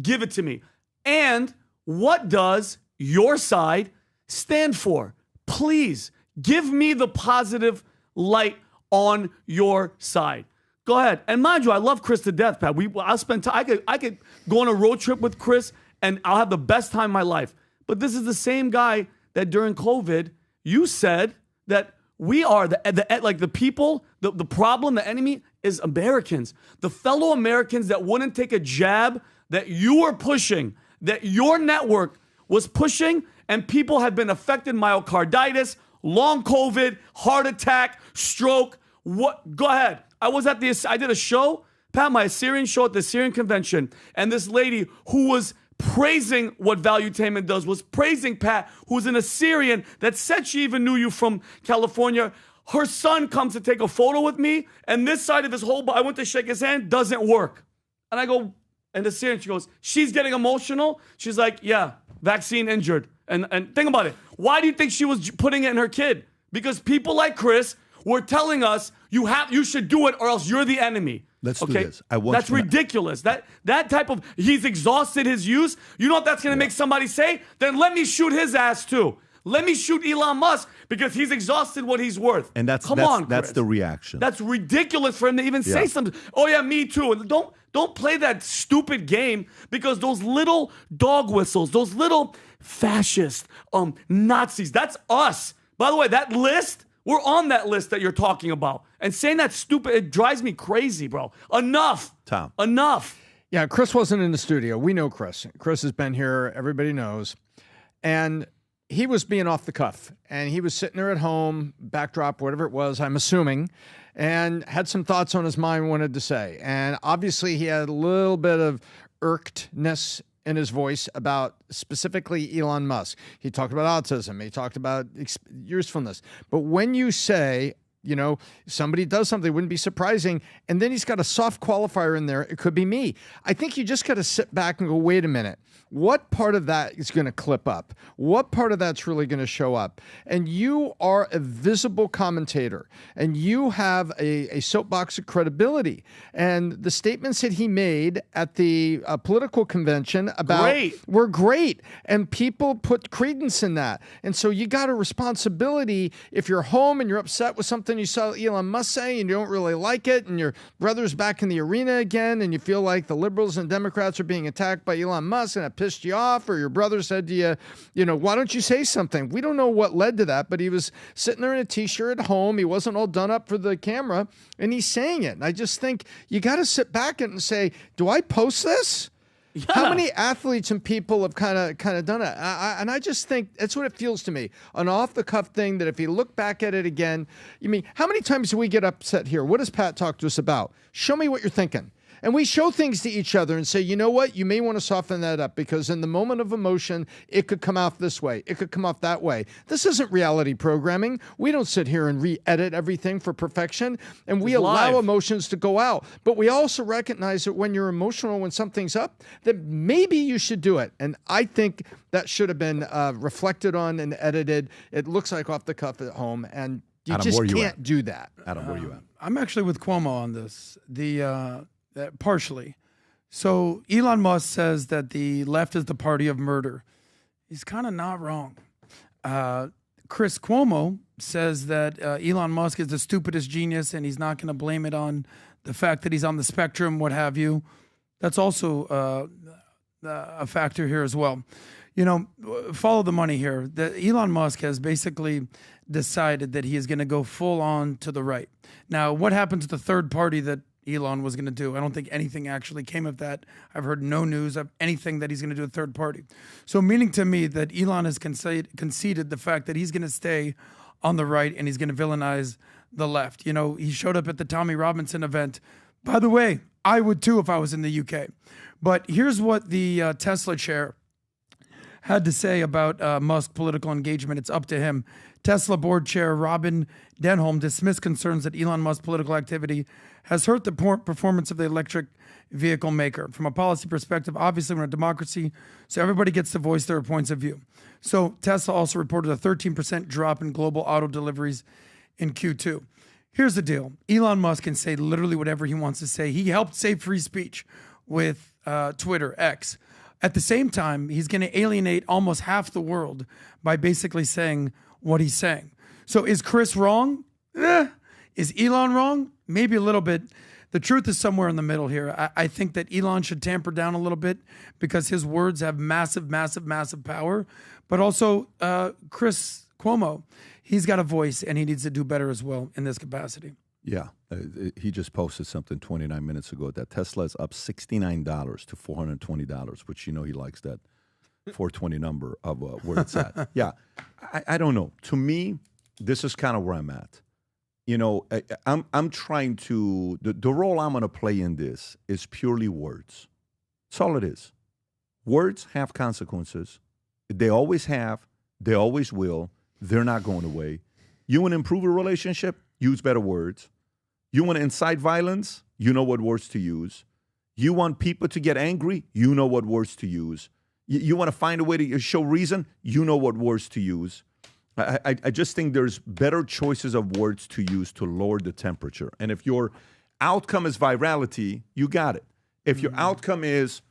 give it to me. And what does your side stand for? Please give me the positive light on your side. Go ahead. And mind you, I love Chris to death, Pat. I'll spend time. I could go on a road trip with Chris and I'll have the best time of my life. But this is the same guy that during COVID, you said that we are the people, the problem, the enemy is Americans. The fellow Americans that wouldn't take a jab that you were pushing, that your network was pushing, and people have been affected myocarditis, long COVID, heart attack, stroke. What? Go ahead. I did a show, Pat, my Assyrian show at the Assyrian convention, and this lady who was praising what Valuetainment does, was praising Pat, who's an Assyrian that said she even knew you from California. Her son comes to take a photo with me, and this side of his whole body, I went to shake his hand, doesn't work. And I go, and the Assyrian, she goes, she's getting emotional. She's like, yeah, vaccine injured. And think about it. Why do you think she was putting it in her kid? Because people like Chris were telling us you should do it or else you're the enemy. Let's do this. That's ridiculous. That type of, he's exhausted his use. You know what that's going to make somebody say? Then let me shoot his ass too. Let me shoot Elon Musk because he's exhausted what he's worth. And that's the reaction. That's ridiculous for him to even say something. Oh yeah, me too. And don't play that stupid game because those little dog whistles, those little fascist Nazis, that's us. By the way, that list, we're on that list that you're talking about. And saying that stupid, it drives me crazy, bro. Enough. Tom. Enough. Yeah, Chris wasn't in the studio. We know Chris. Chris has been here. Everybody knows. And he was being off the cuff. And he was sitting there at home, backdrop, whatever it was, I'm assuming, and had some thoughts on his mind, wanted to say. And obviously he had a little bit of irkedness in his voice about specifically Elon Musk. He talked about autism. He talked about usefulness. But when you say, you know, somebody does something, it wouldn't be surprising, and then he's got a soft qualifier in there, it could be me. I think you just got to sit back and go, wait a minute. What part of that is going to clip up? What part of that's really going to show up? And you are a visible commentator, and you have a soapbox of credibility. And the statements that he made at the political convention were great, and people put credence in that. And so you got a responsibility if you're home and you're upset with something you saw Elon Musk say and you don't really like it, and your brother's back in the arena again, and you feel like the liberals and Democrats are being attacked by Elon Musk, and it pissed you off, or your brother said to you, you know, why don't you say something? We don't know what led to that, but he was sitting there in a t-shirt at home. He wasn't all done up for the camera, and he's saying it. And I just think you got to sit back and say, do I post this? Yeah. How many athletes and people have kind of done it? And I just think that's what it feels to me. An off-the-cuff thing that if you look back at it again, you mean, how many times do we get upset here? What does Pat talk to us about? Show me what you're thinking. And we show things to each other and say, you know what? You may want to soften that up because in the moment of emotion, it could come out this way. It could come off that way. This isn't reality programming. We don't sit here and re-edit everything for perfection. And we allow emotions to go out. But we also recognize that when you're emotional, when something's up, that maybe you should do it. And I think that should have been reflected on and edited. It looks like off the cuff at home. And you Adam, just can't do that. Adam, where are you at? I'm actually with Cuomo on this. Partially. So Elon Musk says that the left is the party of murder. He's kind of not wrong. Chris Cuomo says that Elon Musk is the stupidest genius and he's not going to blame it on the fact that he's on the spectrum, what have you. That's also a factor here as well. You know, follow the money here. Elon Musk has basically decided that he is going to go full on to the right. Now, what happens to the third party that Elon was going to do? I don't think anything actually came of that. I've heard no news of anything that he's going to do a third party. So meaning to me that Elon has conceded the fact that he's going to stay on the right and he's going to villainize the left. You know, he showed up at the Tommy Robinson event. By the way, I would too if I was in the UK. But here's what the Tesla chair had to say about Musk's political engagement. It's up to him. Tesla board chair Robin Denholm dismissed concerns that Elon Musk's political activity has hurt the performance of the electric vehicle maker. From a policy perspective, obviously we're a democracy, so everybody gets to voice their points of view. So Tesla also reported a 13% drop in global auto deliveries in Q2. Here's the deal. Elon Musk can say literally whatever he wants to say. He helped save free speech with Twitter, X. At the same time, he's going to alienate almost half the world by basically saying what he's saying. So is Chris wrong? Is Elon wrong? Maybe a little bit. The truth is somewhere in the middle here. I think that Elon should tamper down a little bit because his words have massive, massive, massive power. But also, Chris Cuomo, he's got a voice and he needs to do better as well in this capacity. Yeah. He just posted something 29 minutes ago that Tesla is up $69 to $420, which he likes that 420 number of where it's at. Yeah. I don't know. To me, this is kind of where I'm at. I'm trying to, the role I'm going to play in this is purely words. That's all it is. Words have consequences. They always have. They always will. They're not going away. You want to improve a relationship? Use better words. You want to incite violence? You know what words to use. You want people to get angry? You know what words to use. You want to find a way to show reason? You know what words to use. I just think there's better choices of words to use to lower the temperature. And if your outcome is virality, you got it. If your outcome is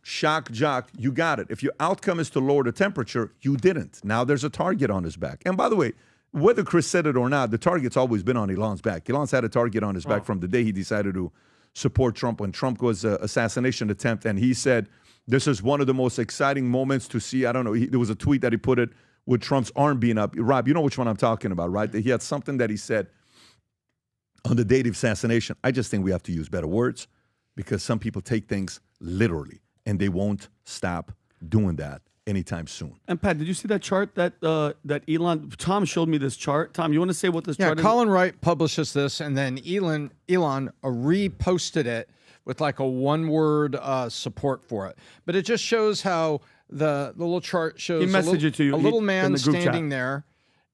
shock jock, you got it. If your outcome is to lower the temperature, you didn't. Now there's a target on his back. And by the way, whether Chris said it or not, the target's always been on Elon's back. Elon's had a target on his back from the day he decided to support Trump when Trump was an assassination attempt. And he said, this is one of the most exciting moments to see. I don't know. There was a tweet that he put it with Trump's arm being up. Rob, you know which one I'm talking about, right? He had something that he said on the day of the assassination. I just think we have to use better words because some people take things literally and they won't stop doing that anytime soon. And Pat, did you see that chart that Elon, Tom showed me this chart? Tom, you want to say what this chart is? Yeah, Colin Wright publishes this and then Elon reposted it with like a one-word support for it. But it just shows how the little chart shows a little man standing there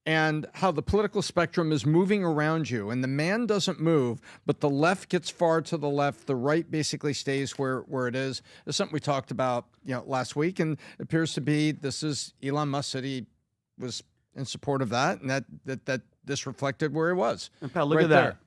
and how the political spectrum is moving around you. And the man doesn't move, but the left gets far to the left. The right basically stays where it is. It's something we talked about last week, and it appears to be this is Elon Musk said he was in support of that, and that this reflected where he was. And Pat, look at that. There.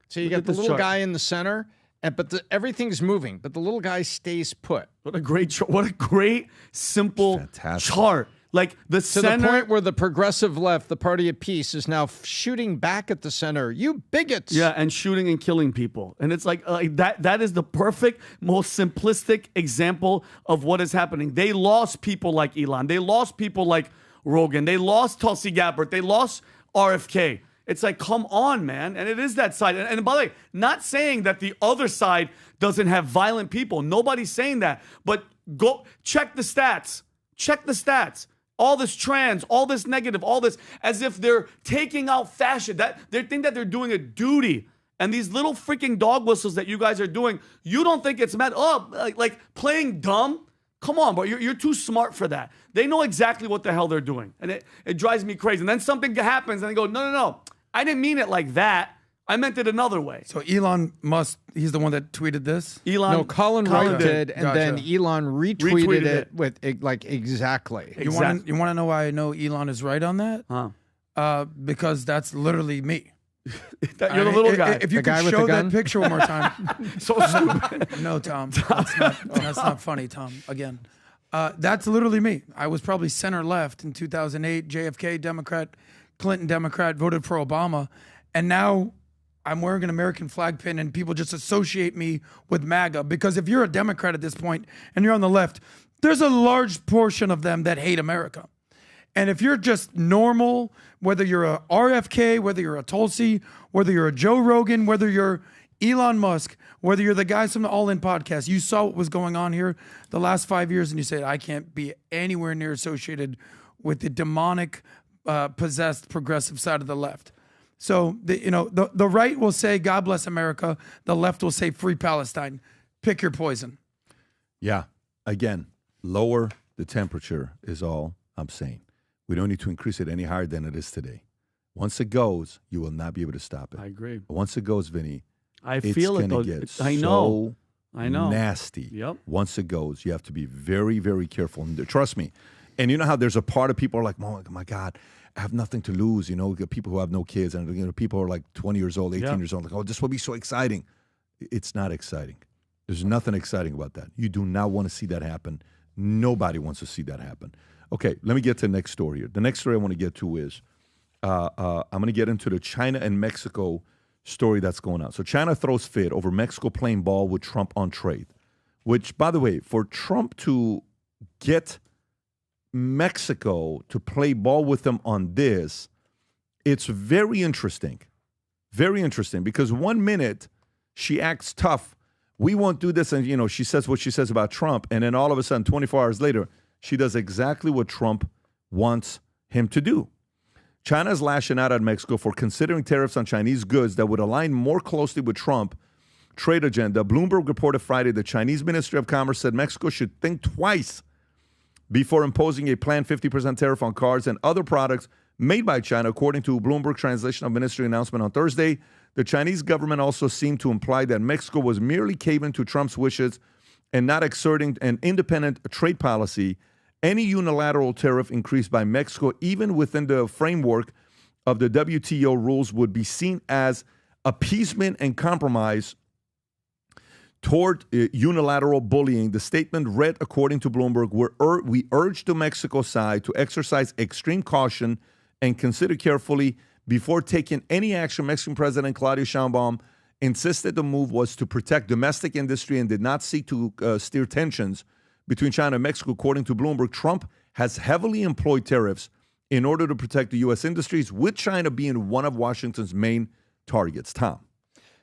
So you got the little guy in the center. But everything's moving, but the little guy stays put. What a great simple chart. Like the center. To the point where the progressive left, the party of peace, is now shooting back at the center. You bigots. Yeah, and shooting and killing people. And it's like that. That is the perfect, most simplistic example of what is happening. They lost people like Elon. They lost people like Rogan. They lost Tulsi Gabbard. They lost RFK. It's like, come on, man. And it is that side. And by the way, not saying that the other side doesn't have violent people. Nobody's saying that. But go check the stats. Check the stats. All this trans, all this negative, all this, as if they're taking out fashion. That they think that they're doing a duty. And these little freaking dog whistles that you guys are doing, you don't think it's mad? Oh, like playing dumb? Come on, bro. You're too smart for that. They know exactly what the hell they're doing. And it drives me crazy. And then something happens and they go, no. I didn't mean it like that. I meant it another way. So Elon Musk, he's the one that tweeted this? Colin Wright did, and then Elon retweeted it with like exactly. You want to know why I know Elon is right on that? Because that's literally me. You're the little guy. If you could show that picture one more time. So stupid. No, Tom. That's not funny, Tom. Again. That's literally me. I was probably center left in 2008, JFK Democrat, Clinton Democrat, voted for Obama. And now I'm wearing an American flag pin and people just associate me with MAGA. Because if you're a Democrat at this point and you're on the left, there's a large portion of them that hate America. And if you're just normal, whether you're a RFK, whether you're a Tulsi, whether you're a Joe Rogan, whether you're Elon Musk, whether you're the guys from the All In podcast, you saw what was going on here the last 5 years and you said, I can't be anywhere near associated with the demonic, possessed progressive side of the left. So, the right will say, God bless America. The left will say, free Palestine. Pick your poison. Yeah. Again, lower the temperature is all I'm saying. We don't need to increase it any higher than it is today. Once it goes, you will not be able to stop it. I agree. But once it goes, Vinny, I feel it, though. I know. I know. Nasty. Yep. Once it goes, you have to be very, very careful. And trust me. And you know how there's a part of people are like, oh my God, I have nothing to lose. You know, people who have no kids, and people who are like 20 years old, 18 years old, like, oh, this will be so exciting. It's not exciting. There's nothing exciting about that. You do not want to see that happen. Nobody wants to see that happen. Okay, let me get to the next story here. The next story I want to get to is I'm going to get into the China and Mexico story that's going on. So China throws fit over Mexico playing ball with Trump on trade, which, by the way, for Trump to get Mexico to play ball with them on this, it's very interesting. Very interesting, because 1 minute she acts tough. We won't do this. And, you know, she says what she says about Trump. And then all of a sudden, 24 hours later, she does exactly what Trump wants him to do. China is lashing out at Mexico for considering tariffs on Chinese goods that would align more closely with Trump's trade agenda. Bloomberg reported Friday the Chinese Ministry of Commerce said Mexico should think twice before imposing a planned 50% tariff on cars and other products made by China, according to Bloomberg translation of ministry announcement on Thursday. The Chinese government also seemed to imply that Mexico was merely caving to Trump's wishes and not exerting an independent trade policy. Any unilateral tariff increase by Mexico, even within the framework of the WTO rules, would be seen as appeasement and compromise toward unilateral bullying. The statement read, according to Bloomberg, we urge the Mexico side to exercise extreme caution and consider carefully before taking any action. Mexican President Claudia Sheinbaum insisted the move was to protect domestic industry and did not seek to steer tensions between China and Mexico. According to Bloomberg, Trump has heavily employed tariffs in order to protect the U.S. industries, with China being one of Washington's main targets. Tom.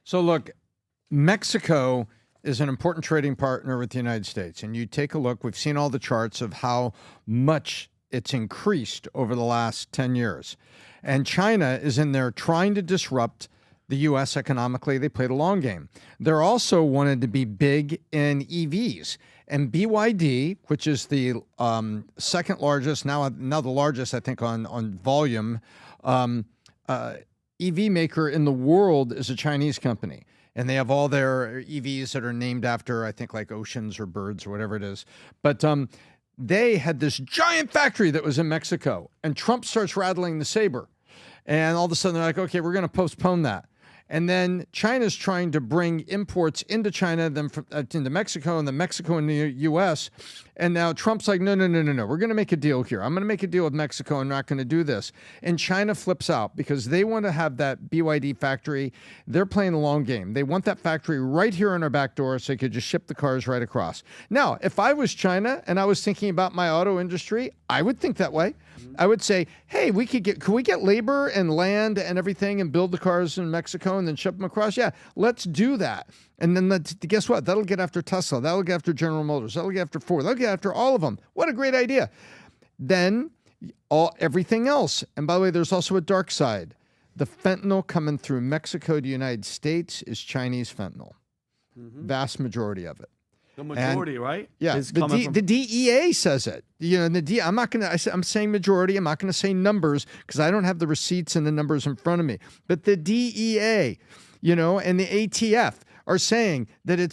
So look, Mexico is an important trading partner with the United States. And you take a look, we've seen all the charts of how much it's increased over the last 10 years. And China is in there trying to disrupt the U.S. economically. They played a long game. They're also wanted to be big in EVs. And BYD, which is the second largest, now the largest, I think, on volume, EV maker in the world, is a Chinese company. And they have all their EVs that are named after, I think, like oceans or birds or whatever it is. But they had this giant factory that was in Mexico. And Trump starts rattling the saber. And all of a sudden, they're like, okay, we're going to postpone that. And then China's trying to bring imports into China, then into Mexico, and then Mexico into the U.S. And now Trump's like, no. We're going to make a deal here. I'm going to make a deal with Mexico. I'm not going to do this. And China flips out because they want to have that BYD factory. They're playing the long game. They want that factory right here on our back door so they could just ship the cars right across. Now, if I was China and I was thinking about my auto industry, I would think that way. I would say, hey, could we get labor and land and everything and build the cars in Mexico and then ship them across? Yeah, let's do that. And then guess what? That'll get after Tesla. That'll get after General Motors. That'll get after Ford. That'll get after all of them. What a great idea. Then everything else. And by the way, there's also a dark side. The fentanyl coming through Mexico to the United States is Chinese fentanyl. Mm-hmm. Vast majority of it. The majority, right? Yeah, the DEA says it. You know, I'm saying majority. I'm not going to say numbers because I don't have the receipts and the numbers in front of me. But the DEA, you know, and the ATF are saying that it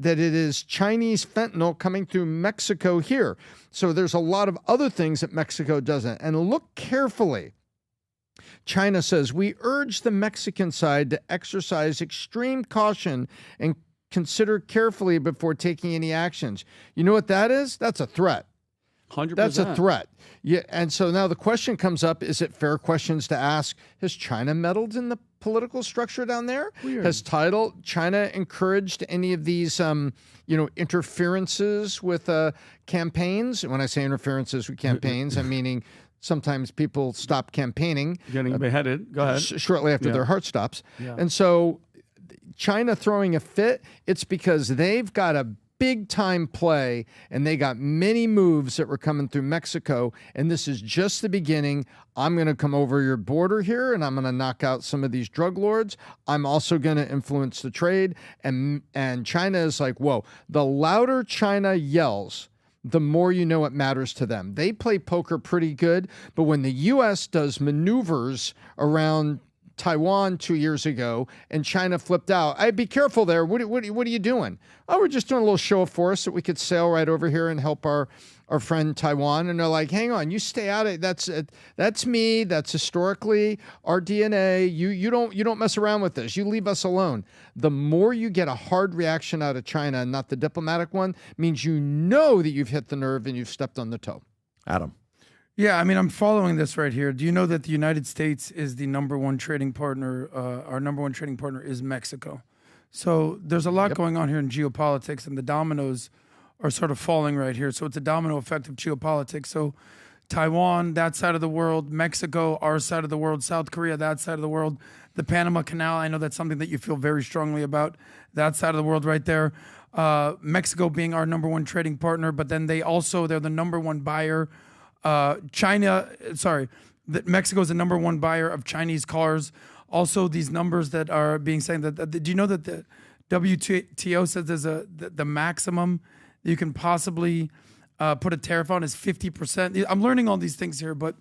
is Chinese fentanyl coming through Mexico here. So there's a lot of other things that Mexico doesn't. And look carefully. China says, we urge the Mexican side to exercise extreme caution and consider carefully before taking any actions. You know what that is? That's a threat. 100%. That's a threat. Yeah, and so now the question comes up, is it fair questions to ask, has China meddled in the political structure down there? Weird. Has China encouraged any of these interferences with campaigns? When I say interferences with campaigns, I'm meaning sometimes people stop campaigning. Getting beheaded. Go ahead. Shortly after their heart stops. Yeah. And so China throwing a fit, it's because they've got a big time play and they got many moves that were coming through Mexico. And this is just the beginning. I'm going to come over your border here and I'm going to knock out some of these drug lords. I'm also going to influence the trade. And China is like, whoa, the louder China yells, the more you know it matters to them. They play poker pretty good, but when the U.S. does maneuvers around Taiwan 2 years ago and China flipped out, I'd be careful there. What are you doing? Oh, we're just doing a little show of force that we could sail right over here and help our friend Taiwan. And they're like, hang on, you stay out of it. That's me. That's historically our DNA. You don't mess around with this. You leave us alone. The more you get a hard reaction out of China and not the diplomatic one, means you know that you've hit the nerve and you've stepped on the toe. Adam. Yeah, I mean, I'm following this right here. Do you know that the United States is the number one trading partner? Our number one trading partner is Mexico. So there's a lot going on here in geopolitics, and the dominoes are sort of falling right here. So it's a domino effect of geopolitics. So Taiwan, that side of the world, Mexico, our side of the world, South Korea, that side of the world, the Panama Canal, I know that's something that you feel very strongly about, that side of the world right there. Mexico being our number one trading partner, but then they're the number one buyer. Mexico is the number one buyer of Chinese cars. Also, these numbers that are being said that do you know that the WTO says there's the maximum you can possibly put a tariff on is 50%. I'm learning all these things here, but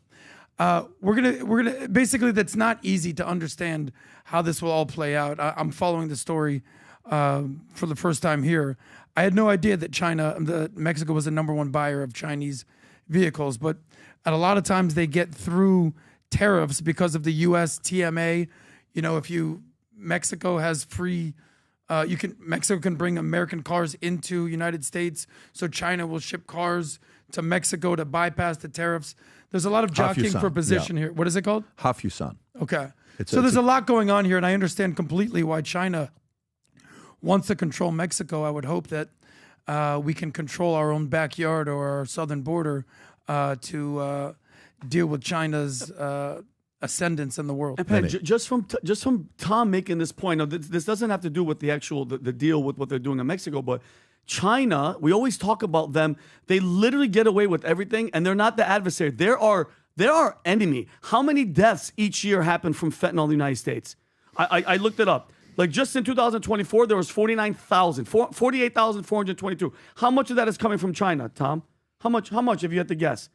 we're gonna basically, that's not easy to understand how this will all play out. I'm following the story for the first time here. I had no idea that Mexico was the number one buyer of Chinese vehicles, but at a lot of times they get through tariffs because of the U.S. TMA. You know, Mexico has free. Mexico can bring American cars into United States, so China will ship cars to Mexico to bypass the tariffs. There's a lot of jockeying for position here. What is it called? Hafusan. Okay. There's a lot going on here, and I understand completely why China wants to control Mexico. I would hope that we can control our own backyard or our southern border to deal with China's ascendance in the world. And Pat, just from Tom making this point, now this doesn't have to do with the actual the deal with what they're doing in Mexico, but China, we always talk about them. They literally get away with everything, and they're not the adversary. They're our enemy. How many deaths each year happen from fentanyl in the United States? I looked it up. Like just in 2024, there was 48,422. How much of that is coming from China, Tom? How much if you had to guess?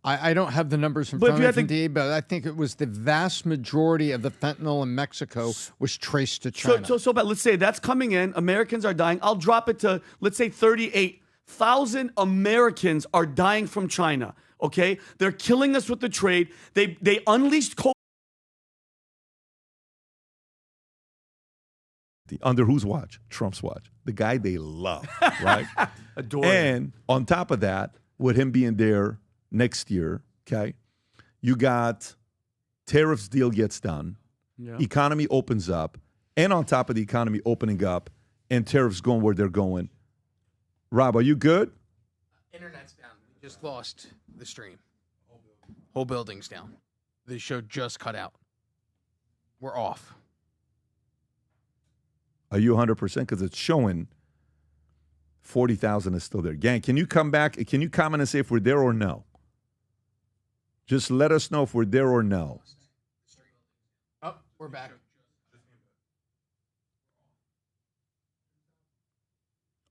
I don't have the numbers in front of me, but I think it was the vast majority of the fentanyl in Mexico was traced to China. So let's say that's coming in. Americans are dying. I'll drop it to, let's say, 38,000 Americans are dying from China, okay? They're killing us with the trade. They unleashed COVID. Under whose watch? Trump's watch. The guy they love, right? Adore and him. On top of that, with him being there next year, okay, you got tariffs deal gets done, economy opens up, and on top of the economy opening up and tariffs going where they're going. Rob, are you good? Internet's down. We just lost the stream. Whole building's down. The show just cut out. We're off. Are you 100%? Because it's showing 40,000 is still there. Gang, can you come back? Can you comment and say if we're there or no? Just let us know if we're there or no. Oh, we're back.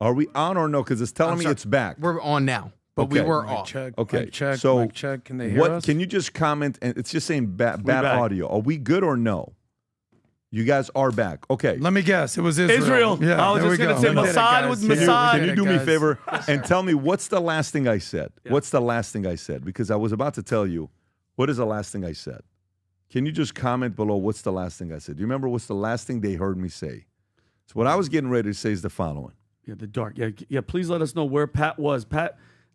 Are we on or no? Because it's telling me it's back. We're on now, but we were off. Check, okay. Mic check, so mic check. Can they hear us? Can you just comment? And it's just saying bad audio. Are we good or no? You guys are back. Okay. Let me guess. It was Israel. Yeah, I was just going to say Mossad was Mossad. Can you do me a favor and tell me what's the last thing I said? Yeah. What's the last thing I said? Because I was about to tell you, what is the last thing I said? Can you just comment below what's the last thing I said? Do you remember what's the last thing they heard me say? So what I was getting ready to say is the following. Yeah, the dark. Yeah. Please let us know where Pat was.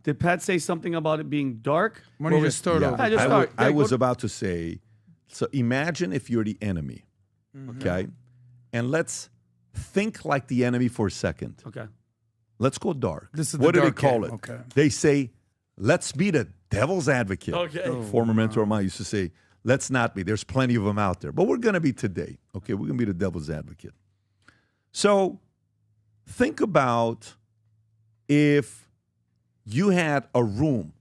Did Pat say something about it being dark? Why don't you just start over? I was about to say, so imagine if you're the enemy. Okay, and let's think like the enemy for a second. Okay, let's go dark. This is what do they dark call game. it? Okay. They say, "Let's be the devil's advocate." Okay, former mentor of mine used to say, "Let's not be." There's plenty of them out there, but we're going to be today. Okay, we're going to be the devil's advocate. So, think about if you had a room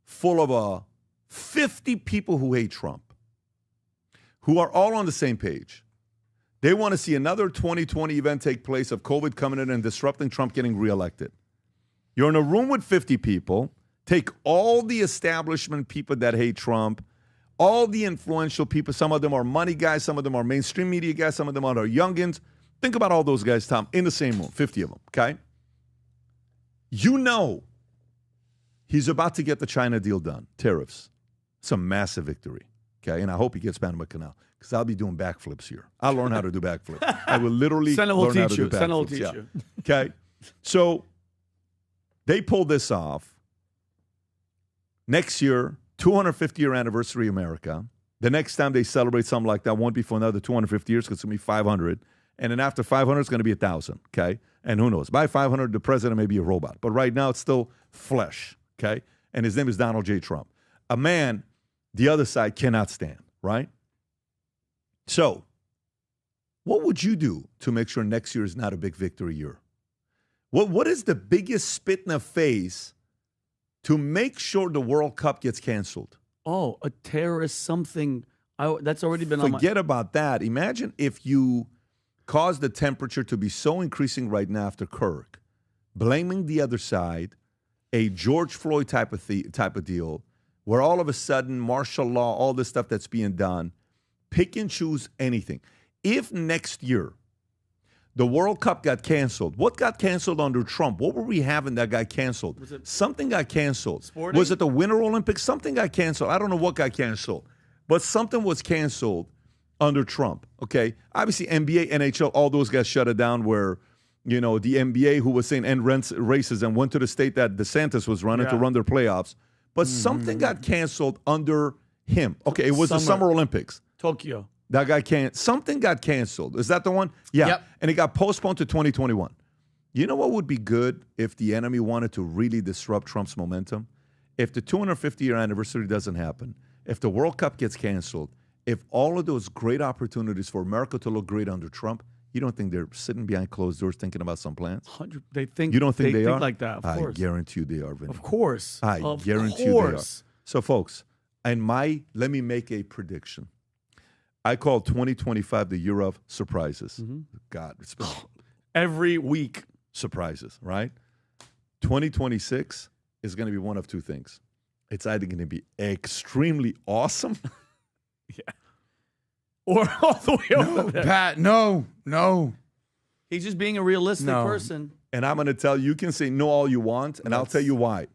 full of 50 people who hate Trump, who are all on the same page. They want to see another 2020 event take place of COVID coming in and disrupting Trump getting reelected. You're in a room with 50 people. Take all the establishment people that hate Trump, all the influential people. Some of them are money guys. Some of them are mainstream media guys. Some of them are youngins. Think about all those guys, Tom, in the same room, 50 of them, okay? You know he's about to get the China deal done, tariffs. It's a massive victory, okay? And I hope he gets Panama Canal because I'll be doing backflips here. I'll learn how to do backflips. I will literally learn how to do backflips. Senna will teach you. Okay? So they pulled this off. Next year, 250-year anniversary of America. The next time they celebrate something like that won't be for another 250 years because it's going to be 500. And then after 500, it's going to be 1,000, okay? And who knows? By 500, the president may be a robot. But right now, it's still flesh, okay? And his name is Donald J. Trump. A man the other side cannot stand, right? So what would you do to make sure next year is not a big victory year? What is the biggest spit in the face to make sure the World Cup gets canceled? Oh, a terrorist something. That's already been on my... Forget about that. Imagine if you cause the temperature to be so increasing right now after Kirk, blaming the other side, a George Floyd type of deal, where all of a sudden martial law, all this stuff that's being done, pick and choose anything. If next year the World Cup got canceled, what got canceled under Trump? What were we having that got canceled? Something got canceled. Sporting? Was it the Winter Olympics? Something got canceled. I don't know what got canceled, but something was canceled under Trump, okay? Obviously, NBA, NHL, all those guys shut it down where, you know, the NBA, who was saying end racism, went to the state that DeSantis was running to run their playoffs. But something got canceled under him. Okay, it was the Summer Olympics. Tokyo. That guy can't. Something got canceled. Is that the one? Yeah. Yep. And it got postponed to 2021. You know what would be good if the enemy wanted to really disrupt Trump's momentum? If the 250-year anniversary doesn't happen, if the World Cup gets canceled, if all of those great opportunities for America to look great under Trump, you don't think they're sitting behind closed doors thinking about some plans? They think. You don't think they are? Like that? Of course. I guarantee you they are, Vinny. Of course. I guarantee you they are. So, folks, let me make a prediction. I call 2025 the year of surprises. God, it's been every week surprises, right? 2026 is going to be one of two things. It's either going to be extremely awesome, or all the way over there. Pat, no. He's just being a realistic person. And I'm going to tell you can say no all you want, and I'll tell you why.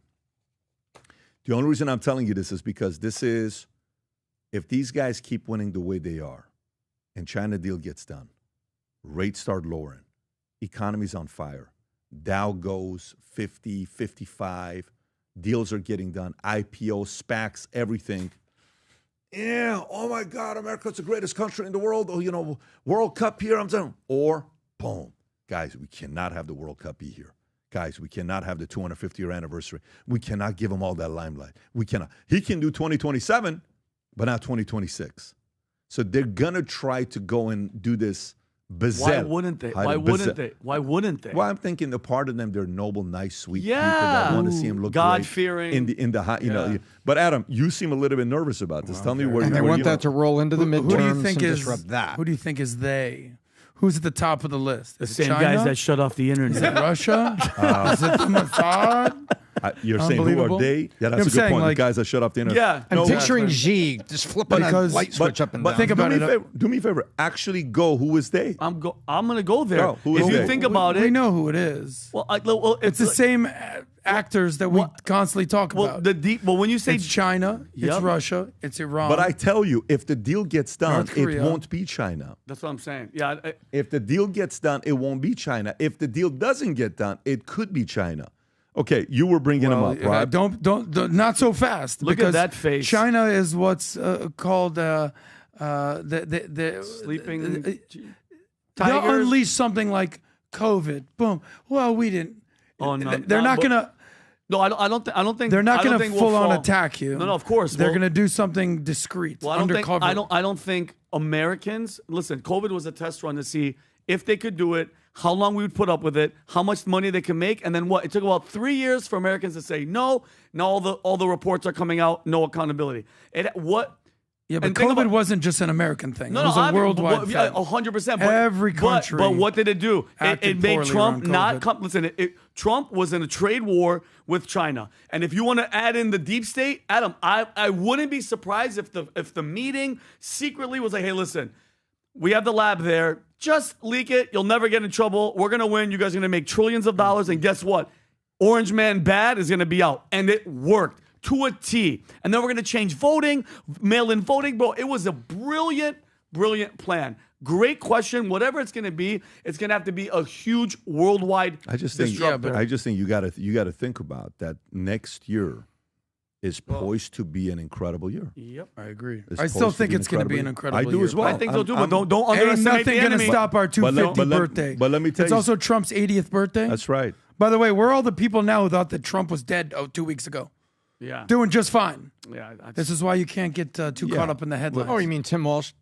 The only reason I'm telling you this is because this is, if these guys keep winning the way they are, and China deal gets done, rates start lowering, economy's on fire, Dow goes 50, 55, deals are getting done, IPO, SPACs, everything. Yeah, oh my God, America's the greatest country in the world. Oh, you know, World Cup here, I'm saying. Or, boom, guys, we cannot have the World Cup be here. Guys, we cannot have the 250-year anniversary. We cannot give him all that limelight. We cannot. He can do 2027, but not 2026. So they're going to try to go and do this bizarre. Why wouldn't they? Why wouldn't they? Why wouldn't they? Well, I'm thinking the part of them, they're noble, nice, sweet people that want to see him look God-fearing. In the high, you know. But Adam, you seem a little bit nervous about this. Tell me where. And they want that to roll into the midterms. Who do you think and is disrupt that? Who do you think is they? Who's at the top of the list? The same guys that shut off the internet. Is it Russia? Is it the Mossad? You're saying who are they? Yeah, that's a good point. The guys that shut off the internet. Yeah. I'm picturing Xi just flipping a light switch up and down. Think about it. Do me a favor. Actually go. Who is they? I'm going to go there. Go. Who is if you they? think about it. We know who it is. Well, it's the same actors that we constantly talk about. Well, when you say it's China, it's Russia, it's Iran. But I tell you, if the deal gets done, it won't be China. That's what I'm saying. Yeah. If the deal gets done, it won't be China. If the deal doesn't get done, it could be China. Okay, you were bringing them up, right? Don't, not so fast. Look at that face. China is what's called the sleeping they'll tigers. unleash something like COVID. Boom. Well, we didn't. Oh no, they're not gonna. No, I don't think they're not going to we'll full on fall. attack you. No, of course they're going to do something discreet, undercover. I don't think Americans. Listen, COVID was a test run to see if they could do it, how long we would put up with it, how much money they can make, and then what? It took about 3 years for Americans to say no. Now all the reports are coming out, no accountability. Yeah, but And think COVID about- wasn't just an American thing. No, it was no, a worldwide thing. 100%. Every country. But what did it do? It acted made poorly Trump around not COVID. come. Listen, Trump was in a trade war with China, and if you want to add in the deep state, Adam, I wouldn't be surprised if the meeting secretly was like, hey, listen, we have the lab there. Just leak it. You'll never get in trouble. We're gonna win. You guys are gonna make trillions of dollars, and guess what? Orange Man bad is gonna be out, and it worked to a T. And then we're going to change voting, mail-in voting, bro. It was a brilliant, brilliant plan. Great question. Whatever it's going to be, it's going to have to be a huge worldwide I just think you got to think about that. Next year is poised to be an incredible year. Yep, I agree. It's I still poised to think be it's going to be an incredible incredible year. I do year. as well. I think so too, but I'm- don't Ain't underestimate nothing the going to enemy. stop our 250 birthday. But let me tell it's you, also Trump's 80th birthday. That's right. By the way, where are all the people now who thought that Trump was dead 2 weeks ago? Yeah. Doing just fine. Yeah. This is why you can't get too caught up in the headlines. Oh, you mean Tim Walsh?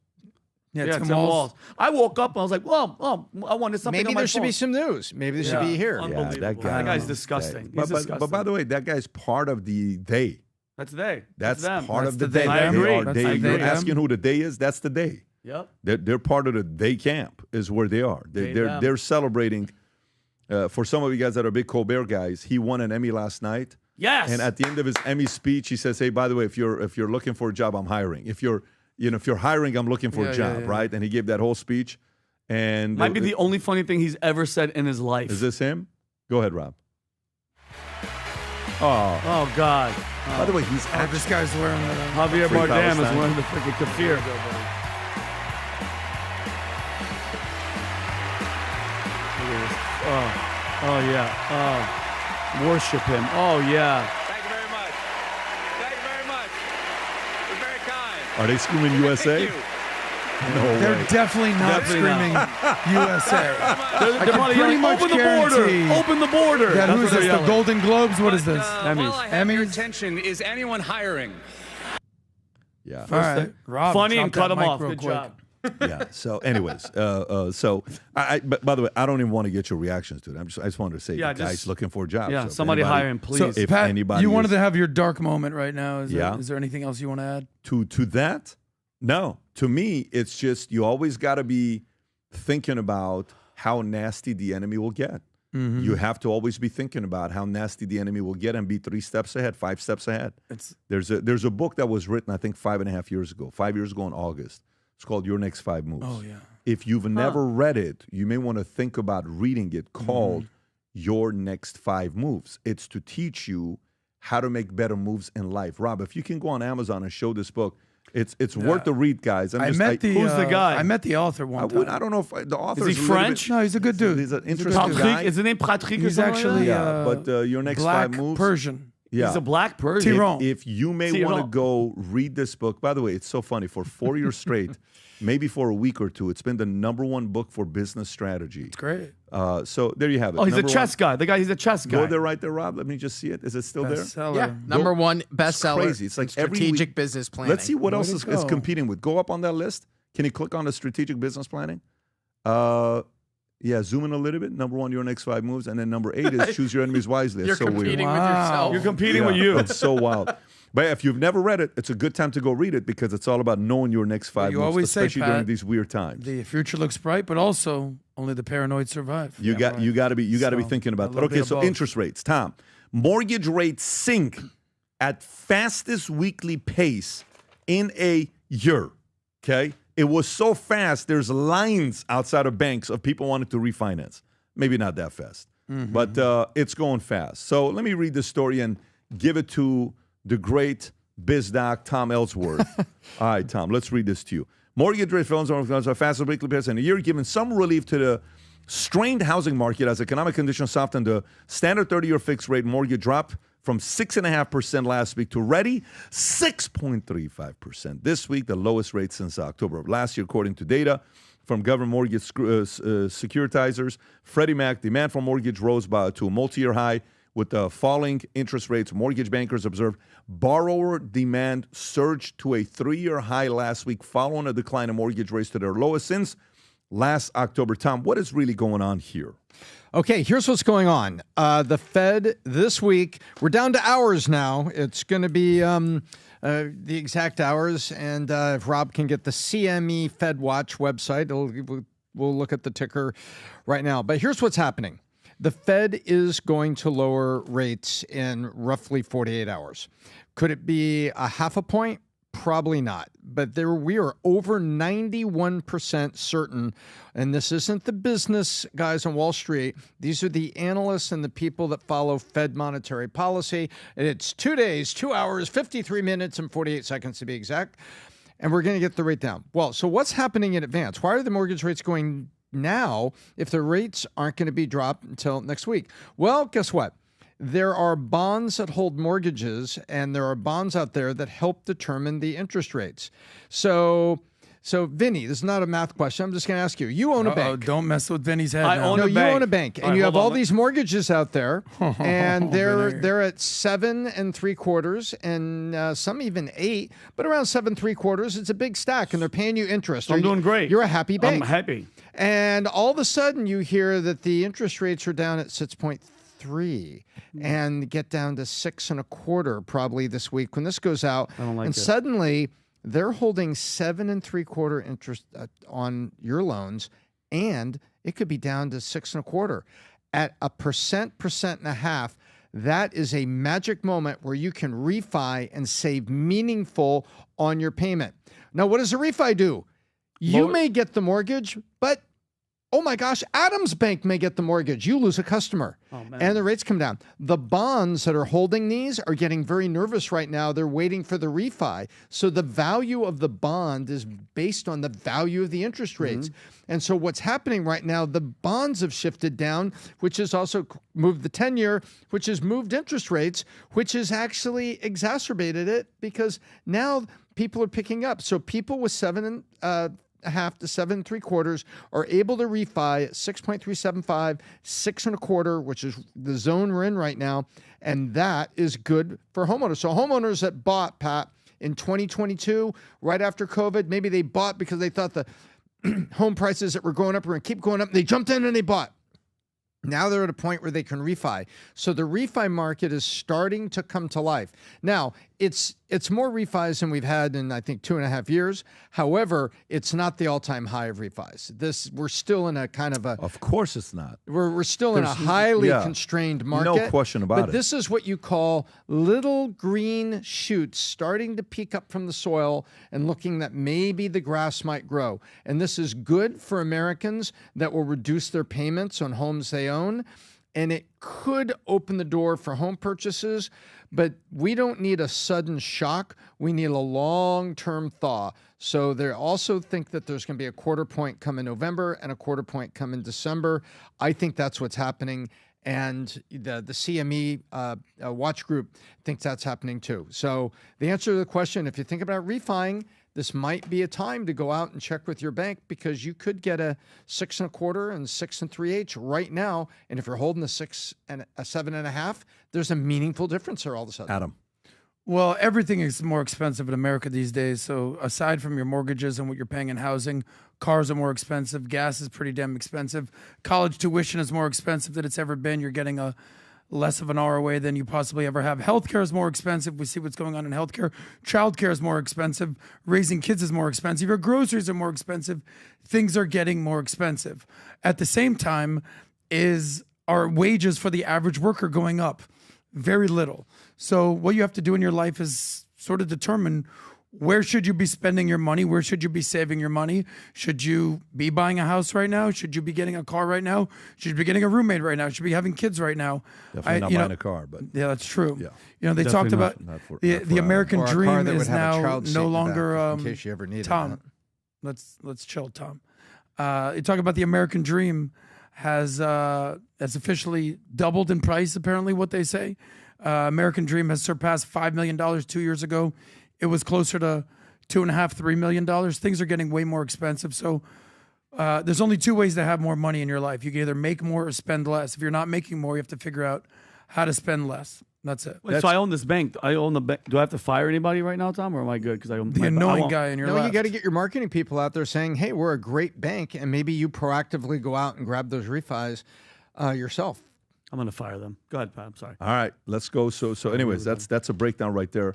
Yeah, Tim Walz. I woke up and I was like, well, I wanted something Maybe on my there should phone. be some news. Maybe there should be here. Unbelievable. that guy- That guy's disgusting. He's But disgusting. by the way, that guy's part of the they. That's they. That's them. part That's of the the they. they. I They agree. are That's they. the You're they. asking who the they is? That's the they. Yep. They're part of the they camp is where they are. They're celebrating. For some of you guys that are big Colbert guys, he won an Emmy last night. Yes. And at the end of his Emmy speech, he says, "Hey, by the way, if you're looking for a job, I'm hiring. If you're hiring, I'm looking for a job, right?" And he gave that whole speech. And Might be the only funny thing he's ever said in his life. Is this him? Go ahead, Rob. Oh God. By the way, he's this guy's wearing the Javier Free Bardem is Palestine. wearing the freaking kafir. Oh yeah. Worship him. Oh yeah. Thank you very much. Thank you very much. You're very kind. Are they screaming USA? No They're way. definitely not screaming USA. They're probably yelling, "Open the border! Open the border!" Yeah, That's who's what they're this? The yelling. Golden Globes? What is this? While I have your attention, is anyone hiring? Yeah. All right, Rob, Funny drop and cut that him mic off. real Good quick. job. Yeah. So, anyways, so but by the way, I don't even want to get your reactions to it. I just wanted to say, Yeah, the guy's just- looking for a job. yeah, So if somebody anybody- hire him, please. So, If Pat, anybody you wanted is- to have your dark moment right now. Is Yeah. there anything else you want to add? to that, no. To me, it's just you always got to be thinking about how nasty the enemy will get. Mhm. You have to always be thinking about how nasty the enemy will get and be 3 steps ahead, 5 steps ahead. There's a book that was written, I think, 5.5 years ago, 5 years ago in August. It's called Your Next 5 Moves. Oh, yeah. If you've never read it, you may want to think about reading it, called Your Next 5 Moves. It's to teach you how to make better moves in life. Rob, if you can go on Amazon and show this book, it's worth the read, guys. Who's the guy? I met the author one time. I don't know if the author Is he French? No, he's a good dude. He's an He's a interesting good guy. Patrick, is his name Patrick or He's something actually like that? but Your Next black 5 Moves. Persian. Yeah. He's a black Persian. Tyron. If you may want to go read this book, by the way, it's so funny. For 4 years straight, maybe for a week or two, it's been the #1 book for business strategy. It's great. So there you have it. Oh, he's a Number chess one. guy. The guy, he's a chess guy. Go there right there, Rob. Let me just see it. Is it still Bestseller. Yeah, number one bestseller. It's crazy. It's like every strategic week. business planning. Let's see what else Where'd is it go? competing with. Go up on that list. Can you click on the strategic business planning? Yeah, zoom in a little bit. Number 1, Your Next 5 Moves. And then number 8 is Choose Your Enemies Wisely. You're It's so weird. competing with yourself. You're competing with you. It's so wild. But if you've never read it, it's a good time to go read it because it's all about knowing your next 5 You moves, always say, especially during Pat, these weird times. The future looks bright, but also only the paranoid survive. You got to be So, thinking a about that. little bit Okay, of so both. interest rates, Tom. Mortgage rates sink at fastest weekly pace in a year. Okay? It was so fast, there's lines outside of banks of people wanting to refinance. Maybe not that fast, but it's going fast. So let me read this story and give it to the great biz doc, Tom Ellsworth. All right, Tom, let's read this to you. Mortgage rate loans are fastest weekly pace in a year, giving some relief to the strained housing market as economic conditions softened. The standard 30-year fixed rate mortgage dropped from 6.5% last week to ready 6.35% this week, the lowest rate since October of last year, according to data from government mortgage securitizers. Freddie Mac demand for mortgage rose to a multi-year high with the falling interest rates. Mortgage bankers observed borrower demand surged to a 3-year high last week following a decline in mortgage rates to their lowest since last October. Tom, what is really going on here? Okay, here's what's going on. The Fed this week, we're down to hours now. It's going to be the exact hours, and if Rob can get the CME Fed Watch website, we'll look at the ticker right now. But here's what's happening. The Fed is going to lower rates in roughly 48 hours. Could it be a half a point? Probably not. But we are over 91% certain, and this isn't the business guys on Wall Street. These are the analysts and the people that follow Fed monetary policy. And it's 2 days, 2 hours, 53 minutes, and 48 seconds to be exact. And we're going to get the rate down. Well, so what's happening in advance? Why are the mortgage rates going now if the rates aren't going to be dropped until next week? Well, guess what? There are bonds that hold mortgages, and there are bonds out there that help determine the interest rates. So Vinny, this is not a math question. I'm just going to ask you. You own a bank. Don't mess with Vinny's head. You own a bank, and you have all these mortgages out there, and they're at 7 3/4, and some even 8, but around 7 3/4. It's a big stack, and they're paying you interest. I'm doing great. You're a happy bank. I'm happy. And all of a sudden, you hear that the interest rates are down at 6.3 and get down to 6 1/4 probably this week when this goes out. I don't like and it. Suddenly they're holding 7 3/4 interest on your loans, and it could be down to 6 1/4 at 1.5%. That is a magic moment where you can refi and save meaningful on your payment. Now, what does a refi do? You may get the mortgage, but oh my gosh, Adam's bank may get the mortgage. You lose a customer. Oh, man. And the rates come down. The bonds that are holding these are getting very nervous right now. They're waiting for the refi. So the value of the bond is based on the value of the interest rates. And so what's happening right now, the bonds have shifted down, which has also moved the 10-year, which has moved interest rates, which has actually exacerbated it because now people are picking up. So people with 7.5 to 7 3/4 are able to refi at 6.375, 6 1/4, which is the zone we're in right now, and that is good for homeowners. So homeowners that bought, Pat, in 2022, right after COVID, maybe they bought because they thought the home prices that were going up were going to keep going up. They jumped in and they bought. Now they're at a point where they can refi. So the refi market is starting to come to life. Now, it's more refis than we've had in, I think, 2.5 years. However, it's not the all-time high of refis. We're still in a kind of a... Of course it's not. We're still in a highly constrained market. No question about it. But this is what you call little green shoots starting to peek up from the soil and looking that maybe the grass might grow. And this is good for Americans that will reduce their payments on homes they own. And it could open the door for home purchases, but we don't need a sudden shock. We need a long-term thaw. So they also think that there's going to be a 1/4 point come in November and a 1/4 point come in December. I think that's what's happening. And the CME watch group thinks that's happening too. So the answer to the question, if you think about refining, this might be a time to go out and check with your bank because you could get a 6 1/4 and 6 3/8 right now. And if you're holding a 6 and a 7.5, there's a meaningful difference there all of a sudden. Adam. Well, everything is more expensive in America these days. So aside from your mortgages and what you're paying in housing, cars are more expensive. Gas is pretty damn expensive. College tuition is more expensive than it's ever been. You're getting a less of an ROA than you possibly ever have. Healthcare is more expensive. We see what's going on in healthcare. Childcare is more expensive. Raising kids is more expensive. Your groceries are more expensive. Things are getting more expensive. At the same time, our wages for the average worker going up? Very little. So what you have to do in your life is sort of determine where should you be spending your money? Where should you be saving your money? Should you be buying a house right now? Should you be getting a car right now? Should you be getting a roommate right now? Should you be having kids right now? Definitely not buying a car, but yeah, that's true. Yeah. They Definitely talked about not for the American dream is now no longer. In case you ever need Tom, let's chill, Tom. You talk about the American dream has officially doubled in price. Apparently, what they say, American Dream has surpassed $5 million 2 years ago. It was closer to $2.5, $3 million. Things are getting way more expensive. So there's only two ways to have more money in your life. You can either make more or spend less. If you're not making more, you have to figure out how to spend less. That's it. So I own this bank. I own the bank. Do I have to fire anybody right now, Tom, or am I good? Because I own the annoying guy in your No, left. you got to get your marketing people out there saying, "Hey, we're a great bank," and maybe you proactively go out and grab those refis yourself. I'm going to fire them. Go ahead, Pat. I'm sorry. All right, let's go. So anyways, that's a breakdown right there.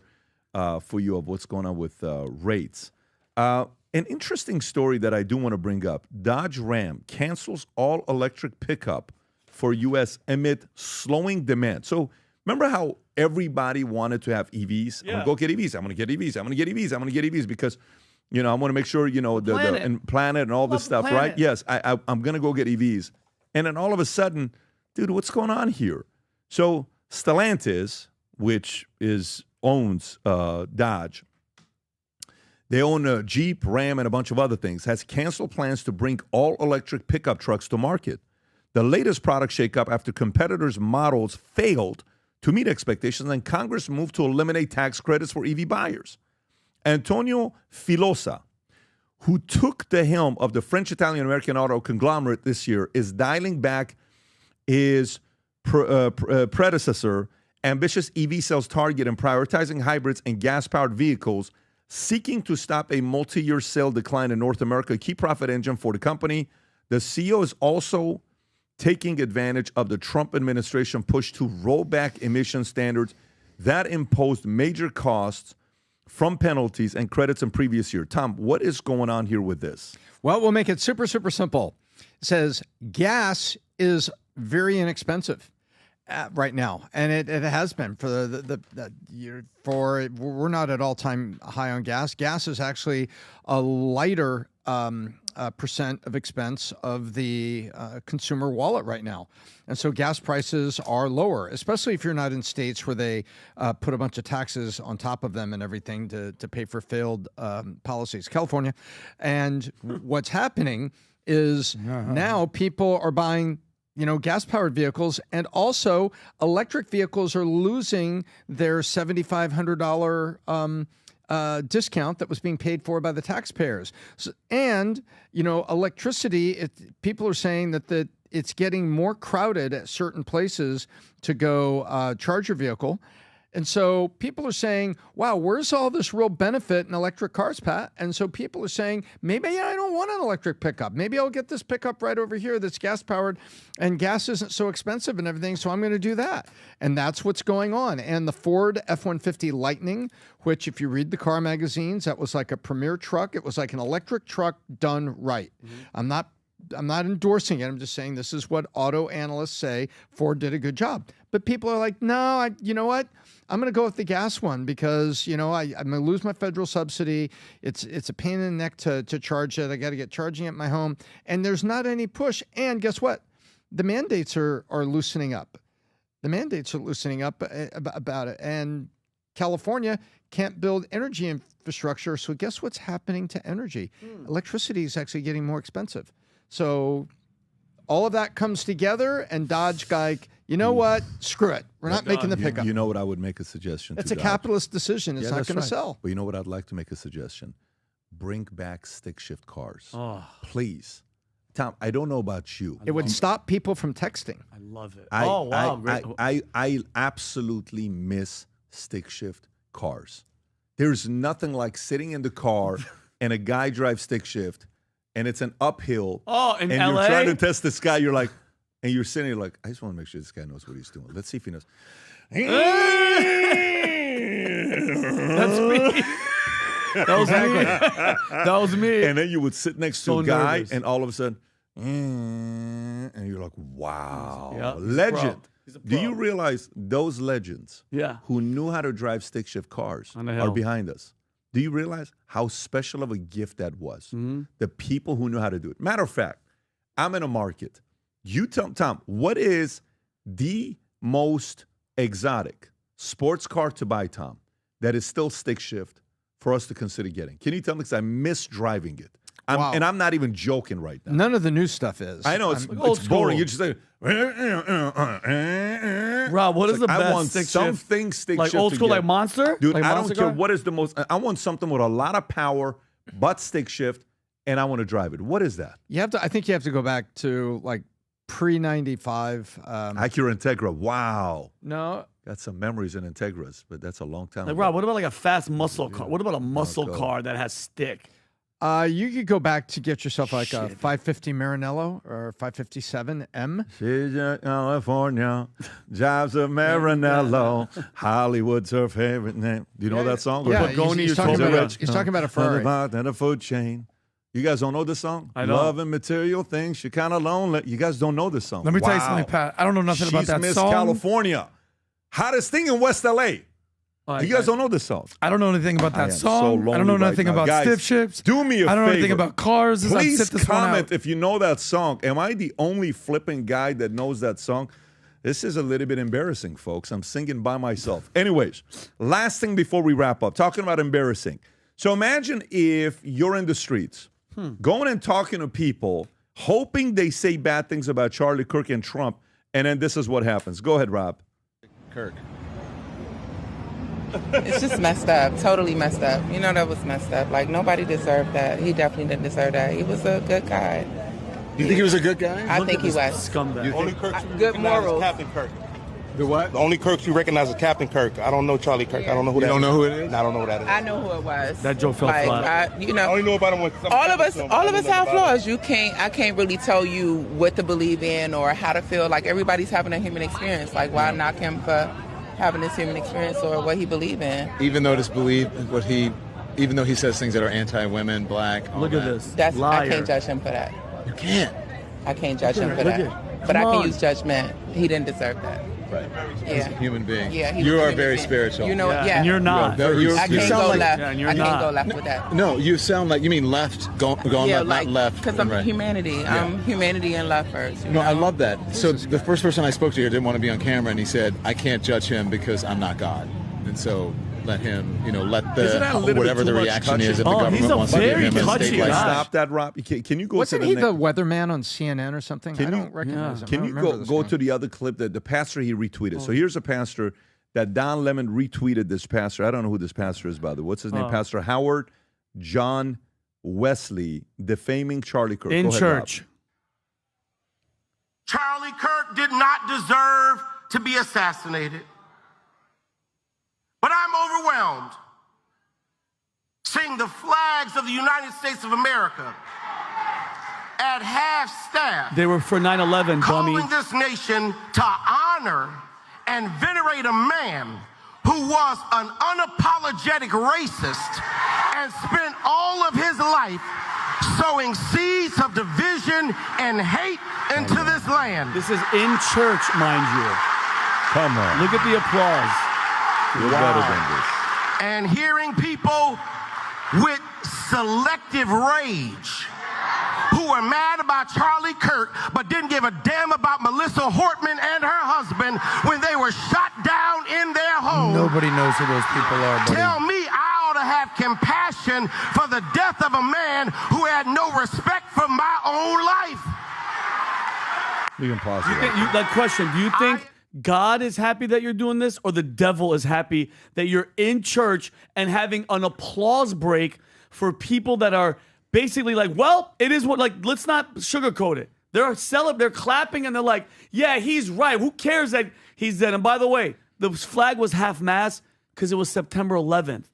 for you of what's going on with rates. An interesting story that I do want to bring up. Dodge Ram cancels all-electric pickup for U.S. amid slowing demand. So remember how everybody wanted to have EVs? Yeah. I'm going to go get EVs. I'm going to get EVs. I'm going to get EVs. I'm going to get EVs because, I want to make sure, the planet and all this stuff, right? Yes, I'm going to go get EVs. And then all of a sudden, dude, what's going on here? So Stellantis, which owns Dodge, they own a Jeep, Ram, and a bunch of other things, has canceled plans to bring all-electric pickup trucks to market. The latest product shakeup after competitors' models failed to meet expectations and Congress moved to eliminate tax credits for EV buyers. Antonio Filosa, who took the helm of the French, Italian, American auto conglomerate this year, is dialing back his predecessor, ambitious EV sales target, and prioritizing hybrids and gas-powered vehicles, seeking to stop a multi-year sale decline in North America, a key profit engine for the company. The CEO is also taking advantage of the Trump administration push to roll back emission standards that imposed major costs from penalties and credits in previous year. Tom, what is going on here with this? Well, we'll make it super, super simple. It says gas is very inexpensive right now, and it has been for the year. We're not at all-time high on gas. Gas is actually a lighter percent of expense of the consumer wallet right now. And so gas prices are lower, especially if you're not in states where they put a bunch of taxes on top of them and everything to pay for failed policies. California. And what's happening is now people are buying gas-powered vehicles, and also electric vehicles are losing their $7,500 discount that was being paid for by the taxpayers. So, and, electricity, people are saying that it's getting more crowded at certain places to go charge your vehicle. And so people are saying, wow, where's all this real benefit in electric cars, Pat? And so people are saying, maybe I don't want an electric pickup. Maybe I'll get this pickup right over here that's gas-powered, and gas isn't so expensive and everything, so I'm going to do that. And that's what's going on. And the Ford F-150 Lightning, which if you read the car magazines, that was like a premier truck. It was like an electric truck done right. I'm not endorsing it. I'm just saying this is what auto analysts say. Ford did a good job. But people are like, no, you know what? I'm going to go with the gas one because, I'm going to lose my federal subsidy. It's a pain in the neck to charge it. I got to get charging at my home. And there's not any push. And guess what? The mandates are loosening up. The mandates are loosening up about it. And California can't build energy infrastructure. So guess what's happening to energy? Electricity is actually getting more expensive. So all of that comes together, and Dodge guy, you know what? Screw it. We're not making the pickup. You know what I would make a suggestion It's to a Dodge? capitalist decision. It's not going to sell. But you know what I'd like to make a suggestion? Bring back stick shift cars. Please. Tom, I don't know about you. It would stop people from texting. I love it. Great. I absolutely miss stick shift cars. There's nothing like sitting in the car and a guy drives stick shift and it's an uphill. In and LA? You're trying to test this guy. You're like, and you're sitting there like, I just want to make sure this guy knows what he's doing. Let's see if he knows. That's me. That was me. That was me. And then you would sit next to a guy, nervous. and all of a sudden, and you're like, wow, Yeah, he's a legend. pro. He's a Do pro. you realize those legends Yeah. who knew how to drive stick shift cars On the are hill. behind us? Do you realize how special of a gift that was? The people who knew how to do it. Matter of fact, I'm in a market. You tell Tom, what is the most exotic sports car to buy, Tom, that is still stick shift for us to consider getting? Can you tell me? Because I miss driving it. Wow. And I'm not even joking right now. None of the new stuff is. I know, it's old boring. school. You just say, Rob, what is the best I want stick shift? something stick Like shift old to school, get. like Monster? Dude, Like I don't Monster care car? what is the most. I want something with a lot of power, but stick shift, and I want to drive it. What is that? You have to. I think you have to go back to like pre-95. Acura Integra. Wow. No. Got some memories in Integras, but that's a long time Like ago. Rob, what about like a fast muscle car? What about a muscle go. car that has stick? You could go back to get yourself like a 550 Maranello or 557M. She's in California, drives a Maranello. Hollywood's her favorite name. Do you know that song? Yeah, he's talking about a Ferrari. And a food chain. You guys don't know this song? I know. Love and material things. You're kind of lonely. You guys don't know this song. Let me tell you something, Pat. I don't know nothing about that Miss song. California. Hottest thing in West L.A. You guys don't know this song. I don't know anything about that song. So I don't know nothing about stiff ships. Do me a favor. I don't know anything about cars. Please comment if you know that song. Am I the only flipping guy that knows that song? This is a little bit embarrassing, folks. I'm singing by myself. Anyways, last thing before we wrap up, talking about embarrassing. So imagine if you're in the streets, going and talking to people, hoping they say bad things about Charlie Kirk and Trump, and then this is what happens. Go ahead, Rob. Kirk. It's just messed up, totally messed up. You know that was messed up. Like, nobody deserved that. He definitely didn't deserve that. He was a good guy. You think he was a good guy? I think he was. Scumbag. Only Kirk good morals. Captain Kirk. The what? The only Kirk you recognize is Captain Kirk. I don't know Charlie Kirk. I don't know who that is. You don't know who it is? I don't know who that is. I know who it was. That joke fell flat. I only know about him when all of us have flaws. I can't really tell you what to believe in or how to feel. Like, everybody's having a human experience. Like, why knock him for having this human experience or what he believe in? Even though he says things that are anti-women, black. Look at this. I can't judge him for that. You can't. I can't judge him for Look that. But I can use judgment. He didn't deserve that. Right. Yeah. He's a human being. Yeah. You are very spiritual. You know. Yeah. And you're not. I can't go left. Yeah, and you're I can't not. go left with that. No, you sound like you mean left. Going left, not left. Because I'm humanity. I'm humanity and left first. No, I love that. So the first person I spoke to here didn't want to be on camera, and he said, "I can't judge him because I'm not God." And so let him, let whatever the reaction is if the government wants to give him a state license. Stop that, Rob. Can you go? Wasn't to he the weatherman on CNN or something? I don't recognize him. Can you go to the other clip that the pastor he retweeted? So here's a pastor that Don Lemon retweeted. This pastor, I don't know who this pastor is, by the way. What's his name? Pastor Howard John Wesley, defaming Charlie Kirk in church. Rob. Charlie Kirk did not deserve to be assassinated. But I'm overwhelmed seeing the flags of the United States of America at half-staff. They were for 9/11, calling dummy. this nation to honor and venerate a man who was an unapologetic racist and spent all of his life sowing seeds of division and hate into this land. This is in church, mind you. Come on. Look at the applause. You're better than this. And hearing people with selective rage who are mad about Charlie Kirk but didn't give a damn about Melissa Hortman and her husband when they were shot down in their home. Nobody knows who those people are, buddy. Tell me I ought to have compassion for the death of a man who had no respect for my own life. You can pause it. That question, do you think God is happy that you're doing this, or the devil is happy that you're in church and having an applause break for people that are basically like, well, it is what, like, let's not sugarcoat it. They're clapping and they're like, yeah, he's right. Who cares that he's dead? And by the way, the flag was half-mast because it was September 11th.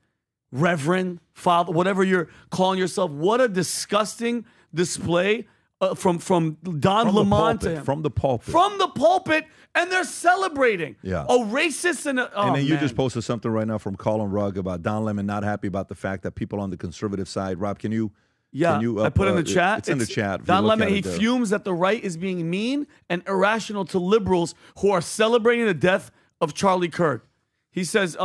Reverend, Father, whatever you're calling yourself. What a disgusting display from Don Lemon to him. From the pulpit. From the pulpit. And they're celebrating. Yeah. A racist and then you just posted something right now from Colin Rugg about Don Lemon not happy about the fact that people on the conservative side. Rob, can you? Yeah, I put in the chat. It's in the chat. Don Lemon, he fumes that the right is being mean and irrational to liberals who are celebrating the death of Charlie Kirk. He says,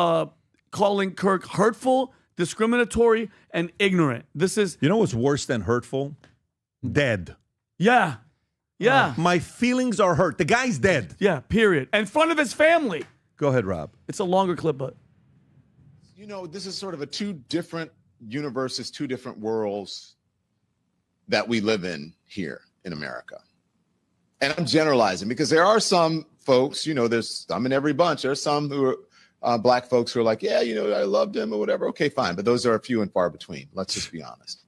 calling Kirk hurtful, discriminatory, and ignorant. This is... You know what's worse than hurtful? Dead. Yeah. Yeah. My feelings are hurt. The guy's dead. Yeah, period. In front of his family. Go ahead, Rob. It's a longer clip, but... This is sort of two different universes, two different worlds that we live in here in America. And I'm generalizing because there are some folks, there's some in every bunch. There's some who are black folks who are like, yeah, I loved him or whatever. Okay, fine. But those are few and far between. Let's just be honest.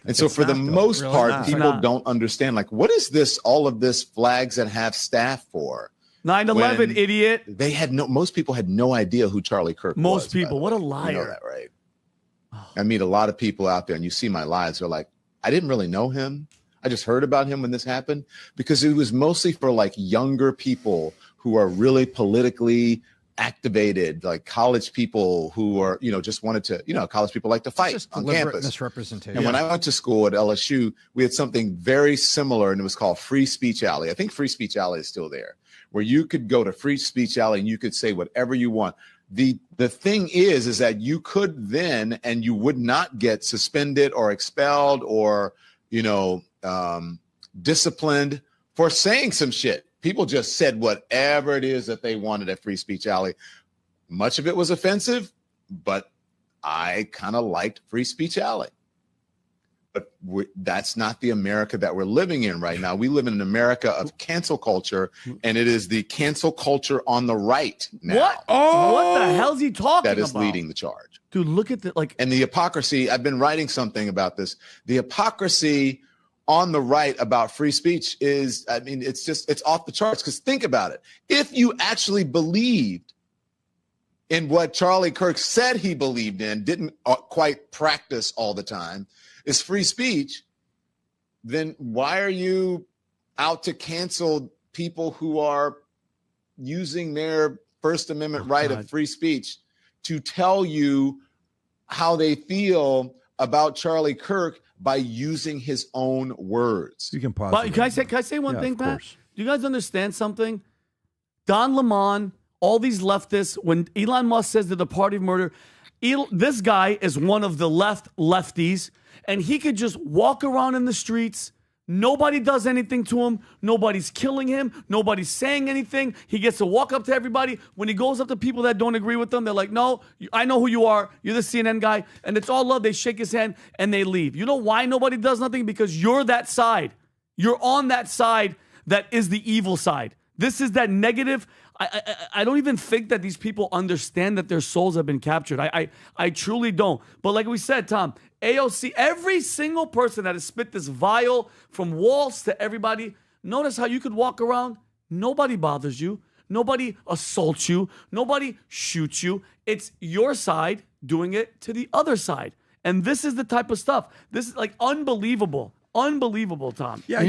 And so for the most part, people don't understand, like, what is this, all of this flags that have staff for? 9/11, idiot. Most people had no idea who Charlie Kirk was. Most people. What a liar. You know that, right? I meet a lot of people out there, and you see my lives. They're like, I didn't really know him. I just heard about him when this happened, because it was mostly for like younger people who are really politically activated, like college people who are, just wanted to, college people like to fight Just on deliberate campus. misrepresentation. And when I went to school at LSU, we had something very similar, and it was called Free Speech Alley. I think Free Speech Alley is still there, where you could go to Free Speech Alley and you could say whatever you want. The thing is that you could then, and you would not get suspended or expelled or, disciplined for saying some shit. People just said whatever it is that they wanted at Free Speech Alley. Much of it was offensive, but I kind of liked Free Speech Alley. But that's not the America that we're living in right now. We live in an America of cancel culture, and it is the cancel culture on the right now. What? Oh, what the hell's he talking about? That is leading the charge. Dude, look at and the hypocrisy. I've been writing something about this. The hypocrisy on the right about free speech is, it's off the charts. Because think about it. If you actually believed in what Charlie Kirk said he believed in, didn't quite practice all the time, is free speech, then why are you out to cancel people who are using their First Amendment right of free speech to tell you how they feel about Charlie Kirk by using his own words? You can pause. But can I say one thing, Pat? course. Do you guys understand something? Don Lemon, all these leftists, when Elon Musk says they're the party of murder, this guy is one of the lefties, and he could just walk around in the streets. Nobody does anything to him. Nobody's killing him. Nobody's saying anything. He gets to walk up to everybody. When he goes up to people that don't agree with him, they're like, no, I know who you are. You're the CNN guy. And it's all love. They shake his hand and they leave. You know why nobody does nothing? Because you're that side. You're on that side that is the evil side. This is that negative. I don't even think that these people understand that their souls have been captured. I truly don't. But like we said, Tom, AOC, every single person that has spit this vile from walls to everybody, notice how you could walk around. Nobody bothers you. Nobody assaults you. Nobody shoots you. It's your side doing it to the other side. And this is the type of stuff. This is like unbelievable. Unbelievable, Tom. Yeah,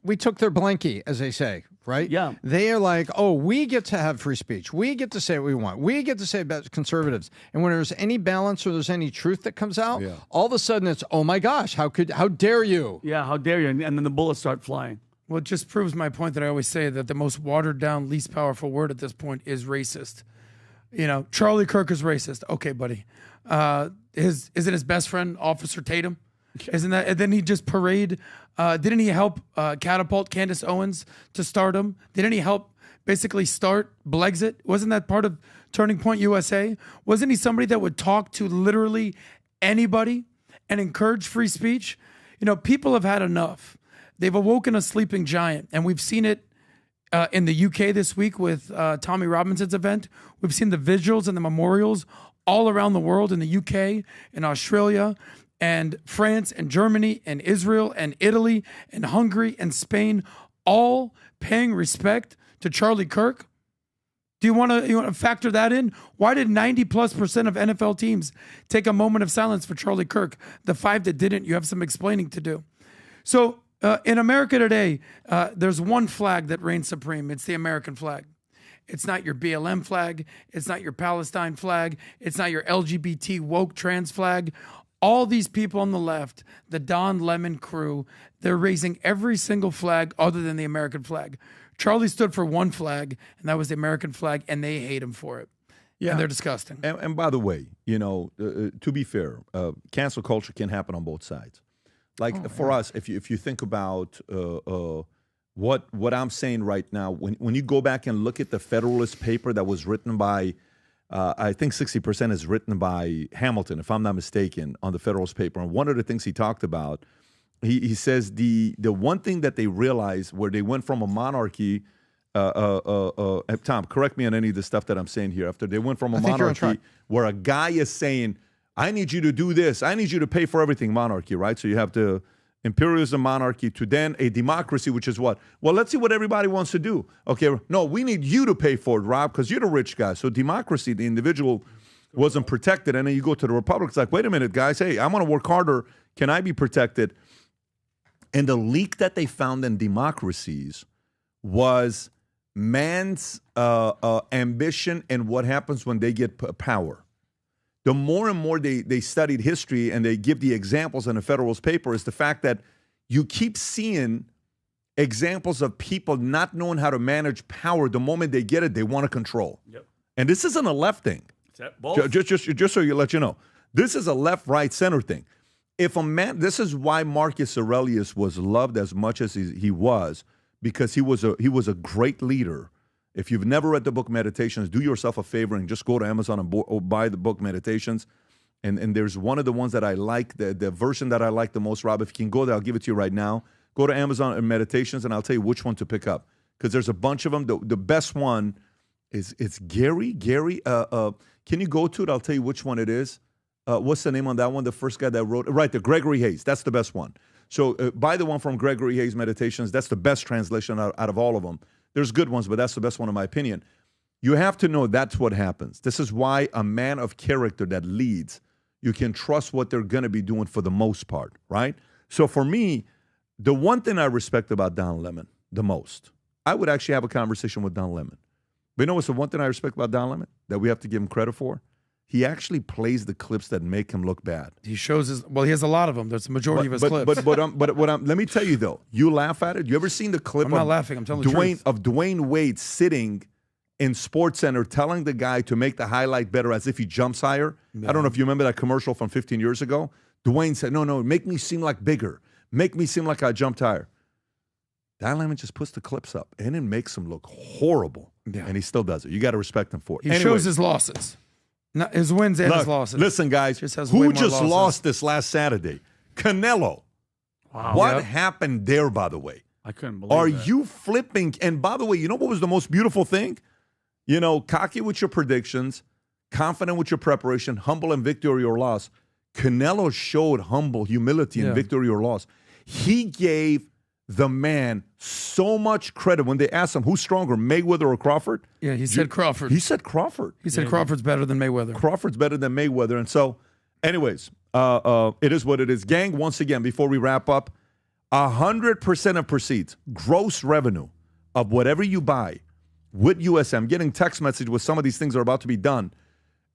we took their blankie, as they say, right? Yeah. They are like, oh, we get to have free speech. We get to say what we want. We get to say about conservatives. And when there's any balance or there's any truth that comes out, all of a sudden it's, oh my gosh, how dare you? Yeah, how dare you? And then the bullets start flying. Well, it just proves my point that I always say, that the most watered down, least powerful word at this point is racist. Charlie Kirk is racist. Okay, buddy. Isn't his best friend Officer Tatum? Isn't that? And then he just didn't he help catapult Candace Owens to stardom? Didn't he help basically start Blexit? Wasn't that part of Turning Point USA? Wasn't he somebody that would talk to literally anybody and encourage free speech? People have had enough. They've awoken a sleeping giant, and we've seen it in the UK this week with Tommy Robinson's event. We've seen the vigils and the memorials all around the world, in the UK, in Australia, and France and Germany and Israel and Italy and Hungary and Spain, all paying respect to Charlie Kirk. Do you want to factor that in? Why did 90+% of NFL teams take a moment of silence for Charlie Kirk? The 5 that didn't, you have some explaining to do. So in America today, there's one flag that reigns supreme. It's the American flag. It's not your BLM flag. It's not your Palestine flag. It's not your LGBT woke trans flag. All these people on the left, the Don Lemon crew, they're raising every single flag other than the American flag. Charlie stood for one flag, and that was the American flag, and they hate him for it. Yeah, and they're disgusting. And by the way, to be fair, cancel culture can happen on both sides. Like for us, if you think about what I'm saying right now, when you go back and look at the Federalist paper that was written by, I think 60% is written by Hamilton, if I'm not mistaken, on the Federalist paper. And one of the things he talked about, he says the one thing that they realized where they went from a monarchy, Tom, correct me on any of the stuff that I'm saying here. After they went from a monarchy where a guy is saying, I need you to do this, I need you to pay for everything, monarchy, right? So you have the imperialism monarchy to then a democracy, which is what? Well, let's see what everybody wants to do. Okay, no, we need you to pay for it, Rob, because you're the rich guy. So democracy, the individual wasn't protected. And then you go to the Republicans, like, wait a minute, guys, hey, I'm going to work harder. Can I be protected? And the leak that they found in democracies was man's ambition and what happens when they get power. The more and more they studied history and they give the examples in the Federalist paper is the fact that you keep seeing examples of people not knowing how to manage power. The moment they get it, they want to control. Yep. And this isn't a left thing. Just so you let you know, this is a left, right, center thing. If a man, this is why Marcus Aurelius was loved as much as he was, because he was a great leader. If you've never read the book Meditations, do yourself a favor and just go to Amazon and buy the book Meditations. And there's one of the ones that I like, the version that I like the most, Rob. If you can go there, I'll give it to you right now. Go to Amazon and Meditations, and I'll tell you which one to pick up, because there's a bunch of them. The best one is Gary. Can you go to it? I'll tell you which one it is. What's the name on that one? The first guy that wrote, right, the Gregory Hayes. That's the best one. So buy the one from Gregory Hayes, Meditations. That's the best translation out of all of them. There's good ones, but that's the best one in my opinion. You have to know that's what happens. This is why a man of character that leads, you can trust what they're going to be doing for the most part, right? So for me, the one thing I respect about Don Lemon the most, I would actually have a conversation with Don Lemon. But you know what's the one thing I respect about Don Lemon that we have to give him credit for? He actually plays the clips that make him look bad. He shows his, well, he has a lot of them. There's the majority of his clips. But let me tell you though, you laugh at it. You ever seen the clip? I'm not laughing. I'm telling the truth. Of Dwayne Wade sitting in SportsCenter telling the guy to make the highlight better as if he jumps higher? Yeah. I don't know if you remember that commercial from 15 years ago. Dwayne said, no, make me seem like bigger. Make me seem like I jumped higher. Don Lemon just puts the clips up, and it makes him look horrible. Yeah. And he still does it. You got to respect him for it. He shows his losses. Not his wins and his losses. Listen, guys, who just lost this last Saturday? Canelo. Wow. What happened there, by the way? I couldn't believe Are that. you flipping? And by the way, you know what was the most beautiful thing? You know, cocky with your predictions, confident with your preparation, humble in victory or loss. Canelo showed humility in victory or loss. He gave the man so much credit when they asked him who's stronger, Mayweather or Crawford. Yeah, he said Crawford. He said Crawford. He said Crawford's better than Mayweather. Crawford's better than Mayweather. And so, anyways, it is what it is. Gang, once again, before we wrap up, 100% of proceeds, gross revenue of whatever you buy with USA. I'm getting text message with some of these things are about to be done.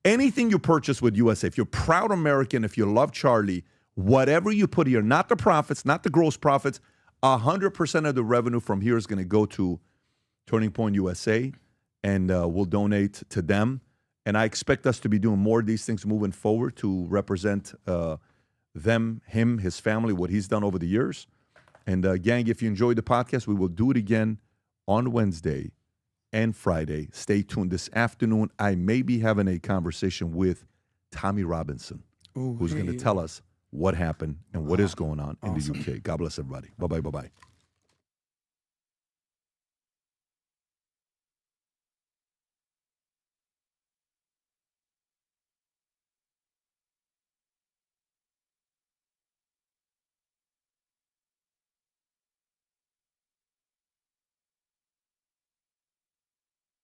Anything you purchase with USA, if you're proud American, if you love Charlie, whatever you put here, not the profits, not the gross profits, 100% of the revenue from here is going to go to Turning Point USA, and we'll donate to them. And I expect us to be doing more of these things moving forward to represent them, him, his family, what he's done over the years. And gang, if you enjoyed the podcast, we will do it again on Wednesday and Friday. Stay tuned. This afternoon, I may be having a conversation with Tommy Robinson, who's going to tell us what happened and what is going on in the UK. God bless everybody. Bye-bye, bye-bye.